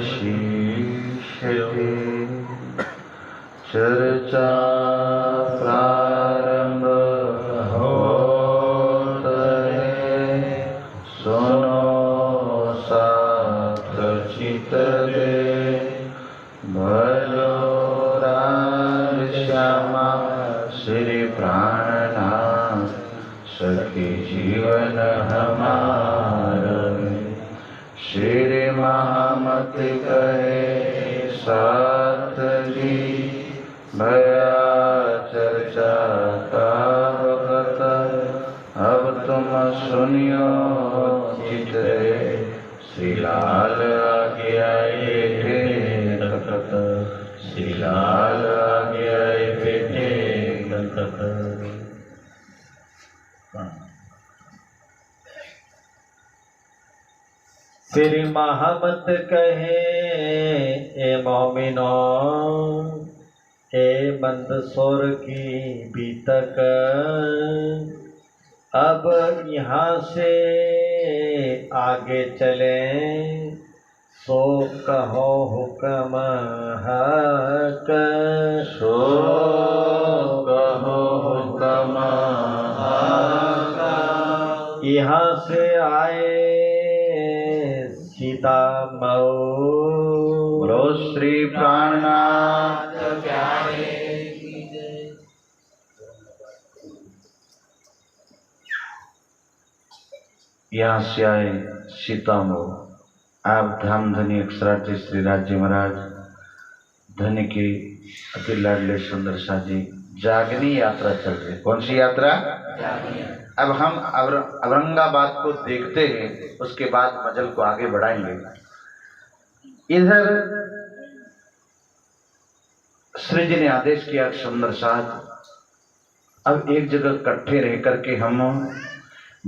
वशिष्यते चर्चा प्रारंभ होतये सुनो सात्र चित्तदे भजो राधश्यामा श्री प्राणनाथ सखी जीवन हमारा श्री महामत कहे साथ जी भया चर्चा का वक्त अब तुम सुनियो चितरे श्री लाल आगे आए तखत श्री लाल आगे आए बेटे तखत। श्री महामत कहे ए मोमिनो ए मंदसौर की बीतक अब यहाँ से आगे चले सो कहो हुक्म हक सो कहो हुक्म हक। यहाँ से आए सीता मऊ बोलो श्री प्राणनाथ प्यारे। यहाँ से आए सीता मऊ। आप धाम धनी अक्षरार्थी श्री राज्य महाराज धनी की अति लाडले सुंदर साजी जागनी यात्रा चल रही। कौन सी यात्रा? अब हम औरंगाबाद को देखते हैं, उसके बाद मजल को आगे बढ़ाएंगे। इधर श्री जी ने आदेश किया सुंदर साथ अब एक जगह इकट्ठे रह करके हम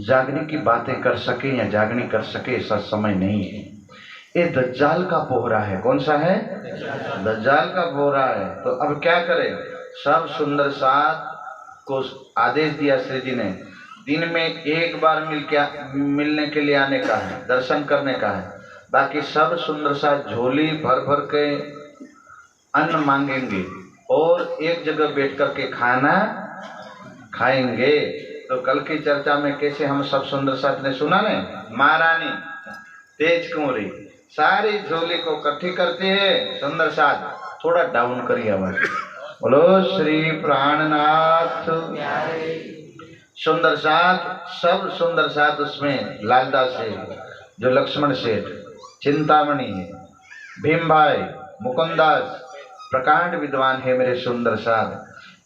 जागने की बातें कर सके या जागने कर सके ऐसा समय नहीं है। ये दज्जाल का पोहरा है। कौन सा है? दज्जाल का पोहरा है। तो अब क्या करें? सब सुंदर साथ को आदेश दिया श्री जी ने, दिन में एक बार मिलने के लिए आने का है, दर्शन करने का है। बाकी सब सुंदर साथ झोली भर भर के अन्न मांगेंगे और एक जगह बैठ कर के खाना खाएंगे। तो कल की चर्चा में कैसे हम सब सुंदर साथ ने सुना ने, महारानी तेज कुंवरी सारी झोली को इकट्ठी करती है। सुंदर साथ थोड़ा डाउन करिए आवाज। बोलो श्री प्राणनाथ। सुंदर साथ सब सुंदर साथ उसमें लालदास है, जो लक्ष्मण सेठ, चिंतामणि है, भीम भाई, मुकुंदास, प्रकांड विद्वान है मेरे सुंदर साथ।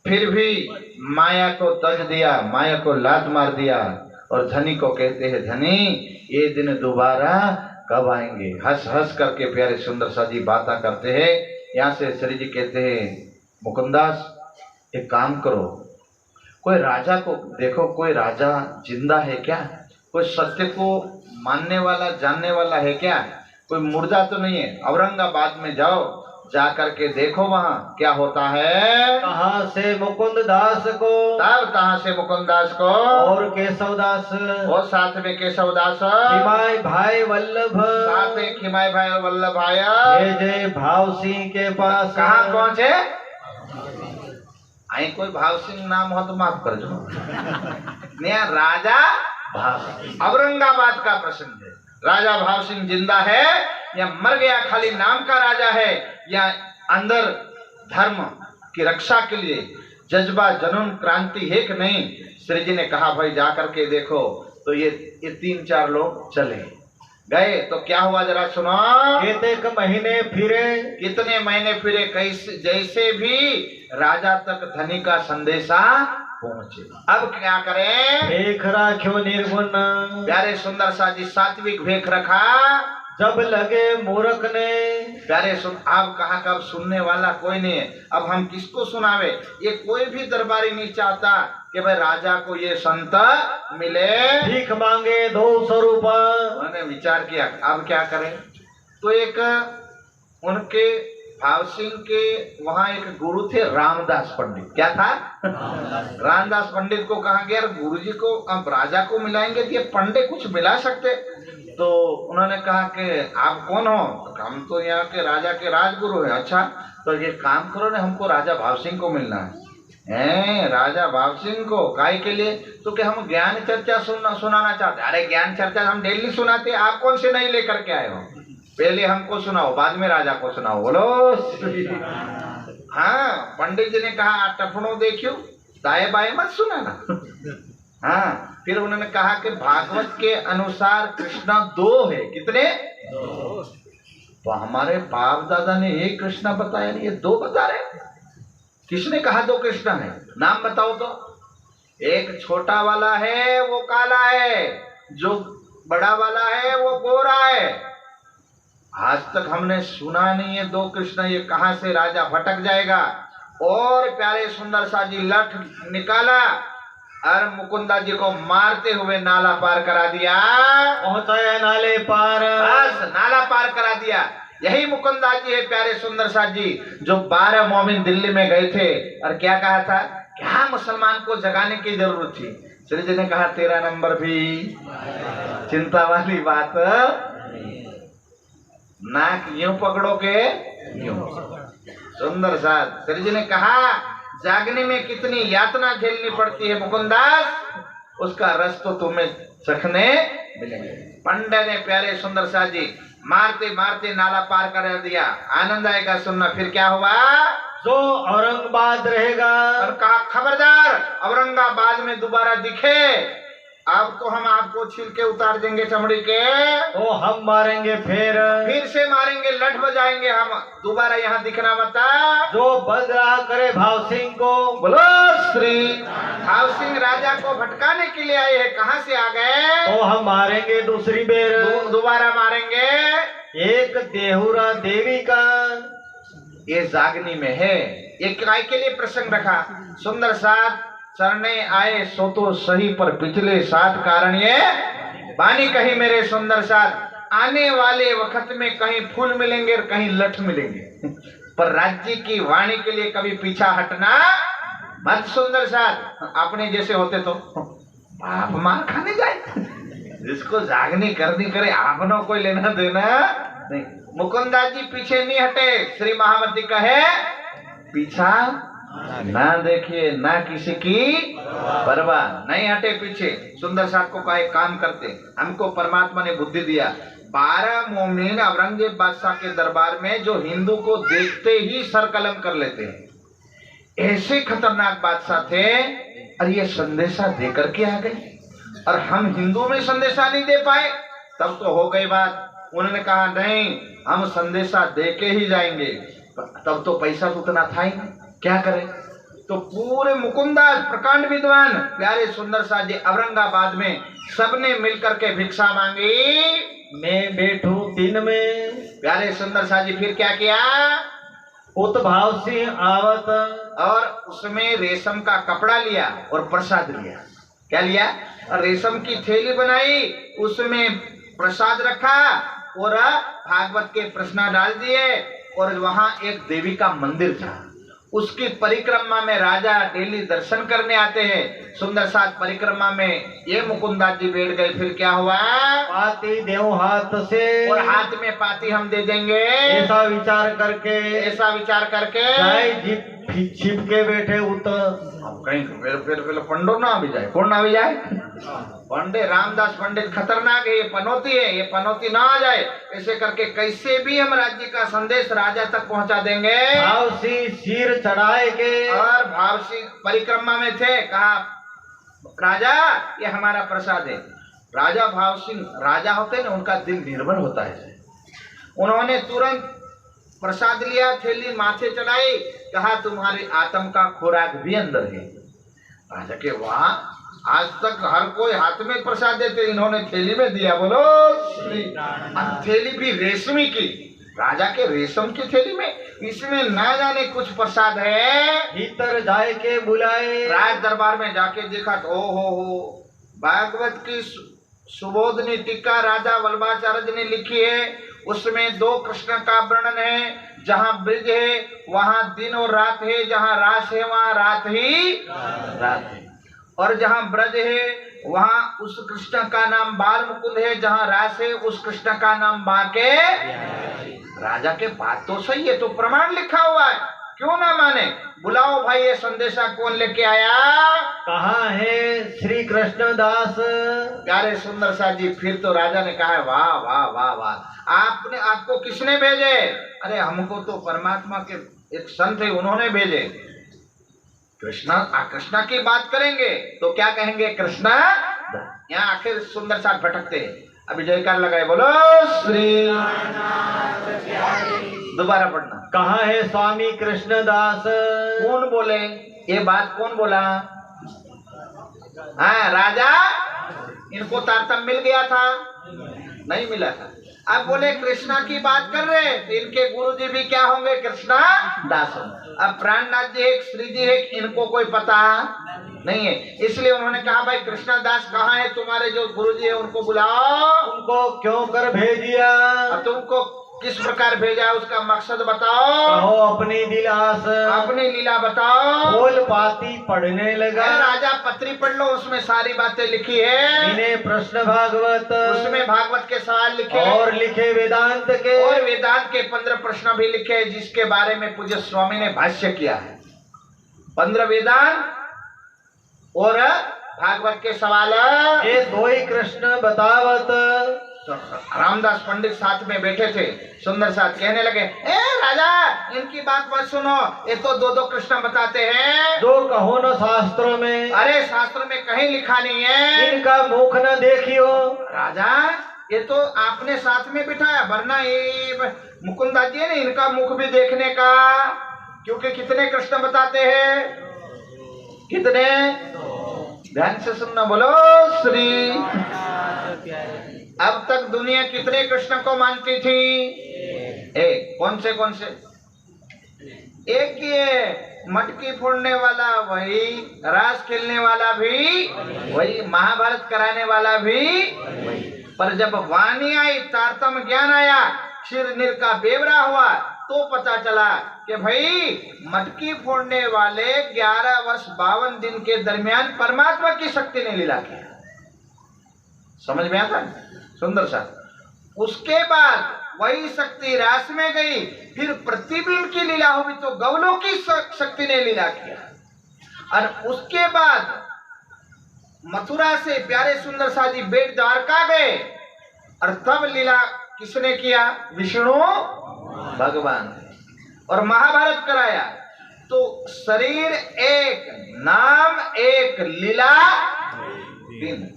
फिर भी माया को तज दिया, माया को लात मार दिया और धनी को कहते हैं धनी ये दिन दोबारा कब आएंगे। हंस हंस करके प्यारे सुंदर सा जी बातें करते हैं। यहाँ से श्री जी कहते हैं मुकुंदास एक काम करो, कोई राजा को देखो, कोई राजा जिंदा है क्या? कोई सत्य को मानने वाला जानने वाला है क्या? कोई मुर्दा तो नहीं है? औरंगाबाद में जाओ, जा करके देखो वहाँ क्या होता है। कहाँ से मुकुंद दास को, तब कहाँ से मुकुंद दास को और केशव दास, और साथ में केशव दास, खिमाय भाई वल्लभ, साथ में खिमाय भाई और वल्लभ भाई जय भाव सिंह के पास। कहाँ पहुँचे? आई कोई भाव सिंह नाम हो तो माफ कर दो। नया राजा भाव सिंह, औरंगाबाद का प्रसंग है। राजा भाव सिंह जिंदा है या मर गया, खाली नाम का राजा है, या अंदर धर्म की रक्षा के लिए जज्बा जुनून क्रांति है कि नहीं? श्री जी ने कहा भाई जा करके देखो। तो ये 3-4 लोग चले गए। तो क्या हुआ जरा सुनो। कितने महीने फिरे, कितने महीने फिरे, कैसे जैसे भी राजा तक धनी का संदेशा पहुंचे। अब क्या करें? भेख राख्यो निर्गुण, प्यारे सुंदर सा जी सात्विक भेख रखा। जब लगे मूर्ख ने, प्यारे सुन, अब कहा कब सुनने वाला कोई नहीं है। अब हम किसको सुनावे? ये कोई भी दरबारी नहीं चाहता कि भाई राजा को ये संत मिले। भीख मांगे 200 रुपये। मैंने विचार किया अब क्या करें। तो एक उनके भाव सिंह के वहां एक गुरु थे रामदास पंडित। क्या था? रामदास पंडित को कहा गया गुरु जी को अब राजा को मिलाएंगे तो ये पंडित कुछ मिला सकते? तो उन्होंने कहा कि आप कौन हो? तो हम तो यहाँ के राजा के राजगुरु हैं। अच्छा तो ये काम करो ना, हमको राजा भाव सिंह को मिलना है। राजा भाव सिंह को काय के लिए? तो कि हम ज्ञान चर्चा सुनाना चाहते। अरे ज्ञान चर्चा हम डेली सुनाते, आप कौन से नहीं लेकर के आए हो? पहले हमको सुनाओ, बाद में राजा को सुनाओ। बोलो। हाँ, पंडित जी ने कहा टफनो देखियो, दाएं बाएं मत सुनाना। हाँ, फिर उन्होंने कहा कि भागवत के अनुसार कृष्णा 2 है। कितने? 2। तो हमारे बाप दादा ने एक कृष्णा बताया नहीं, ये 2 बता रहे। किसने कहा 2 कृष्णा है? नाम बताओ तो। एक छोटा वाला है वो काला है, जो बड़ा वाला है वो गोरा है। आज तक हमने सुना नहीं है 2 कृष्ण, ये कहां से राजा भटक जाएगा। और प्यारे सुंदर सा जी लठ निकाला और मुकुंदा जी को मारते हुए नाला पार करा दिया। पहुंचाया नाले पार। बस नाला पार करा दिया। यही मुकुंदा जी है प्यारे सुंदर सा जी, जो 12 मोमिन दिल्ली में गए थे और क्या कहा था? क्या मुसलमान को जगाने की जरूरत थी? श्री जी ने कहा 13 नंबर भी चिंता वाली बात, नाक यूं पकड़ोगे यूं। सुंदर साथ श्री जी ने कहा जागने में कितनी यातना झेलनी पड़ती है मुकुंदास, उसका रस तो तुम्हें चखने मिलेंगे। पंडित ने प्यारे सुंदर साथ जी मारते मारते नाला पार कर दिया। आनंद आएगा सुनना। फिर क्या हुआ? जो औरंगाबाद रहेगा। और कहा खबरदार औरंगाबाद में दोबारा दिखे, अब तो हम आपको छील के उतार देंगे चमड़ी के। तो हम मारेंगे फिर से मारेंगे, लठ बजाएंगे हम, दोबारा यहाँ दिखना मत। जो बदला करे भाव सिंह को। बोलो श्री भाव सिंह राजा को भटकाने के लिए आए हैं, कहाँ से आ गए? तो हम मारेंगे दूसरी बेर, दोबारा मारेंगे। एक देहुरा देवी का ये जागनी में है। ये किराए के लिए प्रसंग रखा। सुंदर साथ चरणे आए सो तो सही, पर पिछले 7 कारण ये बानी कही मेरे सुंदर साथ। आने वाले वक्त में कहीं फूल मिलेंगे और कहीं लठ मिलेंगे, पर राज्य की वाणी के लिए कभी पीछा हटना मत। सुंदर साथ अपने जैसे होते तो आप मार खाने जाए, जिसको जागनी करनी करे, आपनो कोई लेना देना नहीं। मुकुंदा जी पीछे नहीं हटे। श्री महावती कहे पीछा ना देखिए, ना किसी की परवाह, नहीं हटे पीछे। सुंदर साथ को कहा काम करते, हमको परमात्मा ने बुद्धि दिया। 12 मोमिन औरंगजेब बादशाह के दरबार में जो हिंदू को देखते ही सर कलम कर लेते हैं, ऐसे खतरनाक बादशाह थे। और ये संदेशा देकर के आ गए और हम हिंदू में संदेशा नहीं दे पाए, तब तो हो गई बात। उन्होंने कहा नहीं, हम संदेशा दे के ही जाएंगे। तब तो पैसा तो उतना था ही नहीं, क्या करें? तो पूरे मुकुंदास प्रकांड विद्वान प्यारे सुंदर सा जी औरंगाबाद में सबने मिलकर के भिक्षा मांगी। मैं बैठू दिन में। प्यारे सुंदर सा जी फिर क्या किया? उत भाव सिंह आवत, और उसमें रेशम का कपड़ा लिया और प्रसाद लिया। क्या लिया? और रेशम की थैली बनाई, उसमें प्रसाद रखा और भागवत के प्रश्न डाल दिए। और वहां एक देवी का मंदिर था, उसकी परिक्रमा में राजा डेली दर्शन करने आते हैं। सुंदर साथ परिक्रमा में ये मुकुंदा जी बैठ गए। फिर क्या हुआ? पाती देव हाथ से, और हाथ में पाती हम दे देंगे, ऐसा विचार करके छिप के बैठे उतर। कहीं फिर पंडो ना भी जाए, कौन ना भी जाए? पंडित रामदास पंडित खतरनाक है, ये पनौती है, ये पनौती ना आ जाए। ऐसे करके कैसे भी हम राज्य का संदेश राजा तक पहुंचा देंगे। भावसी सिर चढ़ाए के, और भावसी परिक्रमा में थे। कहा राजा ये हमारा प्रसाद है। राजा भाव सिंह राजा होते ना, उनका दिल निर्भर होता है। उन्होंने तुरंत प्रसाद लिया, थैली माथे चढ़ाई, कहा तुम्हारी आत्म का खुराक भी अंदर है। राजा के वाह, आज तक हर कोई हाथ में प्रसाद देते, इन्होंने थैली में दिया। बोलो थैली भी रेशमी की, राजा के रेशम की थैली में, इसमें ना जाने कुछ प्रसाद है। भीतर जाए के बुलाए, राज दरबार में जाके देखा तो ओ हो, भागवत की सुबोधनी टीका राजा वल्लभाचार्य ने लिखी है, उसमें 2 कृष्ण का वर्णन है। जहाँ ब्रज है वहाँ दिन और रात है, जहाँ रास है वहाँ रात ही रात है, और जहाँ ब्रज है वहाँ उस कृष्ण का नाम बाल मुकुंद है, जहाँ रास है उस कृष्ण का नाम बाके राजा। के बात तो सही है, तो प्रमाण लिखा हुआ है, क्यों ना माने। बुलाओ भाई, ये संदेशा कौन लेके आया? कहाँ है श्री कृष्ण दास? प्यारे सुंदर सा जी। फिर तो राजा ने कहा, वाह वाह वाह वाह, आपको किसने भेजे? अरे हमको तो परमात्मा के एक संत है उन्होंने भेजे। कृष्णा की बात करेंगे तो क्या कहेंगे? कृष्णा। यहाँ आखिर सुंदर सा भटकते हैं। अभी जयकार लगाए, बोलो श्री। दोबारा पढ़ना। कहाँ है स्वामी कृष्ण दास? कौन बोले ये बात? कौन बोला? हाँ राजा, इनको तारतम्य मिल गया था? नहीं मिला था। अब बोले कृष्णा की बात कर रहे, तो इनके गुरु जी भी क्या होंगे? कृष्णा दास। अब प्राणनाथ जी एक, श्री जी एक, इनको कोई पता नहीं है, इसलिए उन्होंने कहा भाई कृष्णा दास कहाँ है? तुम्हारे जो गुरु जी है उनको बुलाओ। उनको क्यों कर भेजिया? अब तुमको किस प्रकार भेजा, उसका मकसद बताओ। कहो अपनी दिलास। अपनी लीला बताओ। बोल पाती पढ़ने लगा। राजा पत्री पढ़ लो, उसमें सारी बातें लिखी है। इन्हें प्रश्न भागवत, उसमें भागवत के सवाल लिखे और लिखे वेदांत के, और वेदांत के 15 प्रश्न भी लिखे, जिसके बारे में पूज्य स्वामी ने भाष्य किया है। 15 वेदांत और भागवत के सवाल। ये दो ही कृष्ण बतावत। रामदास पंडित साथ में बैठे थे, सुंदर साथ कहने लगे, ए राजा इनकी बात मत सुनो, ये तो दो कृष्ण बताते हैं। जो कहो न शास्त्रों में। अरे शास्त्र में कहीं लिखा नहीं है। इनका मुख न देखियो। राजा ये तो आपने साथ में बिठाया, वरना ये मुकुंदा जी है ना, इनका मुख भी देखने का, क्योंकि कितने कृष्ण बताते हैं? कितने? ध्यान से सुनना, बोलो श्री। अब तक दुनिया कितने कृष्ण को मानती थी? एक। कौन से? एक ये मटकी फोड़ने वाला वही, रास खेलने वाला भी वही, महाभारत कराने वाला भी वही। पर जब वाणी आई, तारतम्य ज्ञान आया, क्षीर नीर का बेवरा हुआ, तो पता चला कि भाई मटकी फोड़ने वाले 11 वर्ष 52 दिन के दरमियान परमात्मा की शक्ति ने लीला किया। समझ में आता? सुंदर सा। उसके बाद वही शक्ति रास में गई, फिर प्रतिबिंब की लीला हुई तो गौलों की शक्ति ने लीला किया। और उसके बाद मथुरा से प्यारे सुंदर सा जी बेट द्वारका गए, और तब लीला किसने किया? विष्णु भगवान। और महाभारत कराया। तो शरीर एक, नाम एक, लीला दिन।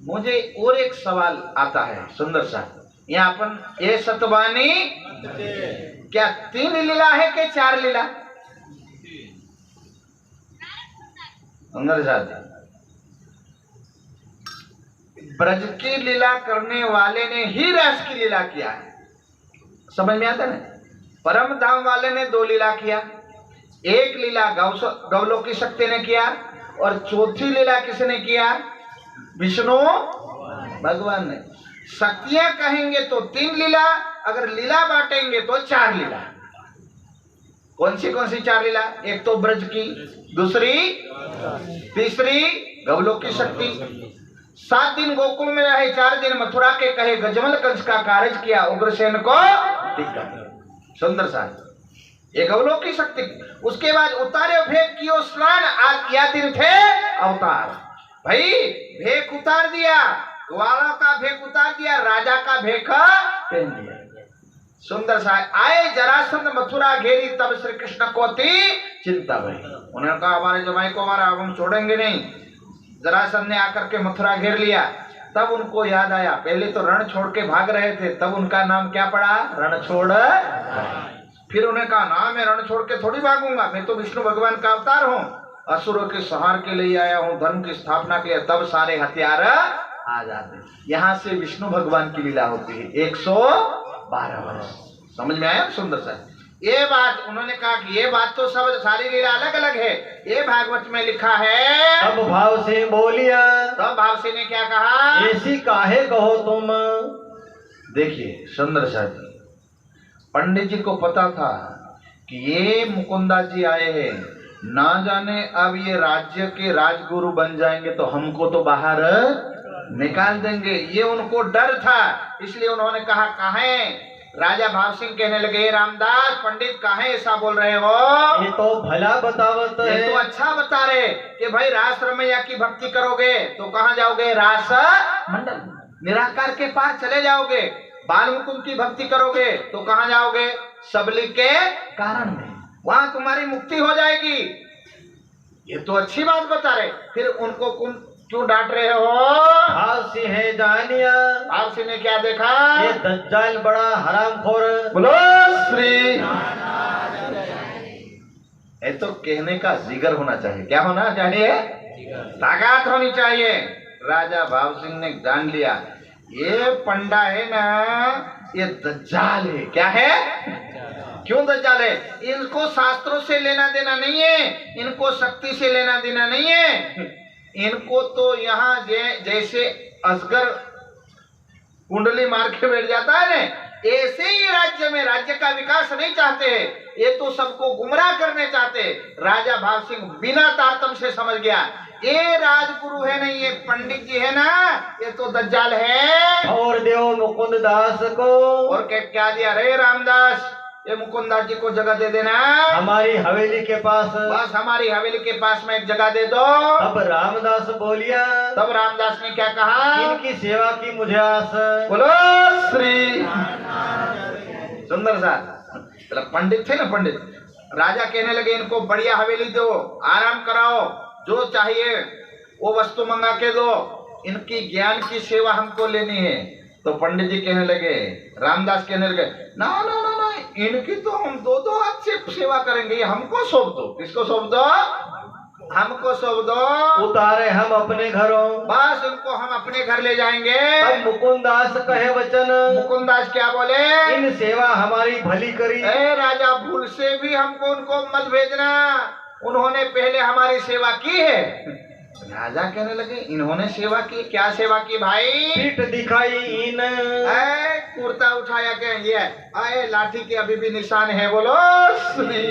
मुझे और एक सवाल आता है सुंदर सा, यहाँ अपन ये सतवानी क्या 3 लीला है कि 4 लीला? सुंदर सा, ब्रज की लीला करने वाले ने ही रस की लीला किया है। समझ में आता ना? परम धाम वाले ने 2 लीला किया। एक लीला गौलों की शक्ति ने किया, और चौथी लीला किसने किया? विष्णु भगवान ने। शक्तियां कहेंगे तो 3 लीला, अगर लीला बांटेंगे तो 4 लीला। कौन सी 4 लीला? एक तो ब्रज की, दूसरी, तीसरी गौलों की शक्ति। 7 दिन गोकुल में रहे, 4 दिन मथुरा के कहे गजमल कंस का कार्य किया, उग्रसेन को दिक्कत। सुंदर सा ये गौलों की शक्ति। उसके बाद उतारे भेद कियो स्नान, आज यह दिन थे अवतार। भाई भेक उतार दिया, ग्वालों का भेक उतार दिया, राजा का भेक पहन दिया। सुंदर सा आए जरासंध मथुरा घेरी, तब श्री कृष्ण को थी चिंता भई। उन्होंने कहा हमारे जमाई को मारा, अब हम छोड़ेंगे नहीं। जरासंध ने आकर के मथुरा घेर लिया। तब उनको याद आया, पहले तो रण छोड़ के भाग रहे थे, तब उनका नाम क्या पड़ा? रण छोड़। फिर उन्हें कहा ना, मैं रण छोड़ के थोड़ी भागूंगा, मैं तो विष्णु भगवान का अवतार हूँ, असुरों के संहार के लिए आया हूँ, धर्म की स्थापना के लिए। तब सारे हथियार आ जाते। यहाँ से विष्णु भगवान की लीला होती है 112 वर्ष। समझ में आया? सुंदर सा ये बात उन्होंने कहा कि ये बात तो सब सारी लीला अलग अलग है, ये भागवत में लिखा है। तब भाव से बोलिया। तब भाव से ने क्या कहा? ऐसी काहे कहो तुम? देखिए सुंदर सा जी, पंडित जी को पता था कि ये मुकुंदास जी आए हैं, ना जाने अब ये राज्य के राजगुरु बन जाएंगे तो हमको तो बाहर निकाल देंगे। ये उनको डर था, इसलिए उन्होंने कहा काहे। राजा भाव सिंह कहने लगे, रामदास पंडित काहे ऐसा बोल रहे हो? ये तो भला बतावत ये है। तो अच्छा बता रहे कि भाई रास रमैया की भक्ति करोगे तो कहाँ जाओगे? रास मंडल निराकार के पास चले जाओगे। बाल मुकुंद की भक्ति करोगे तो कहाँ जाओगे? सबली के कारण में, वहां तुम्हारी मुक्ति हो जाएगी। ये तो अच्छी बात बता रहे, फिर उनको क्यों डांट रहे हो? भाव सिंह है जानिया, भाव सिंह ने क्या देखा? ये दज्जाल बड़ा हरामखोर। बोलो श्री। ये तो कहने का जिगर होना चाहिए। क्या होना चाहिए? ताकत होनी चाहिए। राजा भाव सिंह ने जान लिया ये पंडा है ना, ये दज्जाल है। क्या है? क्यों दज्जाल है? इनको शास्त्रों से लेना देना नहीं है, इनको शक्ति से लेना देना नहीं है। इनको तो यहाँ जैसे असगर कुंडली मार के बैठ जाता है ना, ऐसे ही राज्य में राज्य का विकास नहीं चाहते हैं। ये तो सबको गुमराह करने चाहते। राजा भाव सिंह बिना तारतम्य से समझ गया ये राजगुरु है नहीं, ये पंडित जी है ना, ये तो दज्जाल है। और देव मुकुंद दास को। और क्या दिया? रे रामदास, ये मुकुंदास जी को जगह दे देना हमारी हवेली के पास। बस हमारी हवेली के पास में एक जगह दे दो। अब रामदास बोलिया। तब रामदास ने क्या कहा? इनकी सेवा की मुझे आस। बोलो श्री। सुंदर सा पंडित थे ना, पंडित राजा कहने लगे इनको बढ़िया हवेली दो, आराम कराओ, जो चाहिए वो वस्तु मंगा के दो, इनकी ज्ञान की सेवा हमको लेनी है। तो पंडित जी कहने लगे, रामदास कहने लगे ना ना ना ना, इनकी तो हम दो हाथ से सेवा करेंगे, ये हमको सौंप दो। किसको सौंप दो? हमको सौंप दो। उतारे हम अपने घरों। बस इनको हम अपने घर ले जाएंगे। तब मुकुंदास कहे वचन। मुकुंदास क्या बोले? इन सेवा हमारी भली करी। ए राजा, भूल से भी हमको उनको मत भेजना, उन्होंने पहले हमारी सेवा की है। राजा कहने लगे इन्होंने सेवा की? क्या सेवा की भाई? पीठ दिखाई इन। कुर्ता उठाया क्या? ये आए लाठी के अभी भी निशान है। बोलो श्री।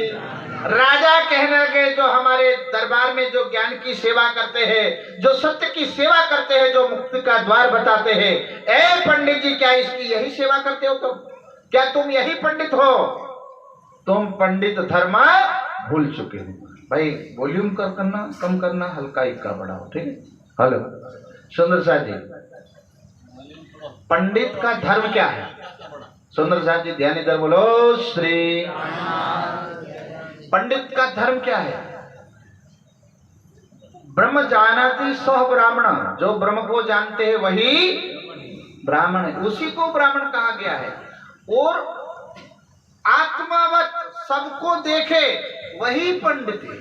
राजा कहने लगे जो हमारे दरबार में जो ज्ञान की सेवा करते हैं, जो सत्य की सेवा करते हैं, जो मुक्ति का द्वार बताते हैं, ए पंडित जी क्या इसकी यही सेवा करते हो? तुम क्या तुम यही पंडित हो? तुम पंडित धर्म भूल चुके हो। भाई वॉल्यूम कम करना, हल्का इक्का बढ़ाओ, ठीक है? हेलो सुंदर साहब जी, पंडित का धर्म क्या है? सुंदर साहब जी ध्यान इधर बोलो श्री। पंडित का धर्म क्या है? ब्रह्म जानाति सह ब्राह्मण, जो ब्रह्म को जानते हैं वही ब्राह्मण है, उसी को ब्राह्मण कहा गया है। और आत्मावत सबको देखे वही पंडित है।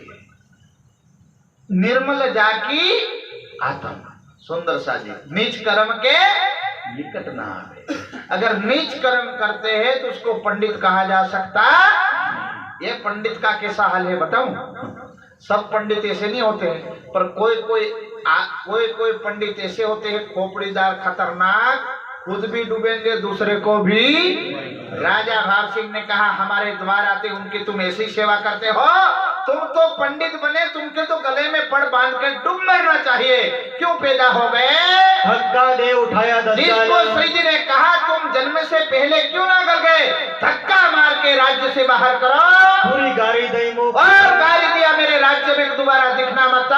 निर्मल जाकी आत्मा। सुंदर सा जी, नीच कर्म के निकट ना आवे। अगर नीच कर्म करते हैं तो उसको पंडित कहा जा सकता। ये पंडित का कैसा हाल है बताऊं? सब पंडित ऐसे नहीं होते हैं, पर कोई पंडित ऐसे होते हैं खोपड़ीदार, खतरनाक, खुद भी डूबेंगे दूसरे को भी। राजा भाव सिंह ने कहा हमारे द्वार आते उनकी तुम ऐसी सेवा करते हो, तुम तो पंडित बने, तुमके तो गले में पड़ बांध के डूब मरना चाहिए। क्यों पैदा हो गए? धक्का दे उठाया जिसको श्री जी ने कहा तुम जन्म से पहले क्यों ना गल गए, धक्का मार के राज्य से बाहर करो। पूरी गाड़ी दई मुख और गाली दिया मेरे राज्य में दोबारा दिखना मत।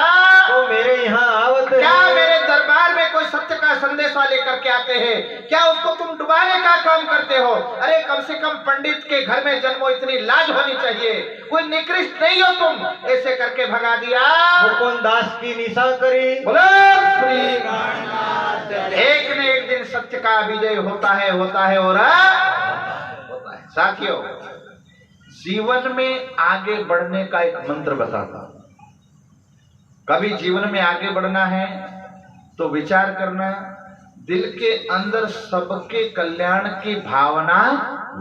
तो मेरे यहाँ आवत क्या मेरे दरबार में कोई सत्य का संदेशा लेकर के आते हैं? क्या उसको तुम डुबाने का काम करते हो? अरे कम से कम पंडित के घर में जन्मो, इतनी लाज होनी चाहिए। कोई निकृष्ट नहीं हो तुम। ऐसे करके भगा दिया। मुकुंदास की निशा करी। बोलो श्री। एक न एक दिन सत्य का विजय होता है और होता है। साथियों, जीवन में आगे बढ़ने का एक मंत्र बताता हूं। कभी जीवन में आगे बढ़ना है तो विचार करना, दिल के अंदर सबके कल्याण की भावना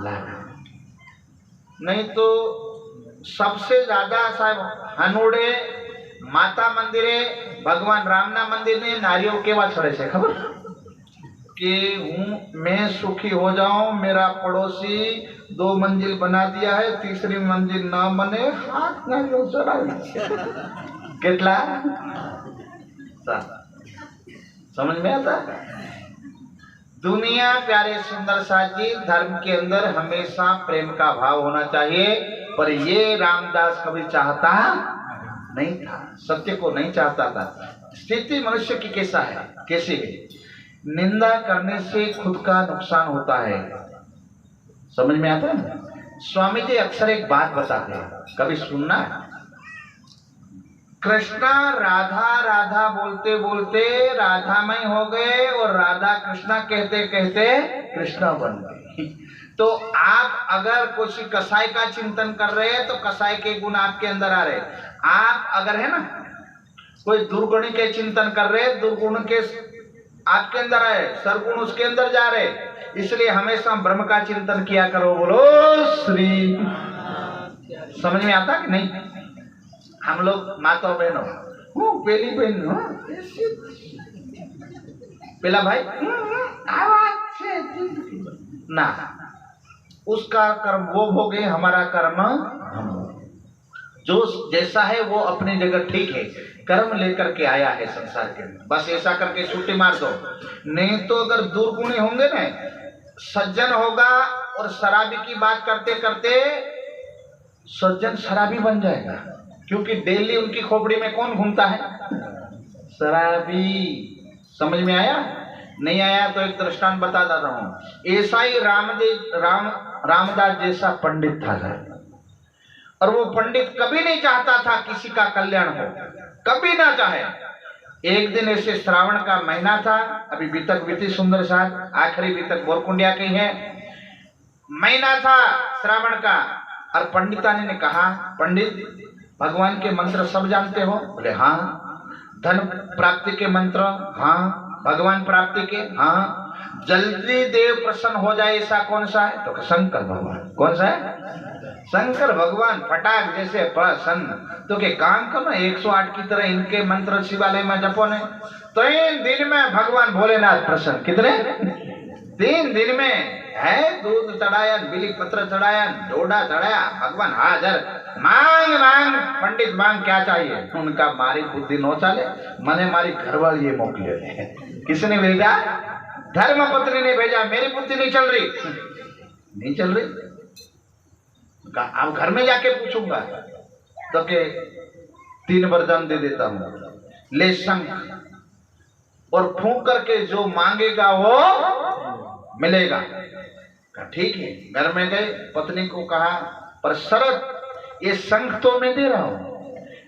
लाना। नहीं तो सबसे ज्यादा साहब हनोड़े, माता मंदिरे, भगवान रामना मंदिर ने नारियों केवा छड़े છે ખબર? कि मैं सुखी हो जाऊं, मेरा पड़ोसी 2 मंजिल बना दिया है, तीसरी मंजिल ना बने, हाथ ना लो जरा कितना समझ में आता। दुनिया प्यारे सुंदर साथ जी, धर्म के अंदर हमेशा प्रेम का भाव होना चाहिए, पर ये रामदास कभी चाहता नहीं था, सत्य को नहीं चाहता था। स्थिति मनुष्य की कैसा है, कैसी है, निंदा करने से खुद का नुकसान होता है, समझ में आता है। स्वामी जी अक्सर एक बात बताते हैं, कभी सुनना है। कृष्णा राधा राधा बोलते बोलते राधामय हो गए और राधा कृष्णा कहते कहते कृष्णा बन गए। तो आप अगर कोई कसाई का चिंतन कर रहे हैं तो कसाई के गुण आपके अंदर आ रहे। आप अगर है ना कोई दुर्गुणी के चिंतन कर रहे, दुर्गुण के आपके अंदर आए, सरगुण उसके अंदर जा रहे। इसलिए हमेशा ब्रह्म का चिंतन किया करो। बोलो श्री। समझ में आता कि नहीं। हम लोग माता बहनों, पहली बहन पहला भाई आवाज से ना, उसका कर्म वो भोगे, हमारा कर्म हम। जो जैसा है वो अपनी जगह ठीक है, कर्म लेकर के आया है संसार के अंदर, बस ऐसा करके छुट्टी मार दो। नहीं तो अगर दुर्गुणी होंगे ना, सज्जन होगा और शराबी की बात करते करते सज्जन शराबी बन जाएगा, क्योंकि डेली उनकी खोपड़ी में कौन घूमता है, शराबी। समझ में आया? नहीं आया तो एक दृष्टांत बता देता हूं। ऐसा ही रामदास जैसा पंडित था, और वो पंडित कभी नहीं चाहता था किसी का कल्याण हो, कभी ना चाहे। एक दिन ऐसे श्रावण का महीना था, अभी बीतक बीती सुंदर साथ, आखिरी बीतक बोरकुंडिया की है, महीना था श्रावण का। और पंडितानी ने कहा, पंडित भगवान के मंत्र सब जानते हो? बोले हाँ। धन प्राप्ति के मंत्र? हाँ। भगवान प्राप्ति के? हाँ। जल्दी देव प्रसन्न हो जाए ऐसा कौन सा है? तो शंकर भगवान। कौन सा है? शंकर भगवान फटाक जैसे प्रसन्न। तो के काम करो ना, 108 की तरह इनके मंत्र शिवालय में जपो ने, 3 दिन में भगवान भोलेनाथ प्रसन्न। कितने? 3 दिन में है। दूध चढ़ाया, बिली पत्र चढ़ाया, डोडा चढ़ाया, भगवान हाजर। मांग मांग पंडित मांग, क्या चाहिए? उनका मारी बुद्धि नो चाले, मने मारी घरवाली ये मोकले। किसने भेजा? धर्म पत्नी ने भेजा। मेरी बुद्धि नहीं चल रही, नहीं चल रही। अब घर में जाके पूछूंगा तो के 3 वरदान दे देता हूं, ले शंख और फूंक करके जो मांगेगा वो मिलेगा। ठीक है। घर में गए, पत्नी को कहा, पर शर्त, ये शंख तो मैं दे रहा हूं,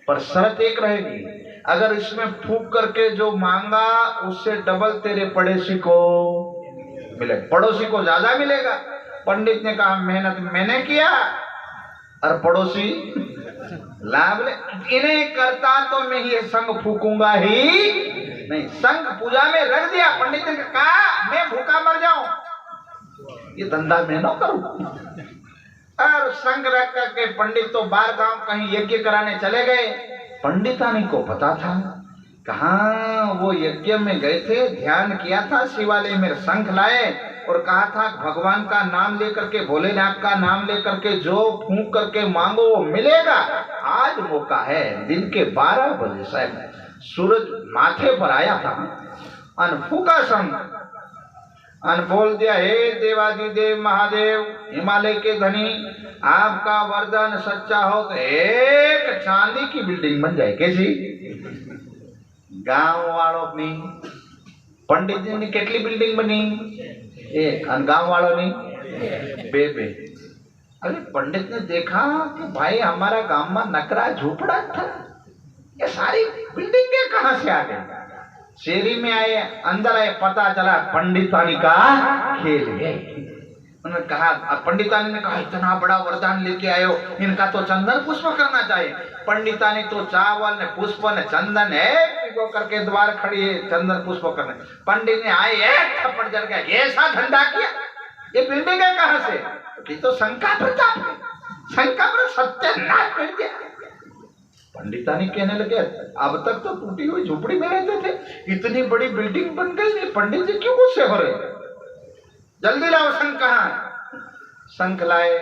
पर शर्त एक रहेगी, अगर इसमें फूंक करके जो मांगा उससे डबल तेरे पड़ोसी को मिलेगा, पड़ोसी को ज्यादा मिलेगा। पंडित ने कहा, मेहनत मैंने किया और पड़ोसी लाभ ले। इन्हें करता तो मैं ये शंख फूकूंगा ही नहीं। शंख पूजा में रख दिया। पंडित ने कहा, मैं भूखा मर जाऊं, ये धंधा मैं ना करूं। और शंख रख करके पंडित तो बाहर गांव कहीं यज्ञ कराने चले गए। पंडितानी को पता था, कहाँ वो यज्ञ में गए थे, ध्यान किया था, शिवालय में शंख लाए और कहा था भगवान का नाम लेकर के, भोलेनाथ का नाम लेकर के जो फूंक करके मांगो वो मिलेगा। आज मौका है। दिन के 12 बजे शायद सूरज माथे पर आया था, अनफूका शंख, अन बोल दिया, हे देवादिदेव महादेव, हिमालय के धनी, आपका वरदान सच्चा हो तो एक चांदी की बिल्डिंग बन जाए। कैसी? गांव वालों की पंडित जी ने कितनी बिल्डिंग बनी? एक। और गांव वालों ने 2। अरे पंडित ने देखा कि भाई हमारा गांव में नकरा झोपड़ा था, ये सारी बिल्डिंगें कहां से आ गई? शेरी में आए, अंदर आए, पता चला पंडितानी का खेल है। उन्होंने कहा, पंडितानी ने कहा, इतना बड़ा वरदान लेके आए हो, इनका तो चंदन पुष्प करना चाहिए। पंडितानी तो चावल ने पुष्प ने चंदन है पिगो करके द्वार खड़ी है, चंदन पुष्प करने। पंडित ने आए, एक थप्पड़ जड़ गया, ऐसा धंधा किया, ये बिल्डिंग है कहां से? तो शंका प्रताप है, शंका पर सत्यानाश कर दिया। पंडितानी कहने लगे, अब तक तो टूटी हुई झोपड़ी में रहते थे, इतनी बड़ी बिल्डिंग बन गई, पंडित जी क्यों गुस्से हो रहे? जल्दी लाओ शंख। कहाँ? शंख लाए।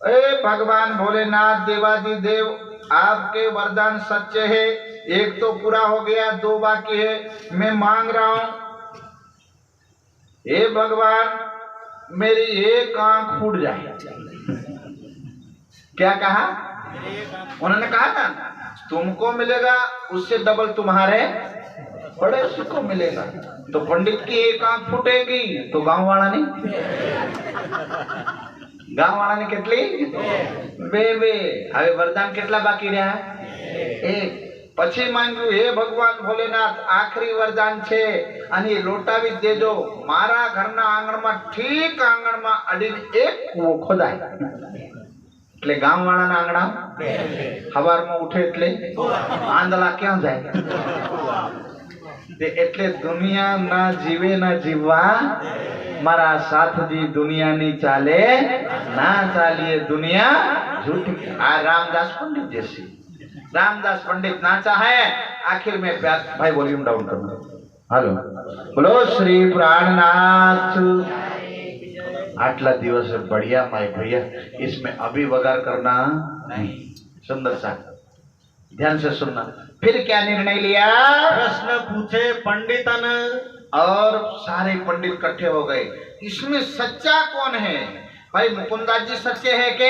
ए भगवान भोलेनाथ देवादिदेव, आपके वरदान सच्चे है, एक तो पूरा हो गया, 2 बाकी है, मैं मांग रहा हूं, हे भगवान मेरी एक आंख फूट जाए। क्या कहा? उन्होंने कहा था तुमको मिलेगा उससे डबल तुम्हारे पड़ोसी को मिलेगा। तो पंडित की एक आंख फूटेगी तो गांव वाला नहीं, गांव वाला ने કેટલી બે બે। હવે વરદાન કેટલા બાકી રહ્યા? એક। પછી માંગ્યું હે ભગવાન ભોલેનાથ આખરી વરદાન છે અને એ લોટાવી દેજો, મારા ઘરના આંગણમાં ઠીક આંગણમાં અડીને એક કૂવો ખોદાય। એટલે ગામ વાળાના આંગણા સવારમાં ઉઠે એટલે આંધળા ક્યાં જાય? એટલે દુનિયા ના જીવે ના જીવવા મારા સાથજી दुनियानी चाले ना चालिए दुनिया झूठी। रामदास पंडित जैसी, रामदास पंडित ना चाहे आखिर में प्यार। भाई वॉल्यूम डाउन करना। हेलो, बोलो श्री प्राणनाथ। आटला दिवस बढ़िया माई भैया, इसमें अभी वगार करना नहीं। सुंदर सा ध्यान से सुनना। फिर क्या निर्णय लिया? प्रश्न पूछे पंडितन और सारे पंडित इकट्ठे हो गए। इसमें सच्चा कौन है? भाई मुकुंदास जी सच्चे हैं के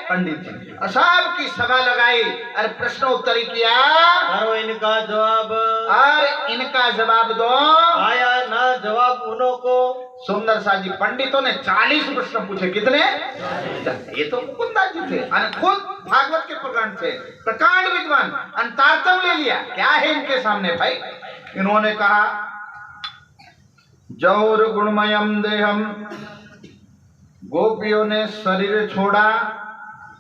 पंडित जी? सब की सभा लगाई और प्रश्न उत्तरी किया, करो इनका जवाब, और इनका जवाब दो। आया ना जवाब उन्हों को। सुंदर सा जी पंडितों ने 40 प्रश्न पूछे। कितने? ये तो मुकुंदास जी थे और खुद भागवत के प्रकांड थे, प्रकांड विद्वान। अंतार्थम ले लिया। क्या है इनके सामने भाई? इन्होंने कहा जौर गुणमयम देहम, गोपियों ने शरीर छोड़ा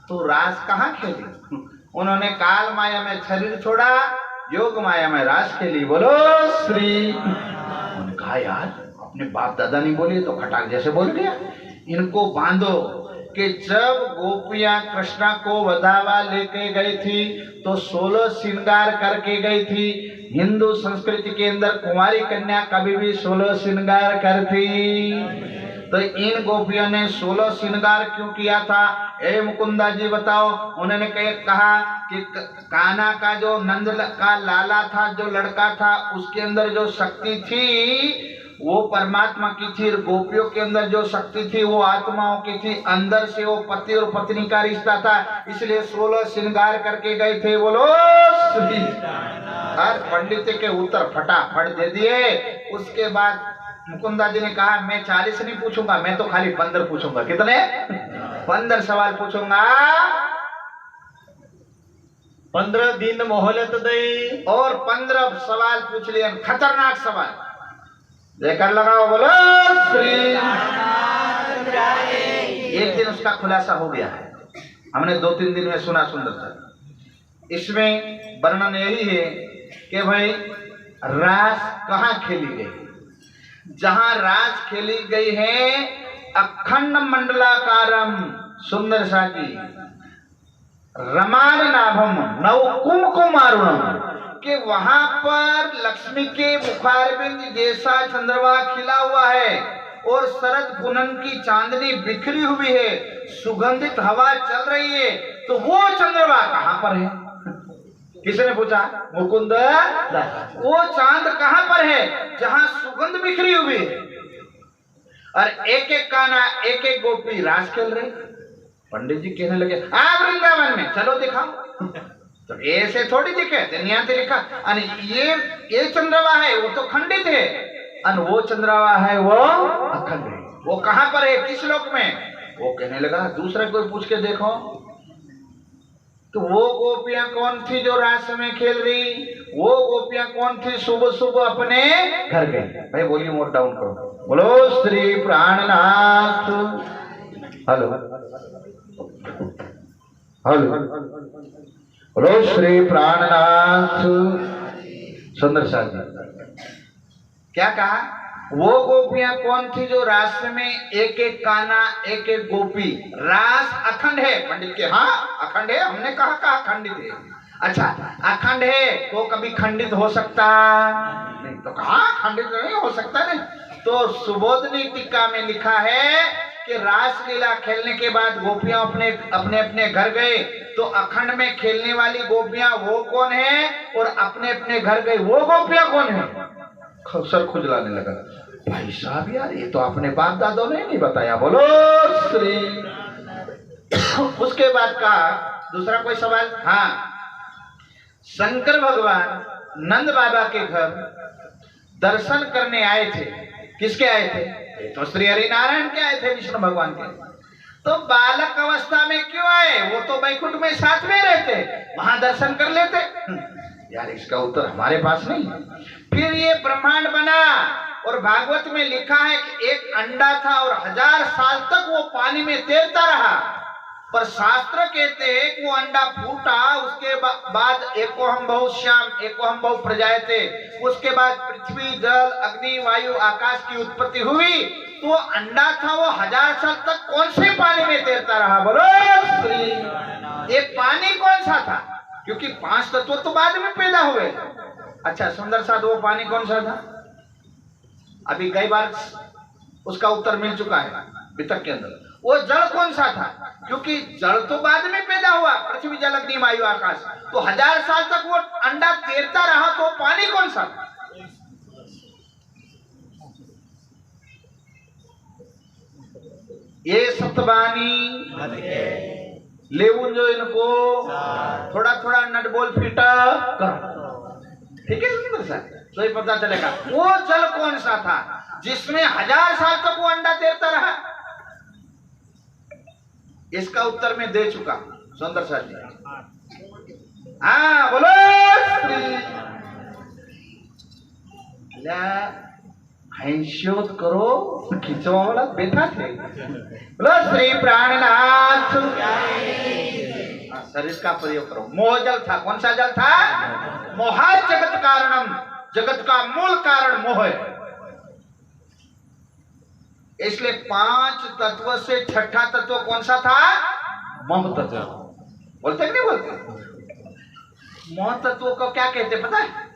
तो रास कहाँ खेली? उन्होंने काल माया में शरीर छोड़ा, योग माया में रास खेली। बोलो श्री। उन्होंने कहा यार अपने बाप दादा नहीं बोले तो खटाक जैसे बोल दिया। इनको बांधो कि जब गोपियां कृष्णा को वधावा लेके गई थी तो 16 श्रृंगार करके गई थी। हिंदू संस्कृति के अंदर कुंवारी कन्या कभी भी 16 श्रृंगार करती। तो इन गोपियों ने 16 श्रृंगार क्यों किया था? ए मुकुंदा जी बताओ। उन्होंने कहा कि कान्हा का जो नंद का लाला था, जो लड़का था, उसके अंदर जो शक्ति थी वो परमात्मा की थी, और गोपियों के अंदर जो शक्ति थी वो आत्माओं की थी। अंदर से वो पति और पत्नी का रिश्ता था, इसलिए 16 श्रृंगार करके गए थे। बोलो श्री। हर पंडित के उत्तर फटाफट दे दिए। उसके बाद मुकुंदा जी ने कहा मैं 40 नहीं पूछूंगा, मैं तो खाली 15 पूछूंगा। कितने? 15 सवाल पूछूंगा। 15 दिन मोहलत दई और 15 सवाल पूछ लिए, खतरनाक सवाल। लेकर लगाओ। बोलो श्री। एक दिन उसका खुलासा हो गया है, हमने 2-3 दिन में सुना। सुंदर सा इसमें वर्णन यही है कि भाई रास कहाँ खेली गई? जहां रास खेली गई है अखंड मंडलाकारम, सुंदर सा की रमान नाभम नव कुमकुमारुणम, कि वहां पर लक्ष्मी के मुखारबिंद जैसा चंद्रमा खिला हुआ है और शरद पूनम की चांदनी बिखरी हुई है, सुगंधित हवा चल रही है। तो वो चंद्रमा कहां पर है? किसने पूछा? मुकुंद। वो चांद कहां पर है जहां सुगंध बिखरी हुई है और एक एक कान्हा एक एक गोपी रास खेल रहे? पंडित जी कहने लगे आप वृंदावन में चलो दिखाओ। तो ऐसे थोड़ी दिखे, दुनिया से लिखा। और ये चंद्रमा है वो तो खंडित है, और वो चंद्रमा है वो अखंड है। वो कहां पर है? किस लोक में? वो कहने लगा दूसरे कोई पूछ के देखो। तो वो गोपियां कौन थी जो रास में खेल रही? वो गोपियां कौन थी सुबह सुबह अपने घर गई? भाई वॉल्यूम और डाउन करो। बोलो श्री प्राणनाथ। हेलो हेलो, बोलो श्री प्राणनाथ। सुंदर सा जी क्या कहा? वो गोपियां कौन थी जो रास में एक एक कान्हा एक एक गोपी? रास अखंड है। पंडित के हाँ अखंड है। हमने कहा अखंडित है। अच्छा, अखंड है तो कभी खंडित हो सकता नहीं, तो कहा खंडित नहीं हो सकता नहीं। तो सुबोधनी टीका में लिखा है कि रासलीला खेलने के बाद गोपियां अपने अपने घर गए, तो अखंड में खेलने वाली गोपियां वो कौन है और अपने अपने घर गए वो गोपियां कौन है? सर खुजलाने लगा, भाई साहब यार ये तो अपने बाप दादों ने नहीं बताया। बोलो श्री। उसके बाद का दूसरा कोई सवाल? हाँ, शंकर भगवान नंद बाबा के घर दर्शन करने आए थे। किसके आए थे? तो श्री हरि नारायण के आए थे, विष्णु भगवान के। तो बालक अवस्था में क्यों आए? वो तो बैकुंठ में साथ में रहते, वहां दर्शन कर लेते। यार इसका उत्तर हमारे पास नहीं। फिर ये ब्रह्मांड बना और भागवत में लिखा है कि एक अंडा था और 1000 साल तक वो पानी में तैरता रहा, पर शास्त्र कहते हैं कि वो अंडा फूटा, उसके बाद एको हम बहुत श्याम एको हम बहुत प्रजाए थे, उसके बाद पृथ्वी जल अग्नि वायु आकाश की उत्पत्ति हुई। तो अंडा था वो 1000 साल तक कौन से पानी में तैरता रहा? बोलो श्री। ये पानी कौन सा था? क्योंकि 5 तत्व तो बाद में पैदा हुए। अच्छा सुंदर साथ, वो पानी कौन सा था? अभी कई बार उसका उत्तर मिल चुका है वितर्क के अंदर। वो जल कौन सा था? क्योंकि जल तो बाद में पैदा हुआ, पृथ्वी जल अग्नि वायु आकाश। तो 1000 साल तक वो अंडा तैरता रहा, तो पानी कौन सा था? ये सतबानी लेवन जो इनको थोड़ा थोड़ा नट बोल फिटा कर, ठीक है सुंदर सा, तो ये पता चलेगा वो जल कौन सा था जिसमें 1000 साल तक वो अंडा तैरता रहा। इसका उत्तर मैं दे चुका सुंदर सा जी। हाँ बोलो हैंशोध करो, खिंचवा वाला बैठा थे। बोलो श्री प्राणनाथ। शरीर का प्रयोग करो। मोह जल था, कौन सा जल था? मोहा जगत कारणम, जगत का मूल कारण मोह है। इसलिए 5 तत्व से छठा तत्व कौन सा था? मोह तत्व। बोलते कि नहीं बोलते? मोह तत्व को क्या कहते पता है?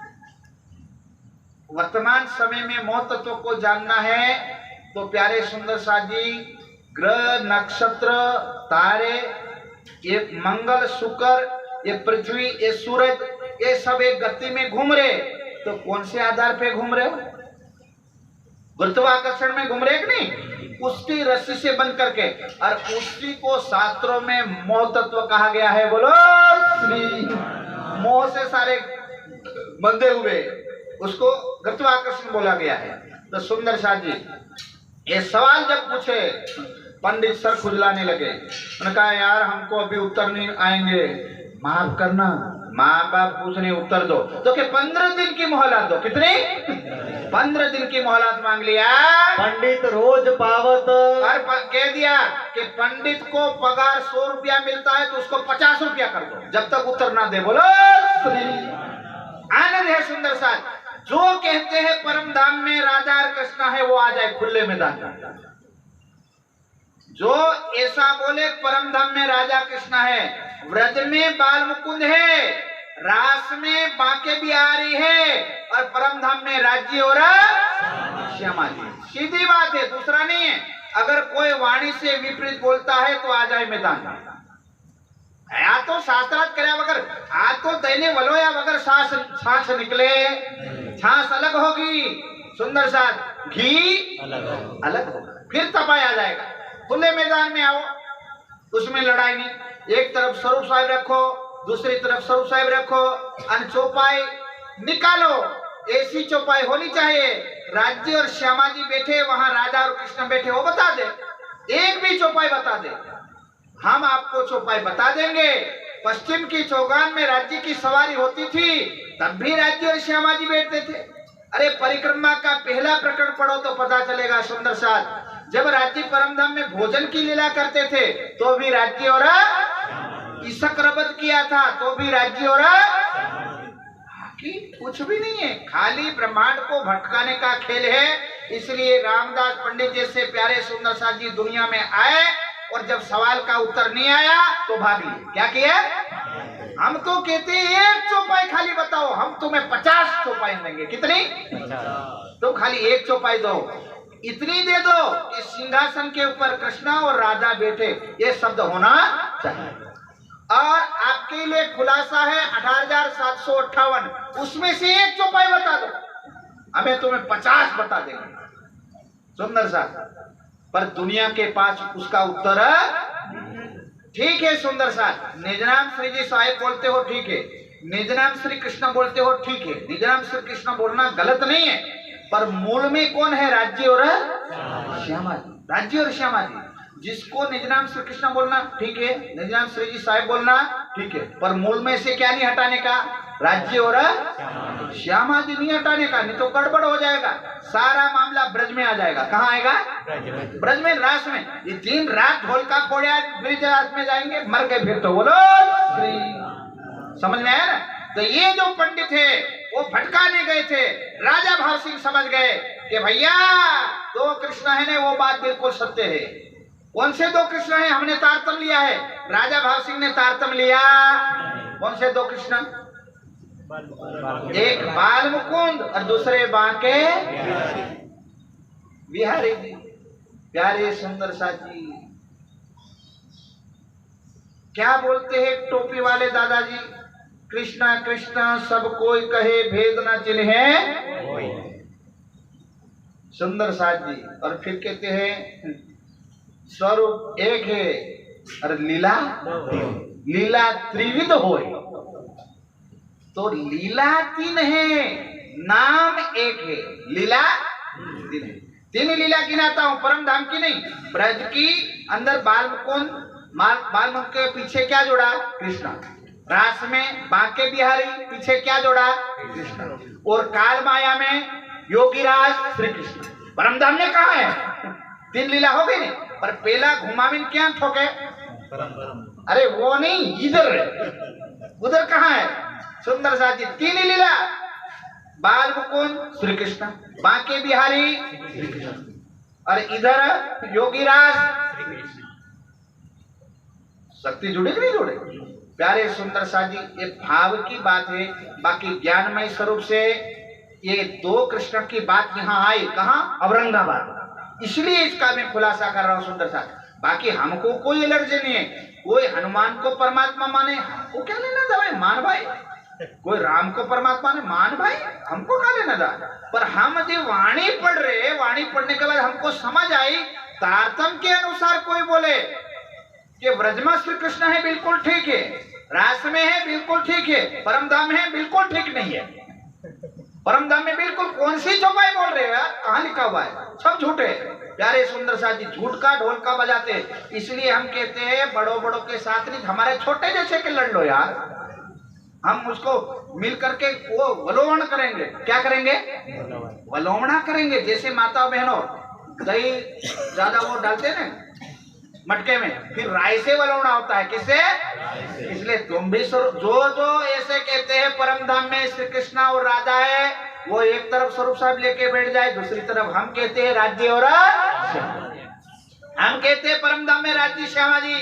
वर्तमान समय में मोह तत्व को जानना है तो प्यारे सुंदर साथ जी, ग्रह नक्षत्र तारे, ये मंगल शुक्र, ये पृथ्वी, ये सूरज, ये सब एक गति में घूम रहे, तो कौन से आधार पे घूम रहे? गुरुत्वाकर्षण में घूम रहे कि नहीं? उसकी रस्सी से बंध करके, और उसी को शास्त्रों में मोह तत्व कहा गया है। बोलो श्री। मोह से सारे बंधे हुए, उसको गुरुत्वाकर्षण बोला गया है। तो सुंदर शाह जी ये सवाल जब पूछे, पंडित सर खुजलाने लगे। उन्होंने कहा यार हमको अभी उत्तर नहीं आएंगे, माफ करना, माँ बाप पूछने उत्तर दो। तो कि 15 दिन की मोहलत दो। कितनी? 15 दिन की मोहलत मांग लिया। पंडित रोज पावत, और कह दिया कि पंडित को पगार 100 रुपया मिलता है तो उसको 50 रुपया कर दो, जब तक उत्तर ना दे। बोलो आनंद है सुंदर साथ। जो कहते हैं परम धाम में राधा और कृष्ण है, वो आ जाए खुले मैदान में। जो ऐसा बोले परम धाम में राजा कृष्ण है, व्रज में बाल मुकुंद है, रास में बांके बिहारी है, और परम धाम में राज्य और श्यामा जी। सीधी बात है, दूसरा नहीं है। अगर कोई वाणी से विपरीत बोलता है तो आ जाए मैदान में। या तो शास्त्रार्थ करे वगर, आ तो दैने वलो या वगर सांस निकले, सांस अलग होगी सुंदर साथ, घी अलग होगा, फिर तपाया जाएगा। खुले मैदान में आओ, उसमें लड़ाई नहीं। एक तरफ स्वरूप साहिब रखो, दूसरी तरफ स्वरूप साहिब रखो, और चौपाई निकालो। ऐसी चौपाई होनी चाहिए, राज्य और श्यामा जी बैठे वहां, राधा और कृष्ण बैठे, वो बता दे। एक भी चौपाई बता दे, हम आपको चौपाई बता देंगे। पश्चिम की चौगान में राज्य की सवारी होती थी, तब भी राज्य और श्यामा जी बैठते थे। अरे परिक्रमा का पहला प्रकरण पढ़ो तो पता चलेगा सुंदर साथ। जब राज्य परमधाम में भोजन की लीला करते थे तो भी राज्य और ईसक रबत किया था, तो भी राज्य और कुछ भी नहीं है, खाली ब्रह्मांड को भटकाने का खेल है। इसलिए रामदास पंडित जैसे प्यारे सुंदर साथ जी दुनिया में आए, और जब सवाल का उत्तर नहीं आया तो भाग लिए। क्या किया? हम तो कहते हैं एक चौपाई खाली बताओ, हम तुम्हें 50 चौपाई देंगे। कितनी? तो खाली एक चौपाई दो, इतनी दे दो कि सिंहासन के ऊपर कृष्णा और राधा बैठे, ये शब्द होना चाहिए। और आपके लिए खुलासा है 18,758, उसमें से एक चौपाई बता दो, हमें तुम्हें 50 बता देंगे। सुंदर सा, पर दुनिया के पास उसका उत्तर ठीक है। सुंदर सा, निज नाम श्री जी साहिब बोलते हो ठीक है, निज नाम श्री कृष्ण बोलते हो ठीक है, निज नाम श्री कृष्ण बोलना गलत नहीं है, पर मूल में कौन है? राज्य और श्यामा जी। राज्य और श्यामा जी, जिसको निज नाम श्री कृष्ण बोलना ठीक है, निज नाम श्री जी साहिब बोलना ठीक है, पर मूल में से क्या नहीं हटाने का? राज्य और श्यामा जी नहीं हटाने का, नहीं तो गड़बड़ हो जाएगा, सारा मामला ब्रज में आ जाएगा। कहाँ आएगा? ब्रज में, रास में। ये दिन रात ढोल का फोड़िया ब्रज रास में जाएंगे, मर गए फिर तो बोलो श्री। समझ में आया ना? तो ये जो पंडित है वो भटकाने गए थे, राजा भाव सिंह समझ गए कि भैया 2 कृष्ण है ने, वो बात बिल्कुल सत्य है। कौन से 2 कृष्ण है? हमने तारतम लिया है, राजा भाव सिंह ने तारतम लिया। कौन से 2 कृष्ण? एक बाल मुकुंद और दूसरे बांके बिहारी जी। प्यारे सुंदर साथी, क्या बोलते हैं टोपी वाले दादाजी? कृष्णा कृष्णा सब कोई कहे, भेद न चिन्हे सुंदर साथ जी। और फिर कहते हैं स्वरूप एक है और लीला लीला त्रिविध होए। तो लीला 3 है, नाम एक है, लीला 3 है। 3 लीला गिनाता हूं, परम धाम की नहीं, ब्रज की अंदर बाल मुकुंद, बाल मुकुंद के पीछे क्या जोड़ा? कृष्णा। रास में बांके बिहारी, पीछे क्या जोड़ा? कृष्णा। और काल माया में योगीराज श्री कृष्ण। परम धाम में कहा है? 3 लीला हो गई नहीं, पर पहला घुमाविन क्या ठोके? अरे वो नहीं, इधर उधर कहाँ है? सुंदर साथ जी, 3 लीला, बाल मुकुंद श्री कृष्ण, बांके बिहारी श्री कृष्ण, और इधर योगीराज श्री कृष्ण। शक्ति जुड़े कि नहीं जुड़े? प्यारे सुंदर साथ जी, ये भाव की बात है, बाकी ज्ञानमय स्वरूप से ये 2 कृष्ण की बात यहाँ आई। कहाँ? औरंगाबाद। इसलिए इसका मैं खुलासा कर रहा हूँ सुंदर साथ। बाकी हमको कोई एलर्जी नहीं है, कोई हनुमान को परमात्मा माने, हमको क्या लेना था भाई? मान भाई। कोई राम को परमात्मा ने मान भाई, हमको क्या लेना था? पर हम जो वाणी पढ़ रहे, वाणी पढ़ने के बाद हमको समझ आई, तारतम के अनुसार कोई बोले कि व्रजमा श्री कृष्ण है, बिल्कुल ठीक है, रास में है, बिल्कुल ठीक है, परमधाम है, बिल्कुल ठीक नहीं है। परमधाम में बिल्कुल कौन सी चौपाई बोल रहे हो यार? कहाँ लिखा हुआ है? सब झूठे। प्यारे सुंदर साथ जी, झूठ का ढोल का बजाते, इसलिए हम कहते हैं बड़ों बड़ों के साथ नहीं, हमारे छोटे जैसे के लड़ लो यार। हम उसको मिल करके वो वलोवण करेंगे। क्या करेंगे? वलोवना करेंगे। जैसे माता बहनों दही ज्यादा वो डालते हैं ना मटके में, फिर राय से वलोवना होता है। किससे? इसलिए तुम भी जो ऐसे कहते हैं परम धाम में श्री कृष्णा और राधा है, वो एक तरफ स्वरूप साहब लेके बैठ जाए, दूसरी तरफ हम कहते हैं राज्य और हम कहते हैं परम धाम में राज्य श्यामा जी,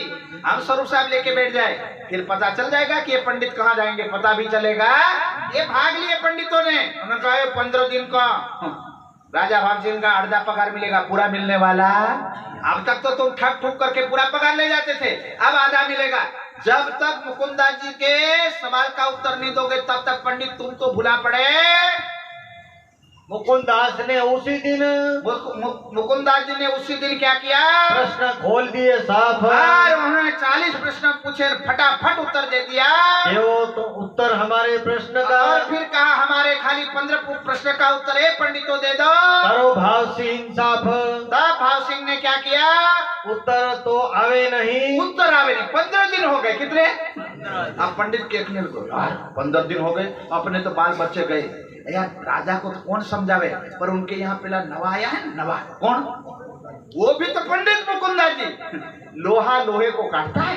हम स्वरूप साहब लेके बैठ जाए, फिर पता चल जाएगा कि ये पंडित कहाँ जाएंगे, पता भी चलेगा। ये भाग लिए पंडितों ने, उन्होंने कहा 15 दिन का राजा भाग सिंह का आधा पगार मिलेगा, पूरा मिलने वाला। अब तक तो तुम ठग ठुक करके पूरा पगार ले जाते थे, अब आधा मिलेगा। जब तक मुकुंदास जी के सवाल का उत्तर नहीं दोगे तब तक पंडित तुम तो भुला पड़े। मुकुंदास ने उसी दिन मुकुंदास जी ने उसी दिन क्या किया? प्रश्न खोल दिए साफ, और उन्होंने 40 प्रश्न पूछे, फटाफट उत्तर दे दिया। वो तो उत्तर हमारे प्रश्न का, और फिर कहा हमारे खाली 15 प्रश्न का उत्तर है, पंडितों दे दो। करो भाव सिंह साफ। तब भाव सिंह ने क्या किया? उत्तर तो आवे नहीं, उत्तर आवे नहीं। 15 दिन हो गए, कितने? अब पंडित के 15 दिन हो गए, अपने तो बाल बच्चे गए यार। राजा को तो कौन समझावे, पर उनके यहाँ पहला नवा आया है। नवा कौन? वो भी तो पंडित मुकुंदास जी। लोहा लोहे को काटता है,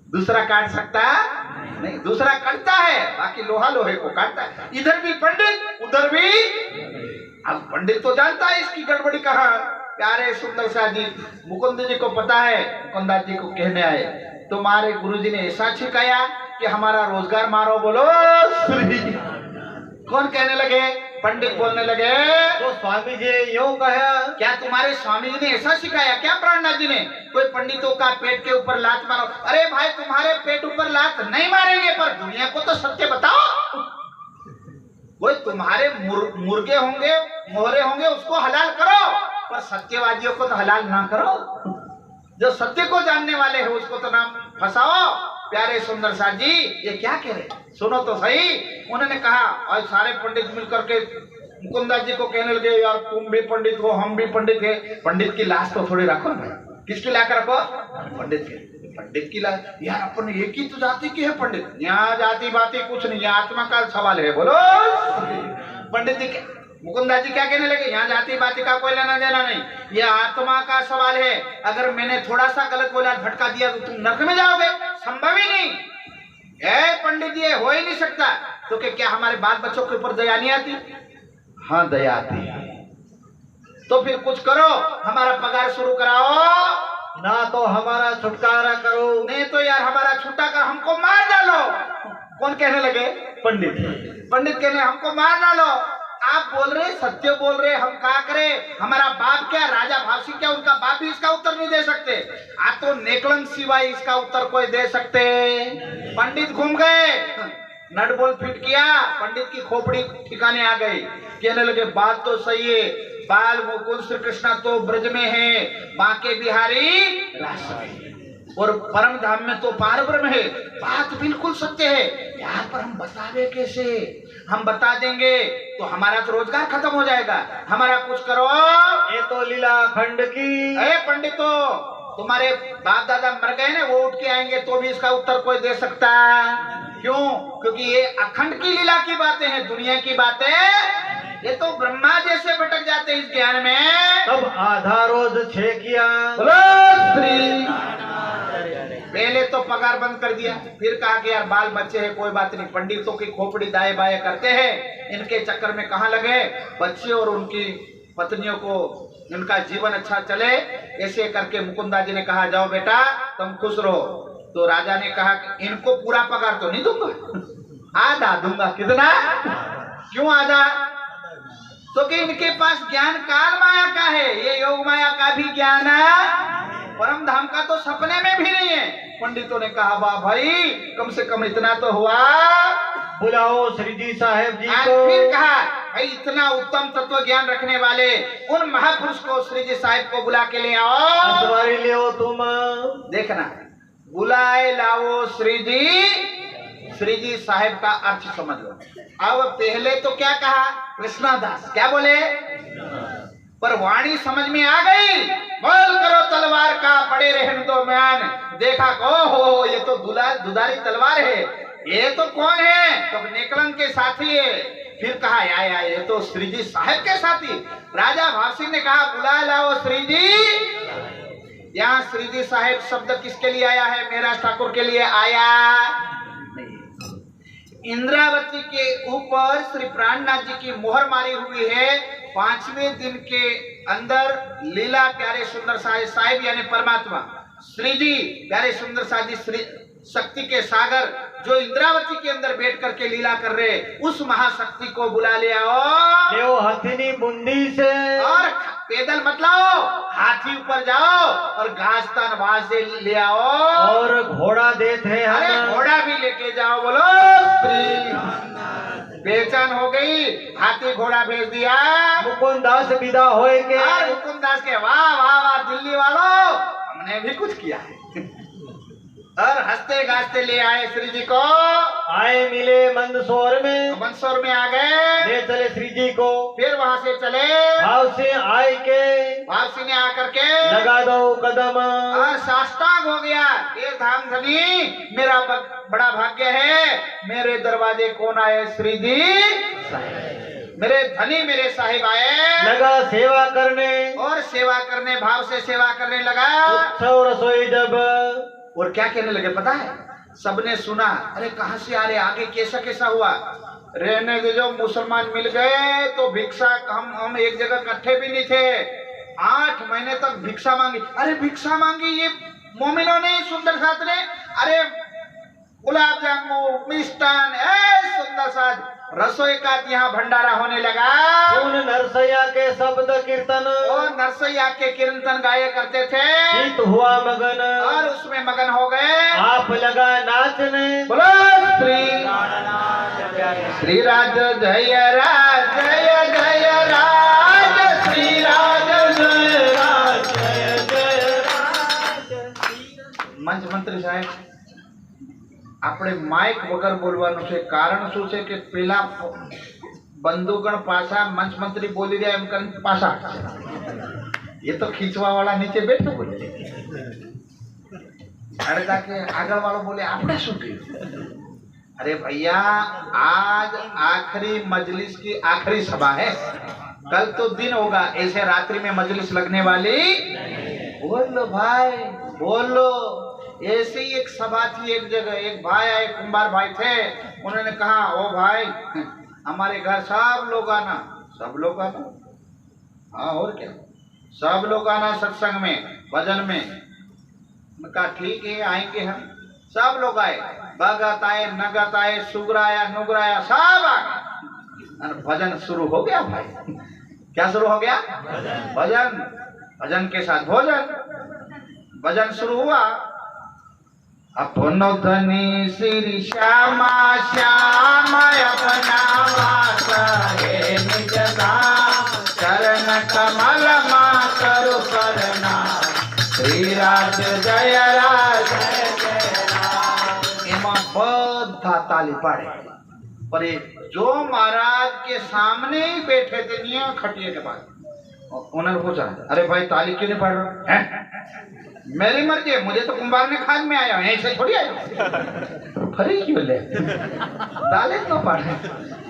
दूसरा काट सकता नहीं, दूसरा कटता है, बाकी लोहा लोहे को काटता है। इधर भी पंडित, उधर भी। अब पंडित तो जानता है इसकी गड़बड़ी कहाँ। प्यारे सुंदर शाह जी, मुकुंद जी को पता है, मुकुंदास जी को कहने आए, तुम्हारे गुरुजी ने ऐसा सिखाया कि हमारा रोजगार मारो, बोलो श्री। कौन कहने लगे? पंडित बोलने लगे। तो स्वामी जी यूं कहा, क्या तुम्हारे स्वामी जी ने ऐसा सिखाया क्या प्राणनाथ जी ने? कोई पंडितों का पेट के ऊपर लात मारो। अरे भाई तुम्हारे पेट ऊपर लात नहीं मारेंगे, पर दुनिया को तो सत्य बताओ। कोई तुम्हारे मुर्गे होंगे, मोहरे होंगे, उसको हलाल करो, पर सत्यवादियों को तो हलाल ना करो। जो सत्य को जानने वाले हैं उसको तो ना फंसाओ। प्यारे सुंदर साथ जी ये क्या कह रहे, सुनो तो सही। उन्होंने कहा, और सारे पंडित मिलकर के मुकुंददास जी को कहने लगे, यार तुम भी पंडित हो, हम भी पंडित है। पंडित की लाश तो थोड़ी रखो ना भाई। किसकी लाश रखो? पंडित की। पंडित की लाश, यार अपन एक ही तो जाति की है पंडित। यहाँ जाति बाती कुछ नहीं, यहाँ आत्मा का सवाल है, बोलो। पंडित जी मुकुंददास जी क्या कहने लगे, यहाँ जाति बाती का कोई लेना देना नहीं, ये आत्मा का सवाल है। अगर मैंने थोड़ा सा गलत बोला, झटका दिया तो तुम नरक में जाओगे, संभव ही नहीं। पंडित जी हो ही नहीं सकता। तो क्या हमारे बाल बच्चों के ऊपर दया नहीं आती? हाँ दया आती है। तो फिर कुछ करो, हमारा पगार शुरू कराओ, ना तो हमारा छुटकारा करो, नहीं तो यार हमारा छुट्टा कर हमको मार डालो। कौन कहने लगे? पंडित। पंडित कहने हमको मार डालो। आप बोल रहे, सत्य बोल रहे, हम क्या करें? हमारा बाप क्या, राजा भावसी क्या, उनका बाप भी इसका उत्तर नहीं दे सकते। आप तो नेकलंक सिवाय इसका उत्तर कोई दे सकते। पंडित घूम गए, नट बोल फिट किया, पंडित की खोपड़ी ठिकाने आ गई। कहने लगे बात तो सही है, बाल मुकुंद श्री कृष्ण तो ब्रज में है, बांके बिहारी रास में, और परम धाम में तो पार ब्रह्म है। बात बिल्कुल सत्य है। यहाँ पर हम बतावे कैसे? हम बता देंगे तो हमारा तो रोजगार खत्म हो जाएगा। हमारा कुछ करो। ये तो लीला खंड की। अरे पंडितो, तुम्हारे बाप दादा मर गए ना, वो उठ के आएंगे तो भी इसका उत्तर कोई दे सकता। क्यों? क्योंकि ये अखंड की लीला की बातें हैं, दुनिया की बातें। ये तो ब्रह्मा जैसे भटक जाते हैं इस ज्ञान में। तब आधा रोज 6 किया। पहले तो पगार बंद कर दिया, फिर कहा कि यार बाल बच्चे हैं, कोई बात नहीं, पंडितों की खोपड़ी दाएं बाएं करते हैं, इनके चक्कर में कहाँ लगे। बच्चे और उनकी पत्नियों को इनका जीवन अच्छा चले, ऐसे करके मुकुंदा जी ने कहा जाओ बेटा तुम खुश रहो। तो राजा ने कहा कि इनको पूरा पगार तो नहीं दूंगा, आधा दूंगा। कितना? क्यों आधा? तो कि इनके पास ज्ञान काल माया का है, ये योग माया का भी ज्ञान है, परम धाम का तो सपने में भी नहीं है। पंडितों ने कहा वाह भाई, कम से कम इतना तो हुआ, बुलाओ श्री जी साहेब जी को। फिर कहा भाई इतना उत्तम तत्व ज्ञान रखने वाले उन महापुरुष को श्री जी साहेब को बुला के ले आओ। सवारी ले आओ तुम। देखना, बुलाए लाओ श्री जी साहेब का अर्थ समझ लो। अब पहले तो क्या कहा कृष्णदास, क्या बोले, पर वाणी समझ में आ गई। बोल करो तलवार का, पड़े रहने दो म्यान। देखा हो ये तो दुधारी तलवार है, ये तो कौन है? तो नेकलंक के साथी है। फिर कहा या ये तो श्री जी साहेब के साथी। राजा भावसी ने कहा बुला लाओ श्री जी। यहाँ श्री जी साहेब शब्द किसके लिए आया है? मेरा ठाकुर के लिए आया। इंद्रावती के ऊपर श्री प्राणनाथ जी की मोहर मारी हुई है। 5वें दिन के अंदर लीला प्यारे सुंदर साहिब यानी परमात्मा श्री जी प्यारे सुंदर साहिब श्री शक्ति के सागर जो इंद्रावती के अंदर बैठ करके लीला कर रहे, उस महाशक्ति को बुला ले आओ। ले हथिनी बुंदी से, और पैदल मत लाओ, हाथी ऊपर जाओ और घास तन वहां से ले आओ। और घोड़ा देते हैं, अरे घोड़ा भी लेके जाओ। बोलो पहचान हो गई, हाथी घोड़ा भेज दिया। मुकुंदास विदा होए के, मुकुंदास के वाह वाह वाह दिल्ली वालों, हमने भी कुछ किया है। और हंसते गाजते ले आए श्री जी को। आए मिले मंदसौर में, मंदसौर में आ गए, ले चले श्री जी को। फिर वहां से चले, भाव से आए के, भावसी ने आकर के लगा दो कदम, और साष्टांग हो गया। ये धाम धनी मेरा बड़ा भाग्य है, मेरे दरवाजे कौन आए? श्री जी मेरे धनी मेरे साहिब आए। लगा सेवा करने, और सेवा करने, भाव से सेवा करने लगा। उत्सव रसोई जब, और क्या कहने लगे पता है? सबने सुना, अरे कहां से आ रहे, आगे कैसा कैसा हुआ? रहने दे, जो मुसलमान मिल गए तो भिक्षा, हम एक जगह इकट्ठे भी नहीं थे, 8 महीने तक भिक्षा मांगी। अरे भिक्षा मांगी ये मोमिनों ने, सुंदर साथ ने। अरे गुलाब जामुन मिष्टान सुंदर सा रसोई का यहाँ भंडारा होने लगा। उन नरसैया के शब्द कीर्तन और नरसैया के कीर्तन गाया करते थे चित हुआ मगन और उसमें मगन हो गए। आप लगा नाचने बोलो श्री राज जय राज जय जय राज श्री राज जय राज जय जय राज। मंच मंत्री साहेब આપણે માઇક વગર બોલવાનું છે કારણ શું છે કે પેલા બંધુગણ પાછા મંચ મંત્રી બોલી રહ્યા એમ કરીને પાછા એ તો ખીચવા વાળા નીચે બેઠો બોલે અડધા કે આગળ વાળો બોલે આપણે શું કહ્યું। अरे भैया आज आखिरी मजलिस की आखिरी सभा है, कल तो दिन होगा, ऐसे रात्रि में मजलिस लगने वाली। बोलो भाई बोलो। ऐसी एक सभा थी एक जगह, एक भाई आए, कुंभार भाई थे, उन्होंने कहा ओ भाई हमारे घर सब लोग आना। सब लोग आना? हाँ और क्या, सब लोग आना सत्संग में भजन में। मैं कहा ठीक है आएंगे हम। सब लोग आए, भगत आए नगत आए सुगरा आया नुगरा आया सब आ गए। भजन शुरू हो गया भाई। क्या शुरू हो गया? भजन। भजन के साथ भोजन। भजन शुरू हुआ। अपनो धनी श्री श्यामा श्याम अपना वास है निज धाम, चरण कमल मा करु करना श्री राज जय राज जय जय राज। एमा बधा ताली पाड़े पर जो महाराज के सामने ही बैठे थे निया खटिए के पास, उन्होंने पूछा अरे भाई ताली क्यों नहीं पढ़ रहे हैं? मेरी मर्जी है, मुझे तो कुंभार ने खाद में आया, ऐसे थोड़ी आया। फरी क्यों ले ताली तो पढ़े।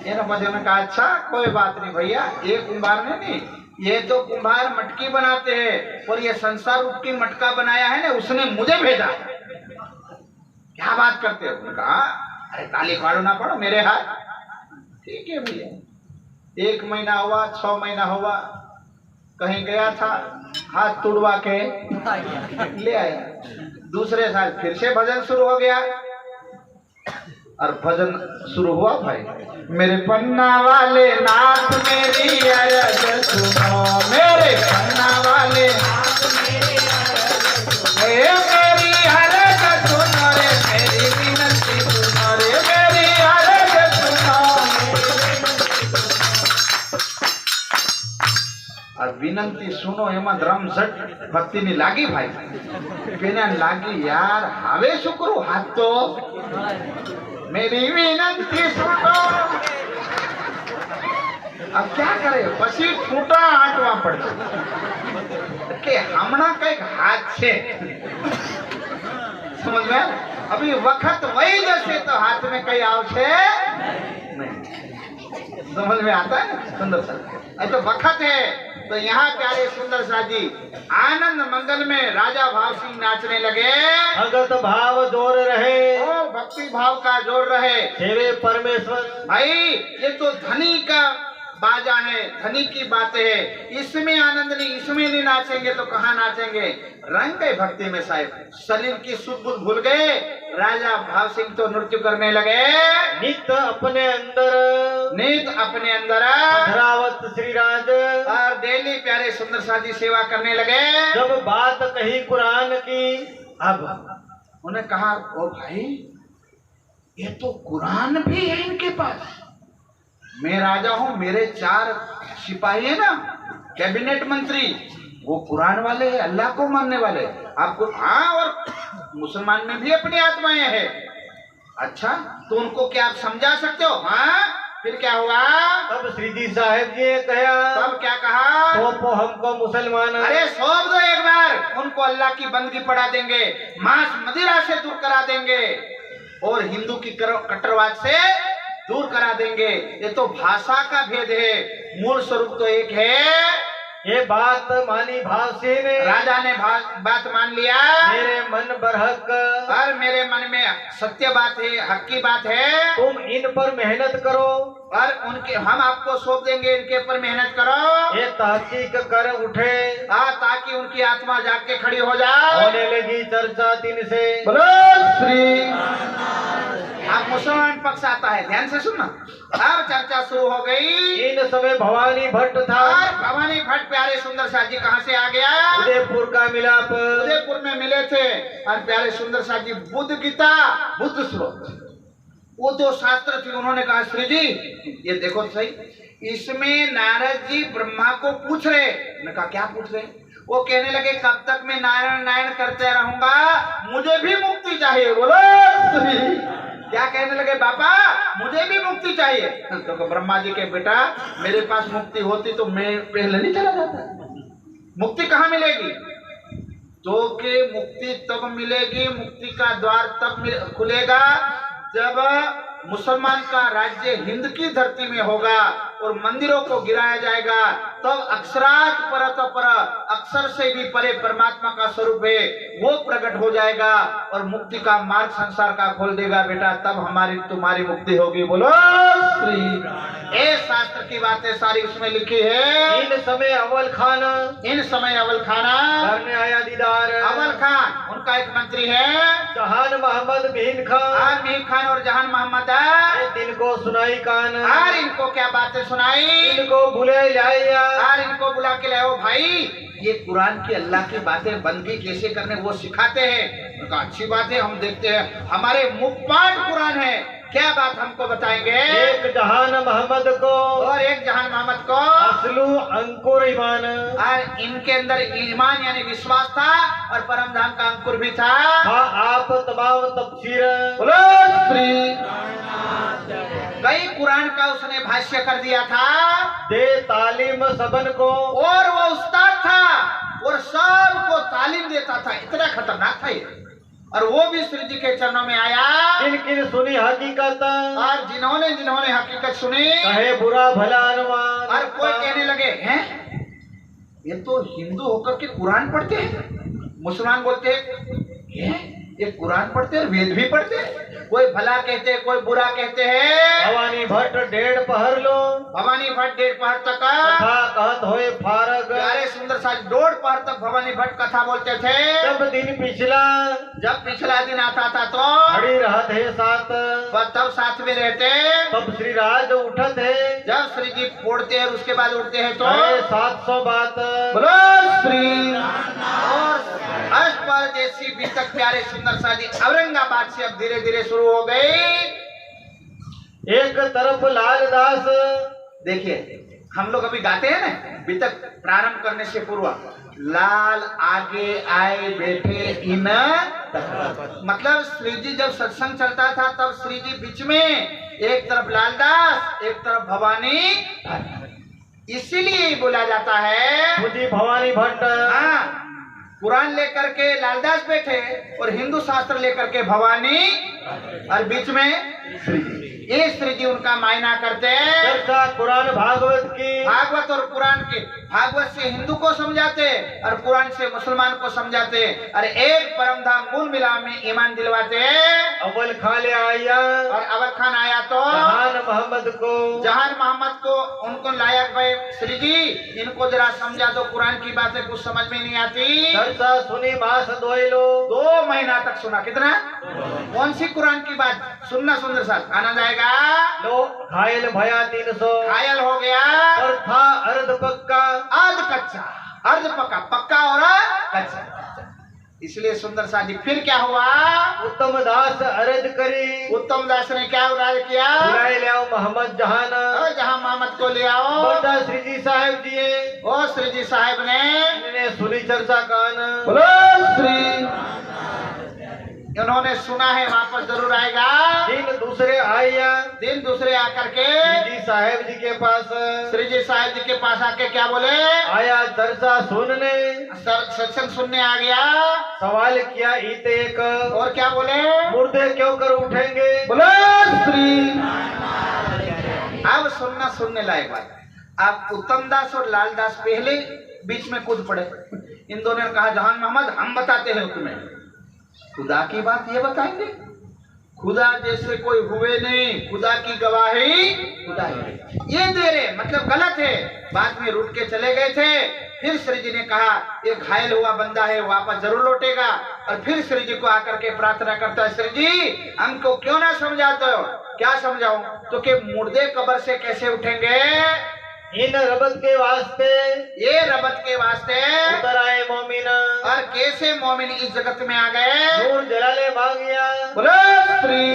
ये ना मुझे कहा अच्छा कोई बात नहीं भैया, ये कुंभार ने नहीं, ये तो कुंभार मटकी बनाते हैं और ये संसार रूप की मटका बनाया है ना, उसने मुझे भेजा। क्या बात करते हो? उन्होंने कहा अरे ताली पाड़ो ना पड़ो मेरे हाथ। ठीक है भैया। 1 महीना हुआ, 6 महीना हुआ, कहीं गया था हाथ तुड़वा के ले आया। दूसरे साल फिर से भजन शुरू हो गया और भजन शुरू हुआ भाई। मेरे पन्ना वाले नाथ मेरी अरज सुनो, मेरे पन्ना वाले नाथ मेरी अरज सुनो रे, मेरी विनती सुनो रे, मेरी अरज सुनो। और विनंती सुनो एमा रमझट भक्ति ની લાગી ભાઈ। કેને લાગી यार હવે શું કરું હાથ તો मेरी विनंती सुनो। अब क्या करे પછી ફૂટા આટવા પડશે કે હમણાં કઈક હાથ છે समझ में। अभी वक्त वही जैसे तो हाथ में कई आवશે नहीं। समझ में आता है ना सुंदर सा? तो वक्त है तो यहाँ प्यारे सुंदर सा जी आनंद मंगल में राजा भाव सिंह नाचने लगे। भगत भाव जोर रहे, ओ भक्ति भाव का जोर रहे। सेवे परमेश्वर। भाई ये तो धनी का बाजा है, धनी की बातें है, इसमें आनंद नहीं, इसमें नहीं नाचेंगे तो कहाँ नाचेंगे। रंग गए भक्ति में साहिब, शरीर की सुध बुध भूल गए। राजा भाव सिंह तो नृत्य करने लगे। नित अपने अंदर, नित अपने अंदर धरावत श्री राज, और डेली प्यारे सुंदर सा जी सेवा करने लगे। जब बात कही कुरान की, अब उन्हें कहा ओ भाई ये तो कुरान भी है इनके पास। मैं राजा हूं, मेरे 4 सिपाही है ना कैबिनेट मंत्री, वो कुरान वाले हैं, अल्लाह को मानने वाले। आपको हाँ, और मुसलमान में भी अपनी आत्माएं हैं। अच्छा तो उनको क्या आप समझा सकते हो? हाँ फिर क्या हुआ? तब श्री जी साहेब जी ने कहा, तब क्या कहा? सौंपो हमको मुसलमान। अरे सौंप दो एक बार, उनको अल्लाह की बंदगी पढ़ा देंगे, मांस मदिरा से दूर करा देंगे और हिंदू की कट्टरवाद से दूर करा देंगे। ये तो भाषा का भेद है, मूल स्वरूप तो एक है। ये बात मानी भाव सिंह ने, राजा ने बात मान लिया। मेरे मन बरहक, और मेरे मन में सत्य बात है, हक की बात है। तुम इन पर मेहनत करो और उनके हम आपको सौंप देंगे, इनके ऊपर मेहनत करो। ये तहकीक कर उठे, ताकि उनकी आत्मा जाग के खड़ी हो जाए। होने लगी चर्चा दिन से। बोलो श्री अब मुसलमान पक्ष आता है, ध्यान से सुनना। अब चर्चा शुरू हो गई। इन समय भवानी भट्ट था, और भवानी भट्ट प्यारे सुंदर शाह जी कहाँ से आ गया? उदयपुर का मिलाप। उदयपुर में मिले थे। और प्यारे सुंदर शाह जी बुद्ध गीता, बुद्ध श्लोक, वो जो शास्त्र थे, उन्होंने कहा श्री जी ये देखो तो सही, इसमें नारद जी ब्रह्मा को पूछ रहे। उन्होंने कहा क्या पूछ रहे? वो कहने लगे कब तक मैं नारायण नारायण करते रहूंगा, मुझे भी मुक्ति चाहिए। बोलो श्री। क्या कहने लगे? बाबा मुझे भी मुक्ति चाहिए। तो ब्रह्मा जी के बेटा मेरे पास मुक्ति होती तो मैं पहले नहीं चला जाता। मुक्ति कहाँ मिलेगी? तो के मुक्ति तब मिलेगी, मुक्ति का द्वार तब खुलेगा जब मुसलमान का राज्य हिंद की धरती में होगा और मंदिरों को गिराया जाएगा, तब अक्षरात परत पर, अक्षर से भी परे परमात्मा का स्वरूप है वो प्रकट हो जाएगा और मुक्ति का मार्ग संसार का खोल देगा बेटा, तब हमारी तुम्हारी मुक्ति होगी। बोलो श्री। ये शास्त्र की बातें सारी उसमें लिखी है। इन समय अव्वल खान, इन समय अव्वल खाना करने आया दीदार। अव्वल खान उनका एक मंत्री है, जहान मोहम्मद बिन खान। मीर खान और जहान मोहम्मद दिन को सुनाई कान, और इनको क्या बातें सुनाई? इनको बुले लाया, और इनको बुला के लाओ भाई, ये कुरान की अल्लाह की बातें बंदगी कैसे करने वो सिखाते हैं। उनका अच्छी बात है, हम देखते हैं, हमारे मुखपाट कुरान है, क्या बात हमको बताएंगे? एक जहान मोहम्मद को और एक जहान मोहम्मद को असलू अंकुर ईमान। और इनके अंदर ईमान यानी विश्वास था और परम धाम का अंकुर भी था। हाँ आप तमाम तफसीर। बोलो श्री। कई कुरान का उसने भाष्य कर दिया था। दे तालीम सबन को, और वो उस्ताद था और सबको तालीम देता था, इतना खतरनाक था ये। और वो भी श्री जी के चरणों में आया। किन किन सुनी हकीकत, और जिन्होंने जिन्होंने हकीकत सुनी, कहे बुरा भला अनुमान। और कोई कहने लगे हैं ये तो हिंदू होकर के कुरान पढ़ते हैं। मुसलमान बोलते हैं ये कुरान पढ़ते हैं, वेद भी पढ़ते हैं। कोई भला कहते हैं, कोई बुरा कहते हैं। भवानी भट्ट 1.5 पहर लो, भवानी भट्ट 1.5 पहर तक कथा कहत होए फारग। प्यारे सुंदर सा 1.5 पहर तक भवानी भट्ट कथा बोलते थे। जब दिन पिछला, जब पिछला दिन आता था तो खड़ी रहत है साथ, तब साथ में रहते। तब श्री राज उठत है, जब श्री जी फोड़ते हैं उसके बाद उठते हैं तो 700 बात। बोलो श्री। और अष्टपर जैसी भी तक प्यारे सुंदर सा जी औरंगाबाद से अब धीरे धीरे शुरू हो गई। एक तरफ लालदास, देखिए हम लोग अभी गाते हैं ना, अभी तक प्रारंभ करने से पूर्व लाल आगे आए बैठे इन तक, मतलब श्री जी जब सत्संग चलता था तब श्री जी बीच में, एक तरफ लालदास एक तरफ भवानी, इसीलिए बोला जाता है मुझे भवानी भट्ट। हाँ, कुरान लेकर के लालदास बैठे और हिंदू शास्त्र लेकर के भवानी, और बीच में श्री जी। ये श्री जी उनका मायना करते हैं। चर्चा कुरान भागवत की, भागवत और कुरान के, भागवत से हिंदू को समझाते और कुरान से मुसलमान को समझाते, और एक परम धाम मूल मिलाप में ईमान दिलवाते। अव्वल खान ले आया, और अव्वल खान आया तो जहान मोहम्मद को, जहान मोहम्मद को उनको लायक भाई श्री जी इनको जरा समझा दो, कुरान की बातें कुछ समझ में नहीं आती। चर्चा सुनी मास धोइलो, 2 महीना तक सुना। कितना? कौन सी कुरान की बात? सुनना सुंदर साथ आनंद आएगा। लो घायल भया 300, घायल हो गया और था अर्ध पक्का, अर्ध कच्चा, अर्ध पक्का, पक्का और कच्चा। इसलिए सुंदर सा जी फिर क्या हुआ? उत्तम दास अर्ज करी, उत्तम दास ने क्या उराज किया? बुलाए ले आओ मोहम्मद जहान। और जहां मोहम्मद को ले आओ। बता श्री जी साहेब जी, ओ श्री जी साहेब ने इन्होंने सुनी चर्चा कान। बोलो श्री। उन्होंने सुना है, वापस जरूर आएगा। दिन दूसरे आया, दिन दूसरे आकर के श्री जी साहेब जी के पास, श्री जी साहेब जी के पास आके क्या बोले? आया चर्चा सुनने, सत्संग सुनने आ गया। सवाल किया इत एक, और क्या बोले? मुर्दे क्यों कर उठेंगे? बोलो श्री। अब सुनना सुनने लायक बात। अब उत्तम दास और लालदास पहले बीच में कूद पड़े। इन दोनों ने कहा जहान मोहम्मद हम बताते हैं तुम्हें, खुदा की बात ये बताएंगे? खुदा जैसे कोई हुए नहीं, खुदा की गवाही खुदा ही ये दे रहे, मतलब गलत है। बाद में रुट के चले गए थे। फिर श्री जी ने कहा ये घायल हुआ बंदा है वापस जरूर लौटेगा। और फिर श्री जी को आकर के प्रार्थना करता है, श्री जी हमको क्यों ना समझाते हो? क्या समझाऊं? तो कि मुर्दे कब्र से कैसे उठेंगे? इन रबत के वास्ते ये रबत के वास्ते उतर आए मोमिन, और कैसे मोमिन इस जगत में आ गए? नूर जलाले मांगिया। बोलो श्री।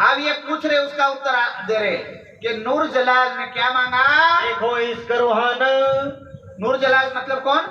अब ये पूछ रहे, उसका उत्तर दे रहे कि नूर जलाल ने क्या मांगा? देखो इसका रूहान। नूर जलाल मतलब कौन?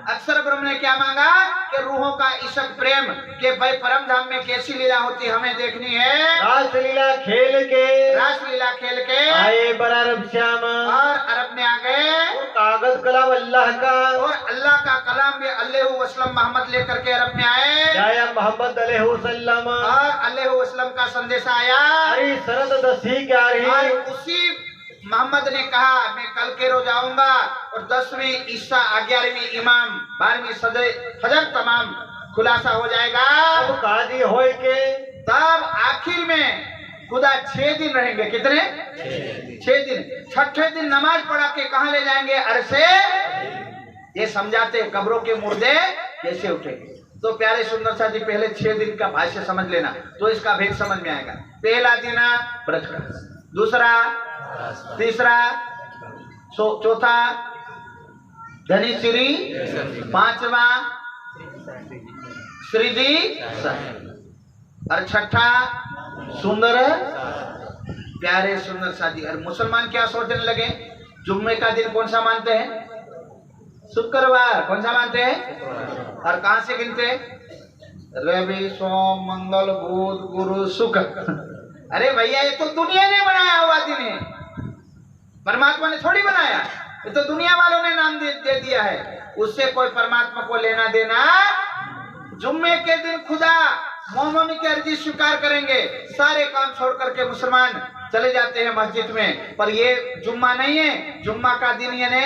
अक्षर ब्रह्म ने क्या मांगा? कि रूहों का इश्क प्रेम के भाई परम धाम में कैसी लीला होती हमें देखनी है। रासलीला खेल के, रासलीला खेल के आए बर अरब श्याम, और अरब में आ गए। कागज कलाम अल्लाह का, और अल्लाह का कलाम भी अल्लाह वसलम मोहम्मद लेकर के अरब में आए। जाया मोहम्मद अलैहिस्सलाम, और अल्लाह वसलम का संदेश आया। अरे सरद दसी क्या और रही। उसी मोहम्मद ने कहा मैं कल के रोज आऊंगा और 10वीं ईसा 11वीं इमाम 12वीं सदे फजर तमाम खुलासा हो जाएगा। अब काजी होए के तब आखिर में खुदा 6 दिन रहेंगे। कितने? 6 दिन। छठे दिन नमाज पढ़ा के कहाँ ले जाएंगे? अरसे। ये समझाते कब्रों के मुर्दे कैसे उठेंगे। तो प्यारे सुंदर सा जी पहले 6 दिन का भाष्य समझ लेना तो इसका भेद समझ में आएगा। पहला दिन ब्रज का, दूसरा, तीसरा, चौथा धनी श्री, पांचवा श्री जी, और छठा सुंदर। प्यारे सुंदर साथी, और मुसलमान क्या सोचने लगे? जुम्मे का दिन कौन सा मानते हैं? शुक्रवार। कौन सा मानते हैं? और कहां से गिनते हैं? रवि, सोम, मंगल, बुध, गुरु, शुक्र। अरे भैया ये तो दुनिया ने बनाया हुआ दिन है, परमात्मा ने थोड़ी बनाया। ये तो दुनिया वालों ने नाम दे दिया है, उससे कोई परमात्मा को लेना देना। जुम्मे के दिन खुदा मोमिन की अर्जी स्वीकार करेंगे। सारे काम छोड़ करके मुसलमान चले जाते हैं मस्जिद में, पर ये जुम्मा नहीं है। जुम्मा का दिन यानी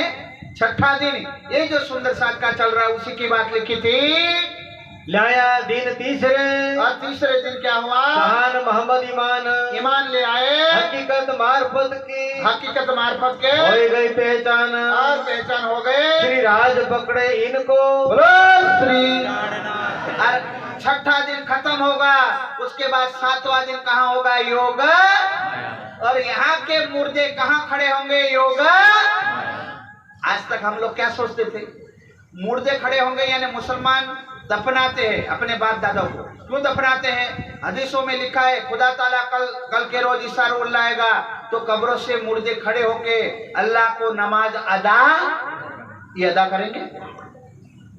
छठा दिन, ये जो सुंदर साथ का चल रहा है उसी की बात लिखी थी। लाया दिन तीसरे, और तीसरे दिन क्या हुआ? जहान मोहम्मद ईमान ले आए। हकीकत मार्फत की, हकीकत मार्फत के हो गई पहचान, और पहचान हो गए। श्री राज पकड़े इनको। बोलो श्री। और छठा दिन खत्म होगा, उसके बाद 7वां दिन कहाँ होगा? योग। और यहाँ के मुर्दे कहाँ खड़े होंगे? योग। आज तक हम लोग क्या सोचते थे? मुर्दे खड़े होंगे यानी मुसलमान दफनाते हैं अपने बाप दादा को। क्यों दफनाते हैं? हदीसों में लिखा है खुदा ताला कल के रोज इसा रोल लाएगा तो कब्रों से मुर्दे खड़े होके अल्लाह को नमाज अदा करेंगे।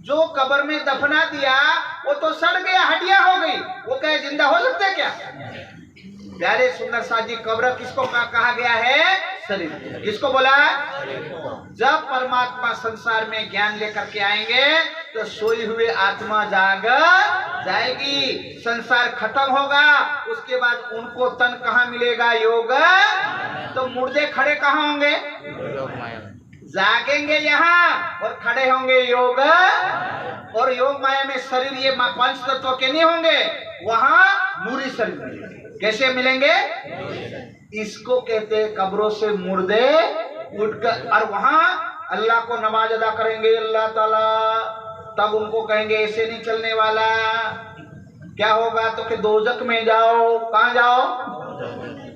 जो कब्र में दफना दिया वो तो सड़ गया, हड्डियां हो गई, वो क्या जिंदा हो सकते क्या? प्यारे सुंदर साजी, कब्र किसको कहा गया है? शरीर। किसको बोला? जब परमात्मा संसार में ज्ञान लेकर के आएंगे तो सोई हुए आत्मा जाग जाएगी, संसार खत्म होगा, उसके बाद उनको तन कहाँ मिलेगा? योग। तो मुर्दे खड़े कहाँ होंगे? जागेंगे यहाँ और खड़े होंगे योग। और योग माया में शरीर ये 5 तत्व के नहीं होंगे, वहां नूरी शरीर। कैसे मिलेंगे? इसको कहते हैं कब्रों से मुर्दे उठकर, और वहां अल्लाह को नमाज अदा करेंगे अल्लाह ताला। तब उनको कहेंगे ऐसे नहीं चलने वाला। क्या होगा? तो कि दोजख में जाओ। कहाँ जाओ?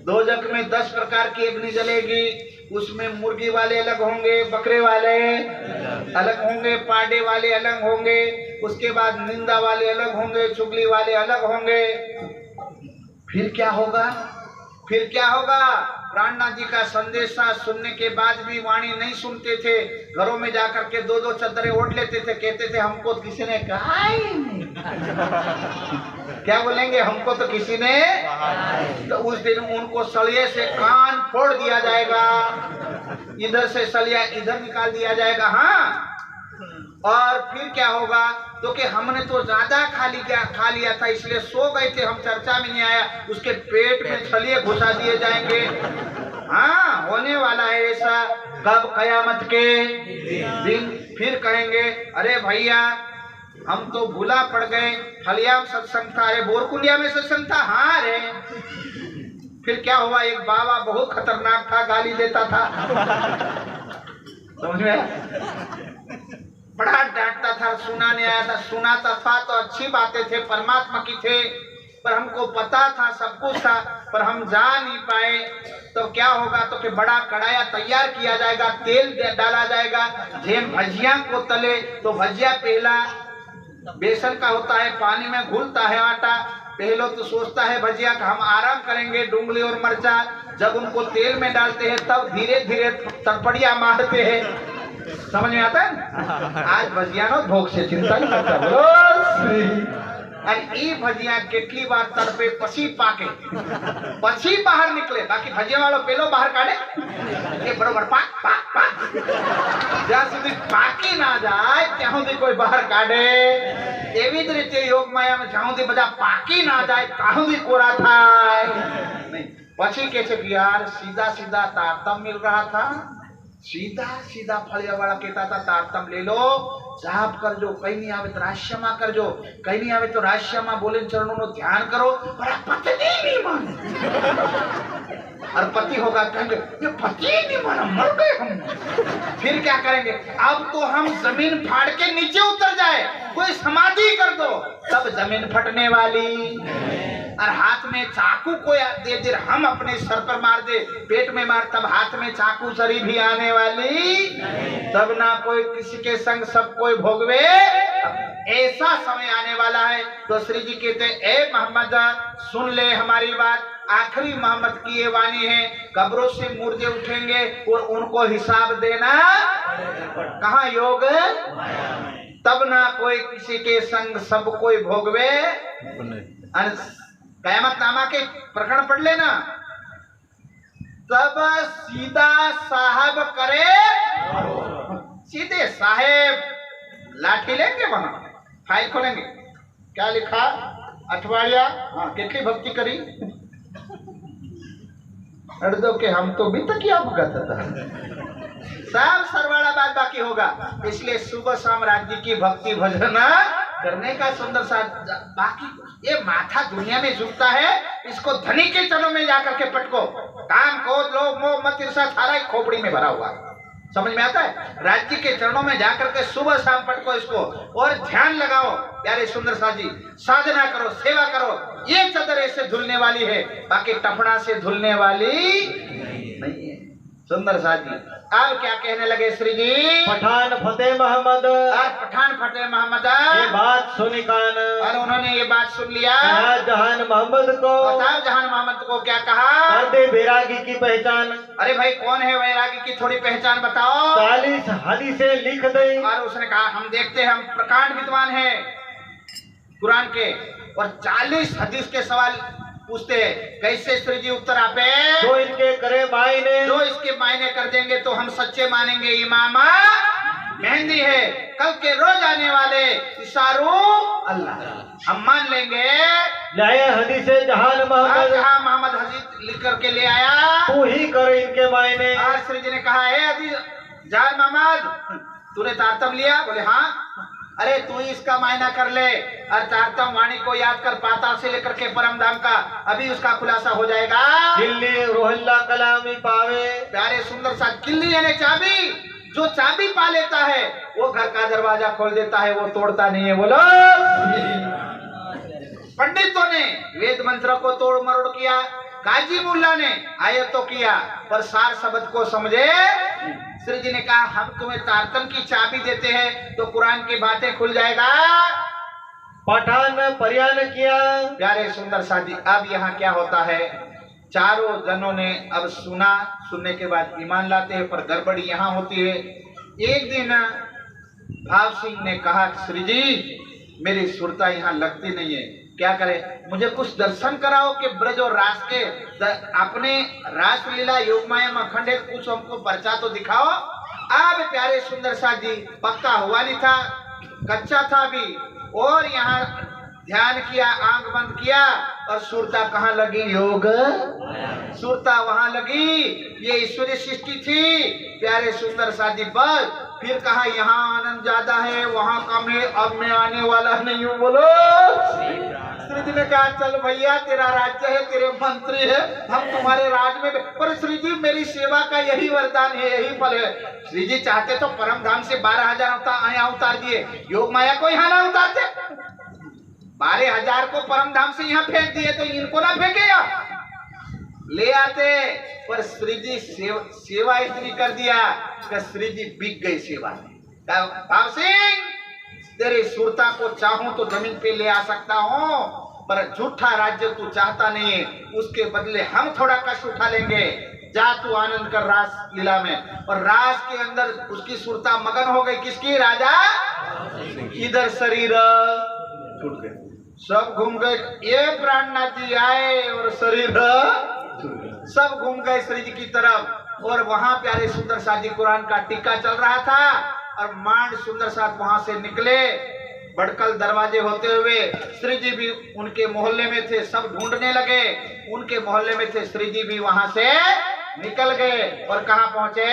दोजख में 10 प्रकार की अग्नि जलेगी। उसमें मुर्गी वाले अलग होंगे, बकरे वाले अलग होंगे, पांडे वाले अलग होंगे, उसके बाद निंदा वाले अलग होंगे, चुगली वाले अलग होंगे। फिर क्या होगा? फिर क्या होगा? प्राणनाथ जी का संदेशा सुनने के बाद भी वाणी नहीं सुनते थे, घरों में जाकर के 2-2 चादरें ओढ़ लेते थे, कहते थे हमको किसी ने कहा ही नहीं। क्या बोलेंगे? हमको तो किसी ने। तो उस दिन उनको सलिए से कान फोड़ दिया जाएगा, इधर से सलिया इधर निकाल दिया जाएगा। हाँ, और फिर क्या होगा? तो कि हमने तो ज्यादा खा लिया था इसलिए सो गए थे, हम चर्चा में नहीं आया, उसके पेट में छलिए घुसा दिए जाएंगे। हाँ, होने वाला है ऐसा। कब? कयामत के दिन। फिर कहेंगे अरे भैया हम तो भूला पड़ गए, फलिया में सत्संग था। अरे बोरकुंडिया में सत्संग था। हाँ रे, फिर क्या हुआ, एक बाबा बहुत खतरनाक था, गाली देता था, समझ में आया? बड़ा डांटता था, सुनाने आया था, सुनाता था तो अच्छी बातें थे, परमात्मा की थे, पर हमको पता था, सब कुछ था, पर हम जा नहीं पाए। तो क्या होगा, तो कि बड़ा कढ़ाया तैयार किया जाएगा, तेल डाला जाएगा, जेम भजिया को तले, तो भजिया पहला बेसन का होता है, पानी में घुलता है आटा, पहले तो सोचता है भजिया का हम आराम करेंगे, डूंगली और मरचा, जब उनको तेल में डालते हैं तब धीरे धीरे तड़पड़िया मारते हैं, समझ में आता है? आज भजिया नो भोग से चिंता नहीं करता, बोलो। और ये भजिया કેટલી વાર તડપે પછી પાકે, પછી બહાર નીકળે, બાકી ભજીયા વાળો પેલો બહાર કાઢે એ બરોબર પાક પાક પાક, જ્યાં સુધી પાકી ના જાય ત્યાં સુધી કોઈ બહાર કાઢે। એવી જ રીતે યોગ માયામાં જ્યાં સુધી બધા પાકી ના જાય ત્યાં સુધી કોરા થાય નહીં। પછી કે છે કે યાર सीधा सीधा तारतम मिल रहा था, सीधा सीधा फलिया वाला कहता था तारतम ले लो, जाप कर जो, कहीं नहीं आवे तो राश्यमा कर जो, कहीं नहीं आवे तो राश्यमा बोले चरणों नो ध्यान करो, पर पति नहीं माने। और पति होगा कहेंगे ये पति नहीं माना, मर गए हम। फिर क्या करेंगे, अब तो हम जमीन फाड़ के नीचे उतर जाए, कोई समाधि कर दो, तब जमीन फटने वाली। और हाथ में चाकू को दे दे, हम अपने सर पर मार दे, पेट में मार, तब हाथ में चाकू सरी भी आने वाली, तब ना कोई किसी के संग सब कोई भोगवे। ऐसा समय आने वाला है। तो श्री जी कहते, ए मोहम्मद सुन ले हमारी बात, आखिरी मोहम्मद की ये वाणी है, कब्रों से मुर्दे उठेंगे और उनको हिसाब देना कहाँ योग, तब ना कोई किसी के संग सब कोई भोगवे। कयामत नामा के प्रकरण पढ़ लेना, तब सीधा साहब करे, सीधे साहेब लाठी लेंगे, वहां फाइल खोलेंगे, क्या लिखा, अठवाड़िया, हाँ कितनी भक्ति करी, अड़ दो के हम तो भी तक भुगत था, सब सरवाड़ा बाद बाकी होगा। इसलिए सुबह शाम राज्य की भक्ति भजन करने का सुंदर सा, बाकी ये माथा दुनिया में झुकता है, इसको धनी के चरणों में जाकर के पटको, काम क्रोध लोभ मोह मत ईर्ष्या सारा ही खोपड़ी में भरा हुआ है, समझ में आता है? राज्य के चरणों में जाकर के सुबह शाम पटको इसको, और ध्यान लगाओ प्यारे सुंदर सा जी, साधना करो, सेवा करो, ये चदर ऐसे धुलने वाली है, बाकी टफड़ा से धुलने वाली नहीं है। सुंदर सा जी अब क्या कहने लगे श्री जी, पठान फतेह मोहम्मद, पठान फतेह मोहम्मद, ये बात सुनी कान, और उन्होंने ये बात सुन लिया, जहान मोहम्मद को, बताओ जहान मोहम्मद को क्या कहा, कर दे बैरागी की पहचान। अरे भाई कौन है वैरागी की थोड़ी पहचान बताओ, 40 हदीसें लिख दे। और उसने कहा हम देखते हैं, हम प्रकांड विद्वान है कुरान के, और 40 हदीस के सवाल पूछते हैं, कैसे श्री जी उत्तर आपे, जो इनके करे मायने, जो इसके मायने कर देंगे तो हम सच्चे मानेंगे, इमामा मेहंदी है, कल के रोज आने वाले इशारो अल्लाह, हम मान लेंगे। लाए हदीसे जहान मोहम्मद, जहां मोहम्मद हदीस लिख करके ले आया, तू ही करे इनके मायने। और श्री जी ने कहा है हदीस जहान मोहम्मद तूने तारतम लिया, बोले हाँ, अरे तू ही इसका मायना कर ले, और तारतम वाणी को याद कर, पाताल से लेकर के परम धाम का, अभी उसका खुलासा हो जाएगा। किल्ली रोहल्ला कलामी पावे, प्यारे सुंदर सा, किल्ली यानी चाबी, जो चाबी पा लेता है वो घर का दरवाजा खोल देता है, वो तोड़ता नहीं है। बोलो, पंडितों ने वेद मंत्र को तोड़ मरोड़ किया, काजी मुल्ला ने आयतों किया, पर सार शब्द को समझे। श्री जी ने कहा हम तुम्हें तारतम की चाबी देते हैं तो कुरान की बातें खुल जाएगा। पठान परियान किया, प्यारे सुंदर साथी, अब यहाँ क्या होता है, चारों जनों ने अब सुना, सुनने के बाद ईमान लाते हैं, पर गड़बड़ी यहाँ होती है। एक दिन भाव सिंह ने कहा श्री जी मेरी सुरता यहाँ लगती नहीं है, क्या करें, मुझे कुछ दर्शन कराओ कि ब्रज और रास के अपने रासलीला योगमाया में खंडे, कुछ हमको पर्चा तो दिखाओ। अब प्यारे सुंदर सा जी पक्का हुआ नहीं था, कच्चा था अभी, और यहाँ ध्यान किया, आंख बंद किया, और सुरता कहाँ लगी, योग सुरता वहां लगी। ये ईश्वरीय सृष्टि थी प्यारे सुंदर सा जी, बस फिर कहा यहाँ आनंद ज्यादा है, वहां कम है, अब मैं आने वाला नहीं हूँ। बोलो श्री जी ने कहा चल भैया तेरा राज्य है, तेरे मंत्री है, हम तुम्हारे राज में पर श्री जी मेरी सेवा का यही वरदान है, यही फल है। श्री जी चाहते तो परम धाम से 12,000 यहाँ उतार दिए, योग माया को यहाँ ना उतारते। 12,000 को परम धाम से यहाँ फेंक दिए तो इनको ना फेंकेगा, ले आते। पर श्री जी सेवा इतनी कर दिया कि श्री जी बिक गई सेवा में। भाव सिंह तेरी सुरता को चाहूं तो जमीन पे ले आ सकता हूं, पर झूठा राज्य तू चाहता नहीं है, उसके बदले हम थोड़ा कष्ट उठा लेंगे। जा तू आनंद कर रास लीला में। और रास के अंदर उसकी सुरता मगन हो गई, किसकी? राजा। इधर शरीर छूट गए, सब घूम गए। ये प्राणनाथ जी आए और शरीर सब घूम गए श्री जी की तरफ। और वहां प्यारे सुंदर साथ जी कुरान का टीका चल रहा था और मांड सुंदर साथ वहां से निकले, बड़कल दरवाजे होते हुए। श्री जी भी उनके मोहल्ले में थे, सब ढूंढने लगे, उनके मोहल्ले में थे। श्री जी भी वहां से निकल गए और कहां पहुंचे?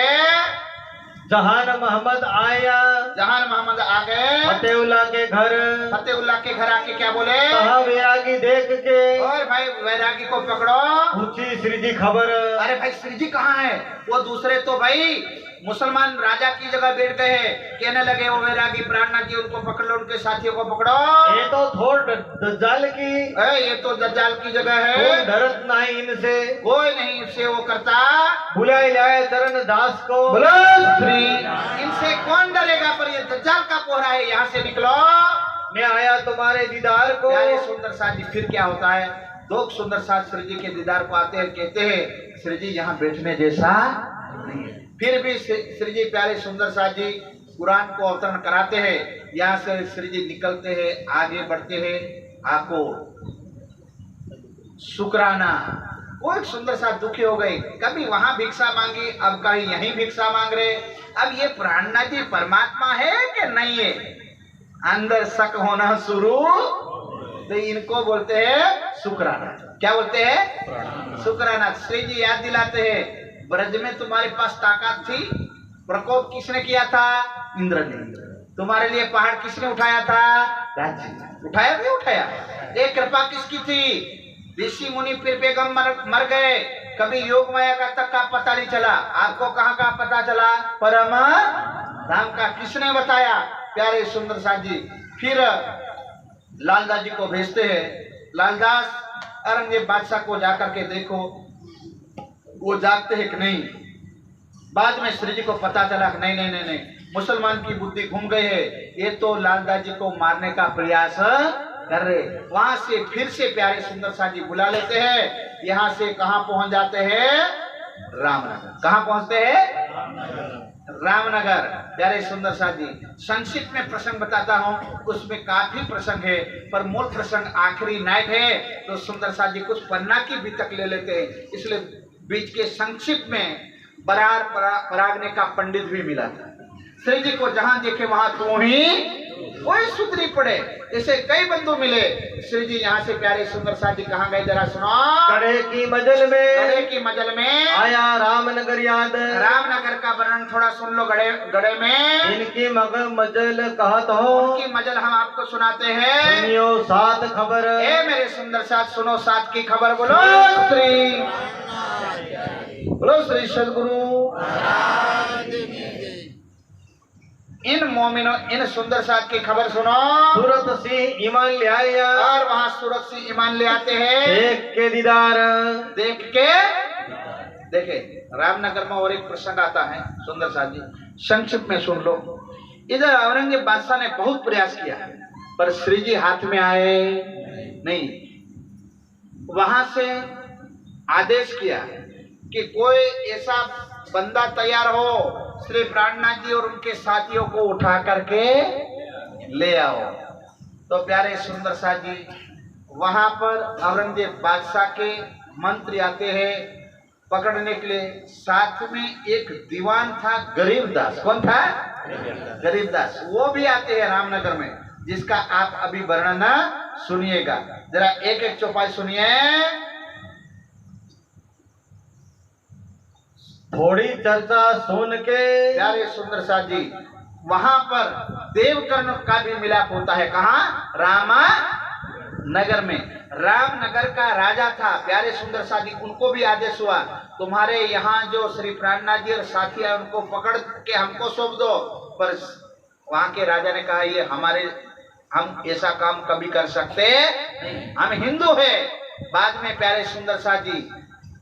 जहान मोहम्मद आया, जहान मोहम्मद आ गए फतेउल्लाह के घर। फतेउल्लाह के घर आके क्या बोले? कहा वैरागी देख के और भाई वैरागी को पकड़ो। पूछी श्री जी खबर। अरे भाई श्री जी कहाँ है? वो दूसरे तो भाई मुसलमान राजा की जगह बैठ गए हैं। कहने लगे वो वैरागी प्राणनाथ जी, उनको पकड़ लो, उनके साथियों को पकड़ो। ये तो थोड़ दज्जाल की, ये तो दज्जाल की जगह है, कोई डरत नहीं इनसे, कोई नहीं इससे वो करता। बुलाए लाए चरण दास को। बोलो श्री, इनसे कौन डरेगा? पर ये दज्जाल का कोहरा है, यहाँ से निकलो। मैं आया तुम्हारे दीदार को। प्यारे सुंदर साथ जी फिर क्या होता है? दो सुंदर साथ श्री जी के दीदार को आते हैं, कहते हैं श्री जी यहाँ बैठने जैसा नहीं है। फिर भी श्री जी प्यारे सुंदर साथ जी कुरान को अवतरण कराते हैं। यहाँ से श्री जी निकलते हैं, आगे बढ़ते हैं। आपको शुक्राना। कोई सुंदर साथ दुखी हो गई, कभी वहां भिक्षा मांगी, अब कहीं यहीं भिक्षा मांग रहे। अब ये प्राणनाथ जी परमात्मा है कि नहीं है? अंदर शक होना शुरू, तो इनको बोलते हैं शुक्राना। क्या बोलते हैं? शुक्राना। श्री जी याद दिलाते हैं, ब्रज में तुम्हारे पास ताकत थी, प्रकोप किसने किया था? इंद्र ने। तुम्हारे लिए पहाड़ किसने उठाया था? राजी ने। उठाया नहीं उठाया? एक कृपा किसकी थी? ऋषि मुनि फिर बेगम मर गए, कभी योग माया का तक का पता नहीं चला। आपको कहाँ का पता चला? परम धाम का किसने बताया? प्यारे सुंदर साथ जी फिर लालदास जी को भेजते हैं। लालदास औरंगजेब बादशाह को जाकर के देखो वो जागते हैं कि नहीं। बाद में श्री जी को पता चला कि नहीं, मुसलमान की बुद्धि घूम गई है, ये तो लालदास जी को मारने का प्रयास कर रहे। वहां से फिर से प्यारे सुंदर साथ जी बुला लेते हैं। यहाँ से कहाँ पहुंच जाते हैं? रामनगर। कहाँ पहुंचते हैं? रामनगर। प्यारे सुंदर साथ जी संक्षिप्त में प्रसंग बताता हूँ, उसमें काफी प्रसंग है, पर मूल प्रसंग आखिरी नाइट है, तो सुंदर साथ जी कुछ पन्ना की भी तक ले लेते हैं, इसलिए बीच के संक्षिप्त में बरार परागने का पंडित भी मिला था। श्री जी को जहां देखे वहां तू ही कोई सुधरी पड़े, ऐसे कई बंधु मिले। श्री जी यहाँ से प्यारे सुंदर साथ जी कहाँ गए जरा सुनो। कड़े की मजल में, गड़े की मजल में आया रामनगर याद। रामनगर का वर्णन थोड़ा सुन लो। गड़े में इनकी मजल कहत हो, उनकी मजल हम आपको सुनाते हैं। सुनियो सात खबर। ए मेरे सुंदर साथ सुनो सात की खबर। बोलो श्री, बोलो श्री सदगुरु। इन मोमिनों, इन सुंदर साथ की खबर सुनो। सूरत से ईमान ले आया, और वहां सूरत से ईमान ले आते हैं। देख के दीदार, देख के देखे। रामनगर में और एक प्रसंग आता है सुंदर साथ जी, संक्षिप्त में सुन लो। इधर औरंगजेब बादशाह ने बहुत प्रयास किया, पर श्री जी हाथ में आए नहीं। वहां से आदेश किया कि कोई ऐसा बंदा तैयार हो, श्री प्राणनाथ जी और उनके साथियों को उठा करके ले आओ। तो प्यारे सुंदर साथ जी वहां पर औरंगजेब बादशाह के मंत्री आते हैं पकड़ने के लिए। साथ में एक दीवान था गरीबदास। कौन था? गरीबदास। वो भी आते हैं रामनगर में, जिसका आप अभी वर्णन सुनिएगा। जरा एक एक चौपाई सुनिए। थोड़ी चर्चा सुन के प्यारे सुंदर साथ जी वहां पर देवकर्ण का भी मिलाप होता है। कहाँ? नगर में रामनगर का राजा था प्यारे सुंदर साथी, उनको भी आदेश हुआ तुम्हारे यहाँ जो श्री प्राणनाथ जी और साथी है उनको पकड़ के हमको सौंप दो। पर वहां के राजा ने कहा ये हम ऐसा काम कभी कर सकते नहीं, हम हिंदू है। बाद में प्यारे सुंदर साथ जी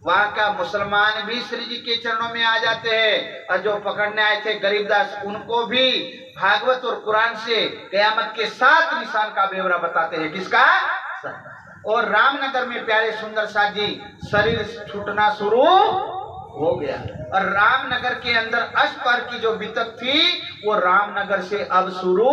वहां का मुसलमान भी श्री जी के चरणों में आ जाते हैं, और जो पकड़ने आए थे गरीबदास उनको भी भागवत और कुरान से कयामत के 7 निशान का ब्यौरा बताते हैं। किसका? और रामनगर में प्यारे सुंदर साथ जी शरीर छूटना शुरू हो गया, और रामनगर के अंदर अष्टपर की जो बितक थी वो रामनगर से अब शुरू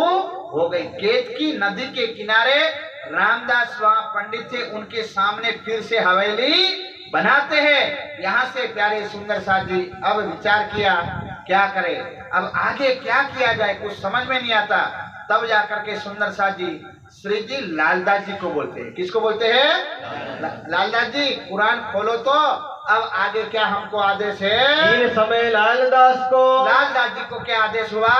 हो गई। केतकी नदी के किनारे रामदास वहां पंडित थे, उनके सामने फिर से हवेली बनाते हैं। यहाँ से प्यारे सुंदर साथ जी अब विचार किया क्या करे, अब आगे क्या किया जाए, कुछ समझ में नहीं आता। तब जाकर के सुंदर साथ जी श्री जी लालदास जी को बोलते हैं। किसको बोलते हैं? लालदास जी कुरान खोलो तो अब आगे क्या हमको आदेश है। इन समय लालदास जी को क्या आदेश हुआ?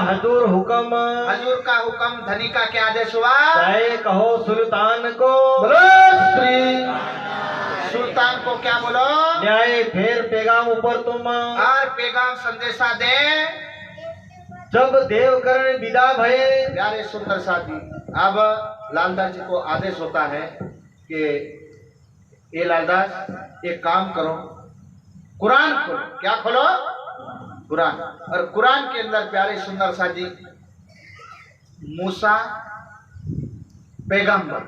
हजूर हुक्म, हजूर का हुक्म। धनी का क्या आदेश हुआ? चाहे कहो सुल्तान को, बोलो श्री सुल्तान को क्या बोलो? न्याय फेर पैगाम ऊपर तुम, और पैगाम संदेशा दे। जब देवकरण विदा भये। प्यारे सुंदर साथी अब लालदास जी को आदेश होता है कि ये लालदास एक काम करो, कुरान खोलो। क्या खोलो? कुरान। और कुरान के अंदर प्यारे सुंदर साथ जी मूसा पैगंबर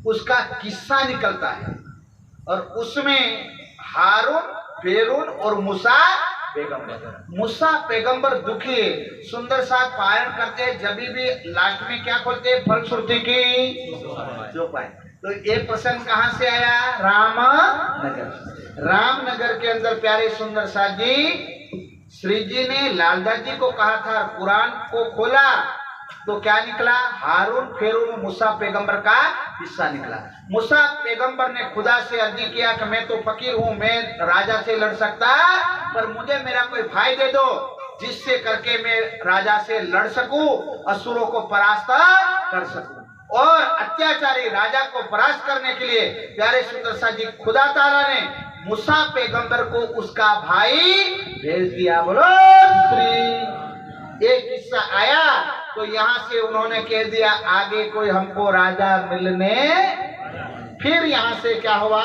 उसका किस्सा निकलता है, और उसमें हारून, फेरून और मूसा पैगंबर। मूसा पैगंबर दुखी सुंदर साथ पारण करते, जब भी लास्ट में क्या खोलते? फलश्रुति की जो पाए। तो ये प्रसंग कहाँ से आया? रामनगर। रामनगर के अंदर प्यारे सुंदर साथ जी श्री जी ने लालदास जी को कहा था, कुरान को खोला तो क्या निकला? हारून, फेरून, मूसा पैगंबर का हिस्सा निकला। मूसा पैगंबर ने खुदा से अर्जी किया कि मैं तो फकीर हूँ, मैं राजा से लड़ सकता, पर मुझे मेरा कोई भाई दे दो जिससे करके मैं राजा से लड़ सकूं, असुरों को परास्त कर सकूं। और अत्याचारी राजा को परास्त करने के लिए प्यारे सुंदर साथ जी खुदा ताला ने मूसा पैगंबर को उसका भाई भेज दिया। बोलो श्री। एक किस्सा आया तो यहाँ से उन्होंने कह दिया आगे कोई हमको राजा मिलने। फिर यहाँ से क्या हुआ?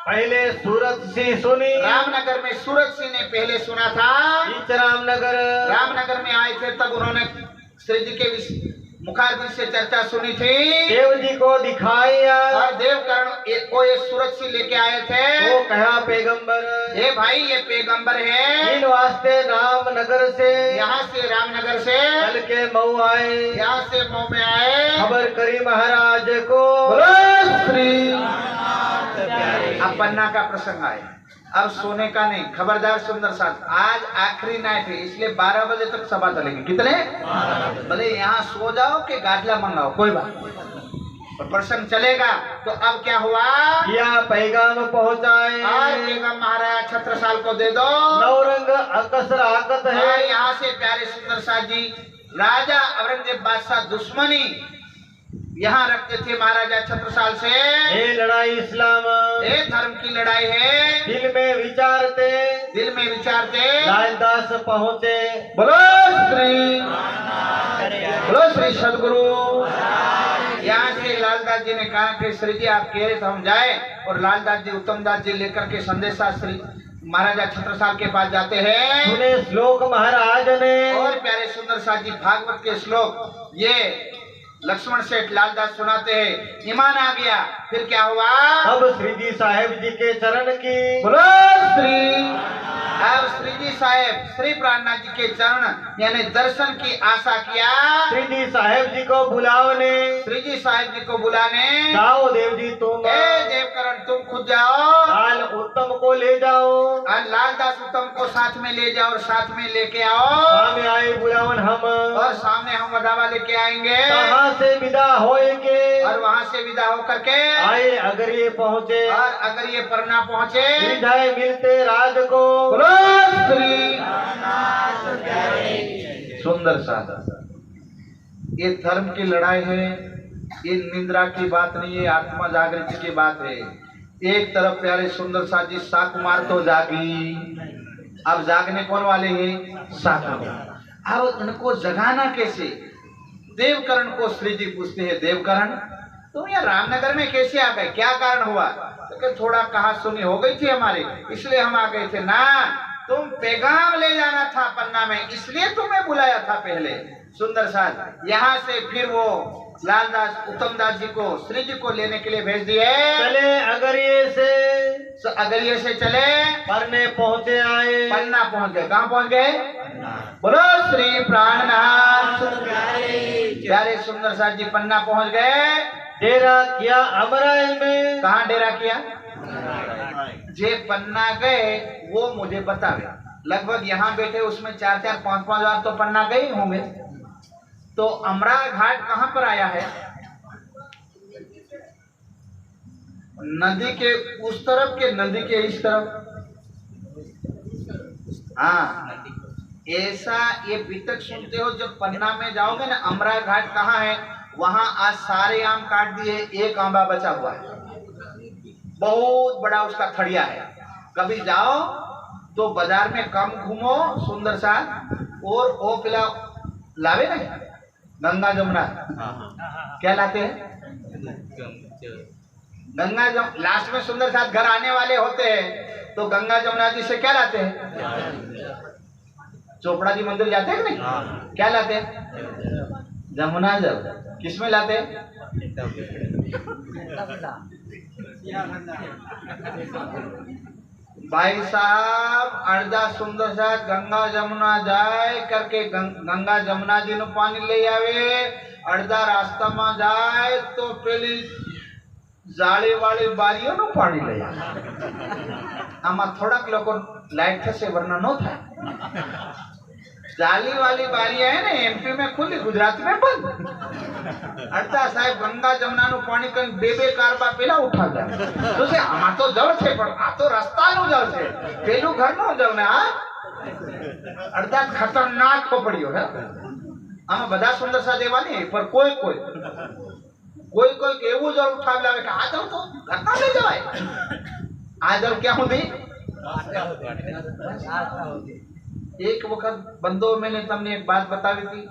पहले सूरत सिंह सुनी। रामनगर में सूरत सिंह ने पहले सुना था। रामनगर में आए थे तब उन्होंने श्री जी के मुखारबिंद से चर्चा सुनी थी। देव जी को दिखाया, और देवकरण को ये सूरत सिंह लेके आए थे। वो कहा पैगंबर, ये भाई ये पैगंबर है। इन वास्ते रामनगर से, यहाँ से रामनगर से चल के मऊ आए, यहाँ से मऊ में आए, खबर करी महाराज को। श्री अब पन्ना का प्रसंग आए, अब सोने का नहीं। खबरदार सुंदर साथ, आज आखिरी नाइट है इसलिए 12 बजे तक सभा चलेगी। कितने? भले यहाँ सो जाओ कि गाजला मंगाओ, कोई बात नहीं, प्रसंग चलेगा। तो अब क्या हुआ? या पैगाम पहुँचाए, और पैगाम महाराज छत्रसाल को दे दो। नौरंग अकसर आकत है। यहाँ से प्यारे सुंदर साथ जी राजा औरंगजेब बादशाह दुश्मनी यहाँ रखते थे महाराजा छत्रसाल से। ये लड़ाई इस्लाम, ये धर्म की लड़ाई है। दिल में विचारते लालदास पहुँचे। बोलो श्री सदगुरु। यहाँ से लालदास जी ने कहा कि श्री जी आप कह रहे तो हम जाए, और लालदास जी उत्तमदास जी लेकर के संदेशा श्री महाराजा छत्रसाल के पास जाते हैं। सुने श्लोक महाराज ने, और प्यारे सुंदर साथ जी भागवत के श्लोक ये लक्ष्मण सेठ लालदास सुनाते हैं। ईमान आ गया। फिर क्या हुआ? अब श्री जी साहेब जी के चरण की। बोलो श्री। अब श्री जी साहेब श्री प्राणनाथ जी के चरण यानी दर्शन की आशा किया। श्री जी साहेब जी को बुलाने, श्री जी साहेब जी को बुलाने। जाओ देव जी तुम, देवकरण तुम खुद जाओ, लाल उत्तम को ले जाओ, और लालदास उत्तम को साथ में ले जाओ और साथ में लेके आओ। सामने आए बुलावन हम, और सामने हम वदावा लेके आएंगे। कहाँ से विदा होएंगे, और वहाँ से विदा होकर के आए अगर ये पहुँचे, और अगर ये पर ना पहुँचे जाए मिलते राज को। श्री सुंदर साधा। ये धर्म की लड़ाई है, ये निंद्रा की बात नहीं है, आत्मा जागृति की बात है। एक तरफ प्यारे सुंदर सा जी साकुमार तो जागी, अब जागने कौन वाले हैं? साकुमार। अब उनको जगाना कैसे? देवकरण को श्री जी पूछते हैं, देवकरण तुम यहाँ रामनगर में कैसे आ गए, क्या कारण हुआ? तो थोड़ा कहा सुनी हो गई थी हमारी, इसलिए हम आ गए थे ना। तुम पैगाम ले जाना था पन्ना में, इसलिए तुम्हें बुलाया था पहले। सुंदर साथ यहाँ से फिर वो लालदास उत्तम दास जी को श्री जी को लेने के लिए भेज दिए। चले अगरिये से चले, पन्ने पहुँचे आए, पन्ना पहुँच गए। कहाँ पहुँच गए? बोलो श्री प्राणनाथ प्यारे सुंदर साथ जी पन्ना पहुँच गए। डेरा किया अमराई में। कहाँ डेरा किया? जे पन्ना गए वो मुझे बतावे। लगभग यहाँ बैठे उसमें 4-4, 5-5 बार तो पन्ना गए होंगे। तो अमरा घाट कहाँ पर आया है? नदी के उस तरफ के नदी के इस तरफ? हाँ, ऐसा ये बीतक सुनते हो। जब पन्ना में जाओगे ना, अमरा घाट कहाँ है? वहां आज सारे आम काट दिए, एक आंबा बचा हुआ है, बहुत बड़ा उसका थड़िया है। कभी जाओ तो बाजार में कम घूमो सुंदर सा, और वो पिला लावे ना गंगा जमुना, क्या लाते हैं? गंगा जमुना। लास्ट में सुंदर साथ घर आने वाले होते हैं तो गंगा जमुना जी से क्या लाते हैं? चोपड़ा जी मंदिर जाते हैं नहीं? क्या लाते हैं? जमुना जल। किसमें लाते हैं? भाई साहब अर्धा सुंदर सा गंगा जमुना जाए करके गंगा जमुना जी नो पानी ले आवे। अर्धा रास्ता में जाए तो पहली जाड़े वाली बारियों नो पानी ले आवे। आमा थोड़ा लोगों लाइट थे से वरना नो था। जाली वाली बारियां है ना एमपी में खुली, गुजरात में बंद। अड़ता साहेब गंगा जमुना नो पानी कहीं बेबे कारबा पेला उठा जाए तो से आमा तो जल छे पण आ तो रस्ता नो जल छे, पेलू घर नो जल ने। आ अड़ता खतरनाक हो पड़ियो है। आमा बधा सुंदर सा देवानी पर कोई केवू जल उठा लावे के आ जाओ तो घर ना ले जवाय। आ जल क्या होती? एक वक्त बंदो मैंने तुमने एक बात बताई थी।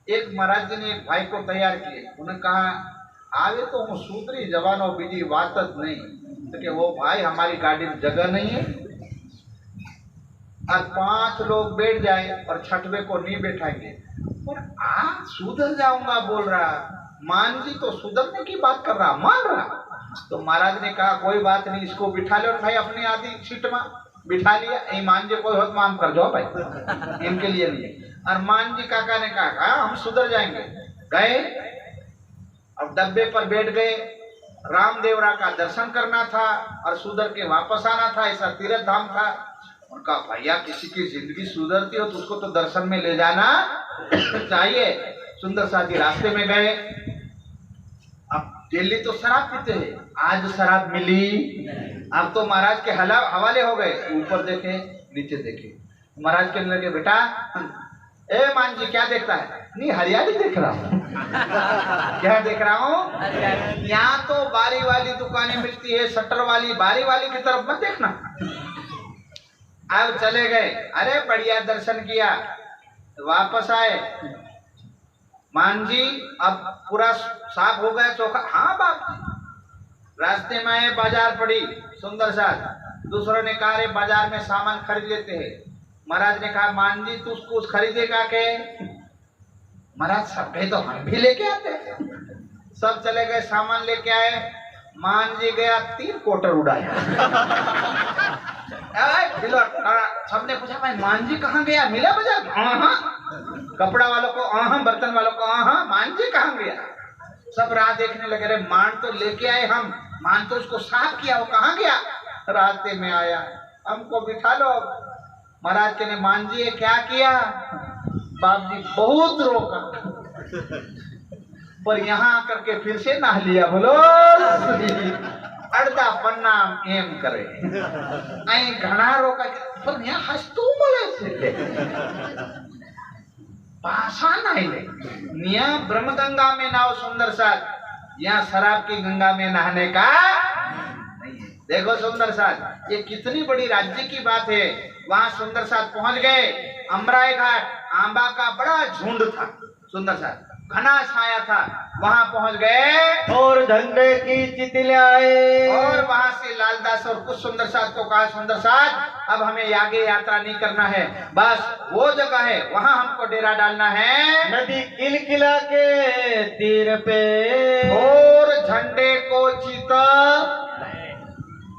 एक महाराज जी ने एक भाई को तैयार किए, उन्हें कहा आवे तो हूँ सूत्री जवानों बीजी बात नहीं, तो कि वो भाई हमारी गाड़ी में जगह नहीं है और 5 लोग बैठ जाए और 6वें को नहीं बैठाएंगे। और आज सुधर जाऊंगा बोल रहा, मान जी तो सुधरने की बात कर रहा, मान रहा। तो महाराज ने कहा कोई बात नहीं, इसको बिठा लो भाई अपनी आधी सीट में। बिठा लिया। ईमान जी कोई होत माम कर जाओ भाई, इनके लिए नहीं। और मान जी काका ने कहा हम सुधर जाएंगे। गए, अब डब्बे पर बैठ गए। रामदेवरा का दर्शन करना था और सुधर के वापस आना था, ऐसा तीर्थ धाम था। उनका भैया किसी की जिंदगी सुधरती हो तो उसको तो दर्शन में ले जाना चाहिए। सुंदर साथी रास्ते में गए। अब दिल्ली तो शराब पीते हैं, आज शराब मिली। अब तो महाराज के हवाले हो गए। ऊपर देखे नीचे देखे, महाराज कहने लगे बेटा ए मान जी क्या देखता है? नहीं हरियाली देख रहा हूँ। क्या देख रहा हूँ? यहाँ तो बारी वाली दुकानें मिलती है, शटर वाली बारी वाली की तरफ मत देखना। अब चले गए। अरे बढ़िया दर्शन किया, वापस आए। मान जी अब पूरा साफ हो गया, चौखा। हाँ बाप जी। रास्ते में आए, बाजार पड़ी सुंदर सा। दूसरों ने कहा अरे बाजार में सामान खरीद लेते हैं। महाराज ने कहा मान जी तू कुछ खरीदेगा के? महाराज सब गए तो हम भी लेके आते। सब चले गए, सामान लेके आए। मान जी गया 3 कोटर उड़ाया। सबने पूछा भाई मान जी कहाँ गया? मिला बाजार? हाँ, कपड़ा वालों को हाँ, बर्तन वालों को हाँ, मान जी कहाँ गया? सब राह देखने लगे। अरे मान तो लेके आए हम, मान तो उसको साफ किया, वो कहाँ गया? रास्ते में आया, हमको बिठा लो। महाराज के ने मान जी ये क्या किया? बाप जी बहुत रोका, पर यहाँ आकर के फिर से नहा लिया। बोलो अर्धा पन्ना एम करे आई घना रोका, पर यहाँ हंसतू बोले से भाषा नहीं ले। निया ब्रह्मगंगा में नाव सुंदर सा यहाँ शराब की गंगा में नहाने का नहीं है। देखो सुंदर साथ, ये कितनी बड़ी राज्य की बात है। वहां सुंदर साथ पहुंच गए। अमराई घाट आंबा का बड़ा झुंड था, सुंदर साथ घना छाया था। वहां पहुंच गए और झंडे की चितलाए और वहां से लालदास और कुछ सुंदर साथ को कहा, सुंदर साथ अब हमें आगे यात्रा नहीं करना है, बस वो जगह है वहां हमको डेरा डालना है। नदी किलकिला के तीर पे और झंडे को चिता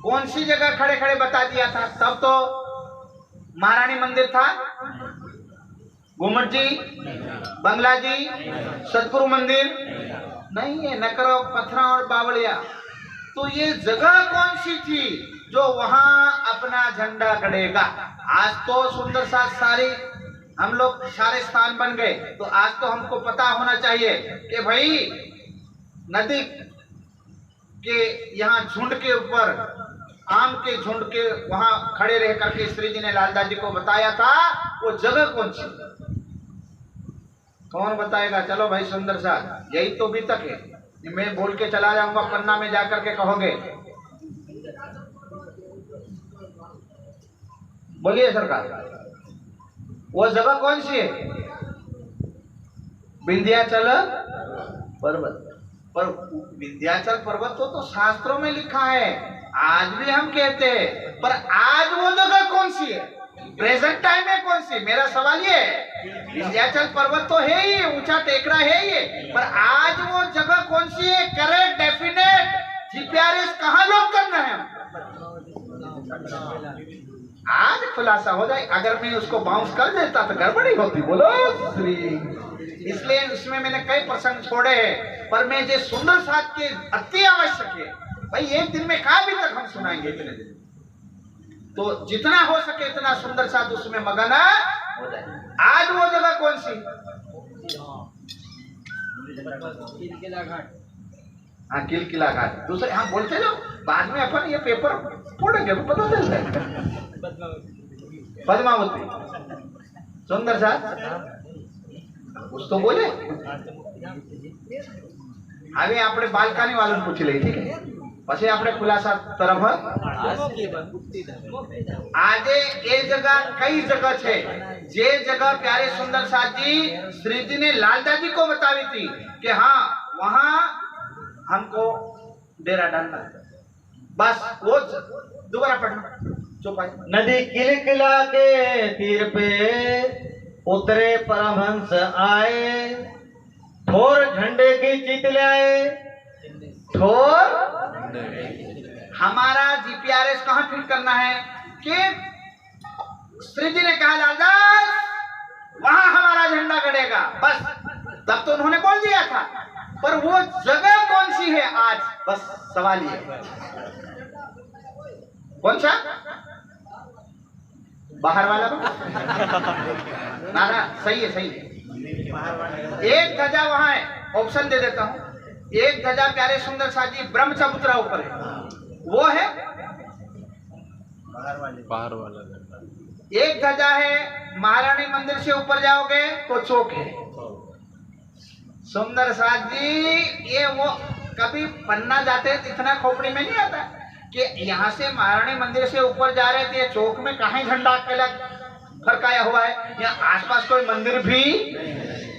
कौन सी जगह खड़े खड़े बता दिया था। तब तो महारानी मंदिर था, घुमट जी, बंगला जी, सतगुरु मंदिर नहीं है, नकरा पत्थरा और बावड़िया। तो ये जगह कौन सी थी जो वहां अपना झंडा गड़ेगा। आज तो सुंदर साथ सारी हम लोग सारे स्थान बन गए, तो आज तो हमको पता होना चाहिए कि भाई नदी के यहाँ झुंड के ऊपर आम के झुंड के वहां खड़े रह करके श्री जी ने लालदास जी को बताया था, वो जगह कौन सी। कौन बताएगा। चलो भाई सुंदर साथ, यही तो भी तक है। मैं बोल के चला जाऊंगा, पन्ना में जाकर के कहोगे। बोलिए सरकार, वो जगह कौन सी है। विंध्याचल पर्वत। पर विंध्याचल पर्वत तो शास्त्रों में लिखा है, आज भी हम कहते हैं, पर आज वो जगह कौन सी है, प्रेजेंट टाइम में कौन सी। मेरा सवाल ये है, विंध्याचल पर्वत तो है ही, ऊंचा टेकरा है ये, पर आज वो जगह कौन सी है, करेक्ट डेफिनेट जीपीआरएस कहाँ लोग करना है। आज खुलासा हो जाए। अगर मैं उसको बाउंस कर देता तो गड़बड़ी होती। बोलो श्री। इसलिए उसमें मैंने कई प्रसंग छोड़े हैं, पर मैं जो सुंदर साथ के अति आवश्यक है भाई, एक दिन में कहा भी तक हम सुनाएंगे इतने दिन, तो जितना हो सके इतना सुंदर साथ उसमें मगन हो जाए। आज वो जगह कौन सी। हाँ किलकिला घाट। दूसरे हम बोलते जाओ, बाद में अपन ये पेपर पढ़ेंगे तो पता चल जाएगा। पद्मावती सुंदर साथ कुछ तो बोले। હવે આપણે બાલકાની વાળાને પૂછી લઈએ, ઠીક છે, પછી આપણે ખુલાસા તરફ। આજે એ જગह કઈ જगह છે, જે जगह प्यारे सुंदर साथ जी श्री जी ने लालदास जी को बताई थी कि हाँ वहां हमको डेरा डालना है। बस वो दोबारा पढ़ना चौपाई। नदी किलकिला के तीर पे उतरे परमहंस आए, ठोर झंडे की चितलाए। ठोर हमारा जीपीआरएस कहाँ फिट करना है कि श्री जी ने कहा लालदास वहां हमारा झंडा गड़ेगा, बस तब तो उन्होंने बोल दिया था, पर वो जगह कौन सी है आज, बस सवाल ये कौन सा। बाहर वाला ना सही है, सही है। एक ध्वजा वहां है, ऑप्शन दे देता हूं। एक ध्वजा प्यारे सुंदर साथ जी ब्रह्म चबूतरा ऊपर है, वो है बाहर वाला। एक ध्वजा है महारानी मंदिर से ऊपर जाओगे तो चौक है। सुंदर साथ जी ये वो कभी पन्ना जाते तो इतना खोपड़ी में नहीं आता कि यहाँ से महारानी मंदिर से ऊपर जा रहे थे, चौक में कहीं झंडा फरकाया हुआ है। यहाँ आसपास कोई मंदिर भी,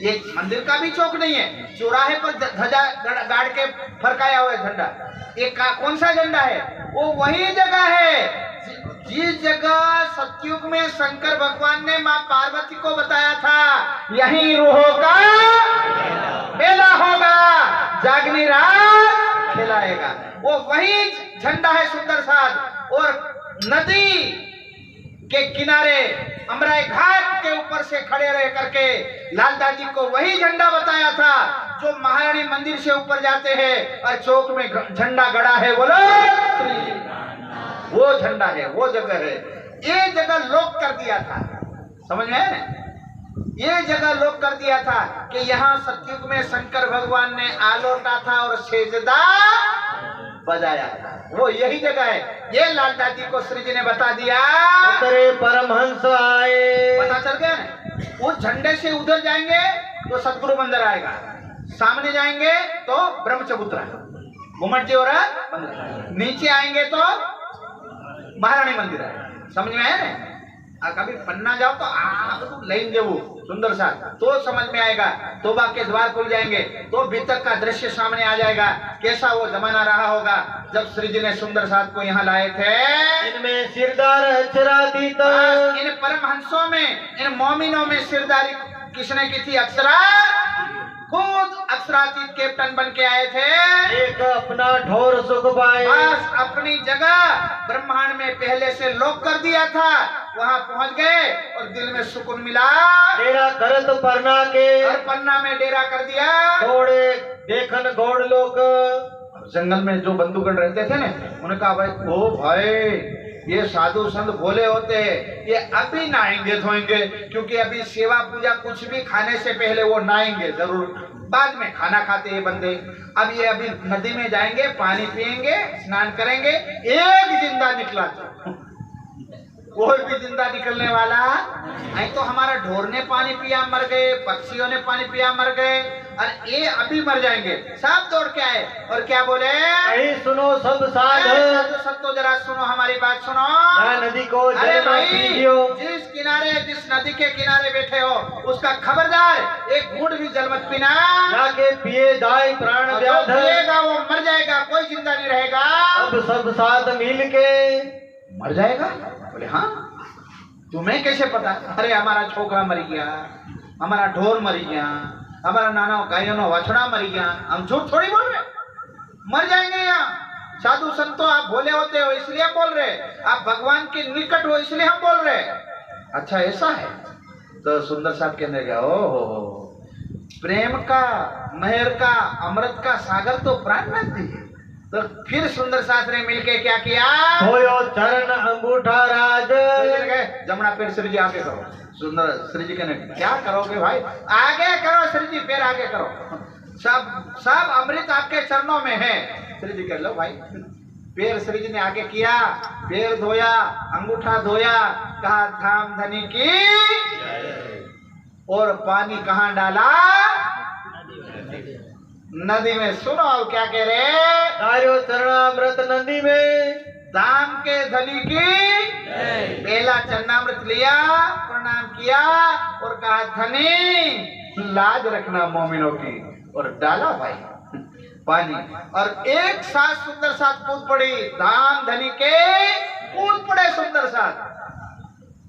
ये मंदिर का भी चौक नहीं है, चौराहे पर ध्वजा गाड़ के फरकाया हुआ है झंडा। ये कौन सा झंडा है, वो वही जगह है जिस जगह सतयुग में शंकर भगवान ने माँ पार्वती को बताया था यही रूहों का मेला होगा, जागनी रात खिलाएगा। वो वही झंडा है सुंदर साथ। और नदी के किनारे अमराई घाट के ऊपर से खड़े रह करके लालदास जी को वही झंडा बताया था जो महारानी मंदिर से ऊपर जाते हैं और चौक में झंडा गड़ा है। बोलो वो झंडा है, वो जगह है। ये जगह लॉक कर दिया था, समझ में है ना। ये जगह लॉक कर दिया था कि यहाँ सतयुग में शंकर भगवान ने आलोटा था और सेजदा बजाया था, वो यही जगह है। ये लालदास जी को श्री जी ने बता दिया। उतरे परमहंस आए, पता चल गया ना। उस झंडे से उधर जाएंगे तो सतगुरु मंदिर आएगा, सामने जाएंगे तो ब्रह्मचबूत्रा घुमट जी और नीचे आएंगे तो महारानी मंदिर है। समझ में आया ना? कभी पन्ना जाओ तो लेंगे वो सुंदर सा तो समझ में आएगा। तोबा के द्वार खुल जाएंगे तो भीतर का दृश्य सामने आ जाएगा। कैसा वो जमाना रहा होगा जब श्री जी ने सुंदर साथ को यहाँ लाए थे। इनमें सिरदार अक्षरातीत, इन परमहंसों में, इन मोमिनों में सिरदारी किसने की थी? अक्षरा खुद अक्षरातीत कैप्टन बन के आए थे। एक अपना ठोर सुख पाए, बस अपनी जगह ब्रह्मांड में पहले से लॉक कर दिया था, वहां पहुंच गए और दिल में सुकून मिला। डेरा करत परना के, हर पन्ना में डेरा कर दिया। घोड़े देखन घोड़ लोग, जंगल में जो बंधुगण रहते थे ना, उन्होंने कहा भाई ओ भाई ये साधु संत भोले होते हैं, ये अभी नहाएंगे धोएंगे, क्योंकि अभी सेवा पूजा कुछ भी खाने से पहले वो नहाएंगे जरूर, बाद में खाना खाते ये बंदे। अब ये अभी नदी में जाएंगे, पानी पिएंगे, स्नान करेंगे। एक जिंदा निकला था, कोई भी जिंदा निकलने वाला नहीं। तो हमारा ढोर ने पानी पिया मर गए, पक्षियों ने पानी पिया मर गए, और ये अभी मर जाएंगे। सब दौड़ के आए और क्या बोले? कहीं सुनो सब साध, सब तो जरा सुनो, हमारी बात सुनो। नदी को अरे जल भाई, पीजियो, जिस किनारे, जिस नदी के किनारे बैठे हो, उसका खबरदार एक घूंट भी जल मत पीना। जाके पिए जाए प्राण जो व्याध, पिएगा वो मर जाएगा, कोई जिंदा नहीं रहेगा। अब सब साथ मिल के मर जाएगा? बोले हाँ, तुम्हें कैसे पता? अरे हमारा छोकरा मर गया, हमारा ढोर मर गया, हमारा नाना गायों वछड़ा मर गया। हम झूठ थोड़ी बोल रहे, मर जाएंगे यहाँ। साधु संतो आप भोले होते हो इसलिए हम बोल रहे, आप भगवान के निकट हो इसलिए हम बोल रहे। अच्छा ऐसा है? तो सुंदर साहब कहने गया, ओ प्रेम का, मेहर का, अमृत का सागर तो प्राणनाथ जी है। तो फिर सुंदर साथ ने मिलके क्या किया? होयो चरण अंगूठा राज, जमुना पैर श्री जी आगे करो। सुंदर श्री जी कहने क्या करोगे भाई? आगे करो श्री जी, पैर आगे करो। सब अमृत आपके चरणों में है। श्री जी कह लो भाई। पैर श्री जी ने आगे किया, पैर धोया, अंगूठा धोया, कहा धाम धनी की, और पानी कहाँ डाला? नदी में। सुनो अब क्या कह रहे? तारो चरणामृत नदी में, धाम के धनी की पहला चरणामृत लिया, प्रणाम किया और कहा धनी लाज रखना मोमिनों की, और डाला भाई पानी। और एक साथ सुंदर साथ कूद पड़ी। धाम धनी के कूद पड़े सुंदर साथ।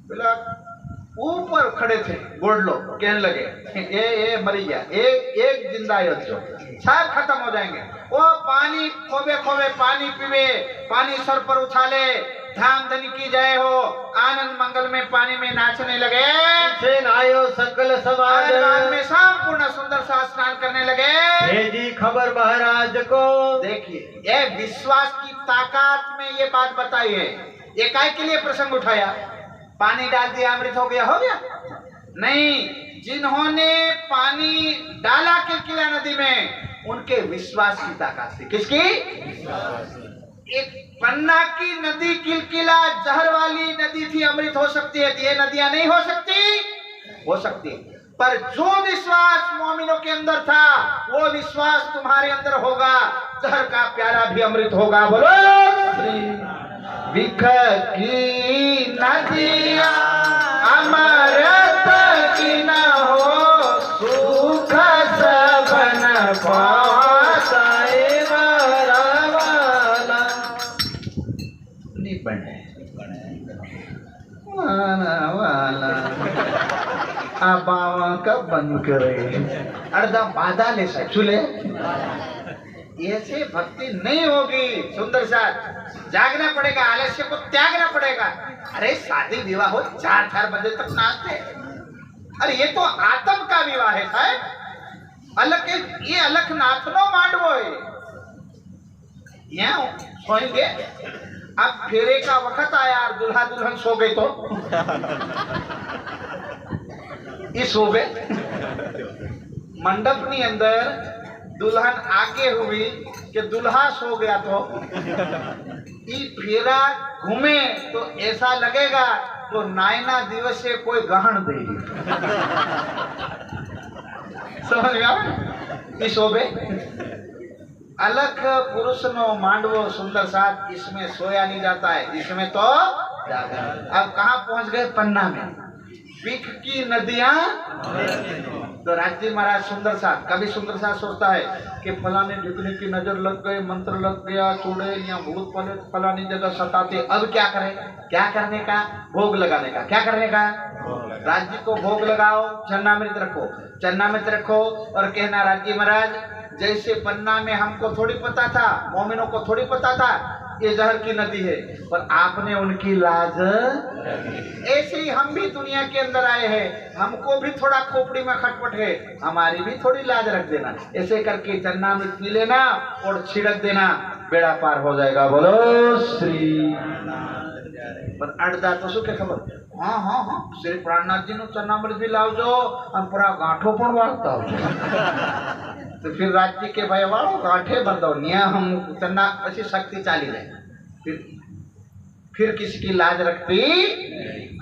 बोला ऊपर खड़े थे गोड़ लोग, कहने लगे ये मरी गया, एक जिंदा है, जो सब खत्म हो जाएंगे। वो पानी खोबे खोबे पानी पीवे, पानी सर पर उछाले, धाम धनी की जय हो, आनंद मंगल में पानी में नाचने लगे। पीछे नायो सकल समाज, बाद में संपूर्ण सुंदर सा स्नान करने लगे। भेजी खबर महाराज को। देखिए ये विश्वास की ताकत में ये बात बताई है। ये काय के लिए प्रसंग उठाया? पानी डाल दिया अमृत हो गया? नहीं, जिन्होंने पानी डाला किलकिला नदी में, उनके विश्वास की ताकत थी। किसकी? एक पन्ना की नदी किलकिला जहर वाली नदी थी, अमृत हो सकती है, ये नदियां नहीं हो सकती? हो सकती है, पर जो विश्वास मोमिनों के अंदर था, वो विश्वास तुम्हारे अंदर होगा, जहर का प्याला भी अमृत होगा। बोलो विख की नदिया अमृत की न हो, सुख सबन पाए वाला। नहीं बने वाला बाबा का बंद करे अर्धा बाधा ले चूल्हे। ऐसे भक्ति नहीं होगी। सुंदर साथ जागना पड़ेगा, आलस्य को त्यागना पड़ेगा। अरे शादी विवाह हो 4-4 बजे तक नाचते, अरे ये तो आत्म का विवाह है साहब। अलग ये अलग नाथनो मांडवो है। यहाँ सोएंगे, अब फेरे का वक्त आया और दुल्हा दुल्हन सो गई तो ये सो गए। मंडप ની અંદર दुल्हन आगे हुई कि दुल्हा सो गया तो ये फेरा घूमे तो ऐसा लगेगा तो नायना दिवस से कोई गहन दे। समझ में आवे? શોભે अलग पुरुष नो मांडवो सुंदर साथ इसमें सोया नहीं जाता है, इसमें तो जागा। अब कहाँ पहुंच गए? पन्ना में। बिख की नदियां तो राजी महाराज सुंदर साथ, कभी सुंदर साथ सोचता है कि फलाने ढिकने की नजर लग गई, मंत्र लग गया, चूड़ैल या भूत फलानी जगह सताते, अब क्या करें? क्या करने का? भोग लगाने का। क्या करने का? राज्य को भोग लगाओ, चन्नामृत रखो, चन्नामृत रखो और कहना राजी महाराज जैसे पन्ना में हमको थोड़ी पता था, मोमिनों को थोड़ी पता था ये जहर की नदी है, पर आपने उनकी लाज, ऐसे ही हम भी दुनिया के अंदर आए हैं, हमको भी थोड़ा खोपड़ी में खटपट है, हमारी भी थोड़ी लाज रख देना। ऐसे करके चन्नामृत पी लेना और छिड़क देना, बेड़ा पार हो जाएगा। बोलो श्री। पर अड़दा तो શું કે ખબર? હા હા હા શ્રી પ્રાણનાથજી નું ચરણામૃત भी લાવજો અને પૂરા ગાંઠો પણ વાળતા આવજો। तो फिर राज्य के भाई वालों गांठे भर दो निया हम चन्ना अच्छी शक्ति चाली जाए, फिर किसी की लाज रखती।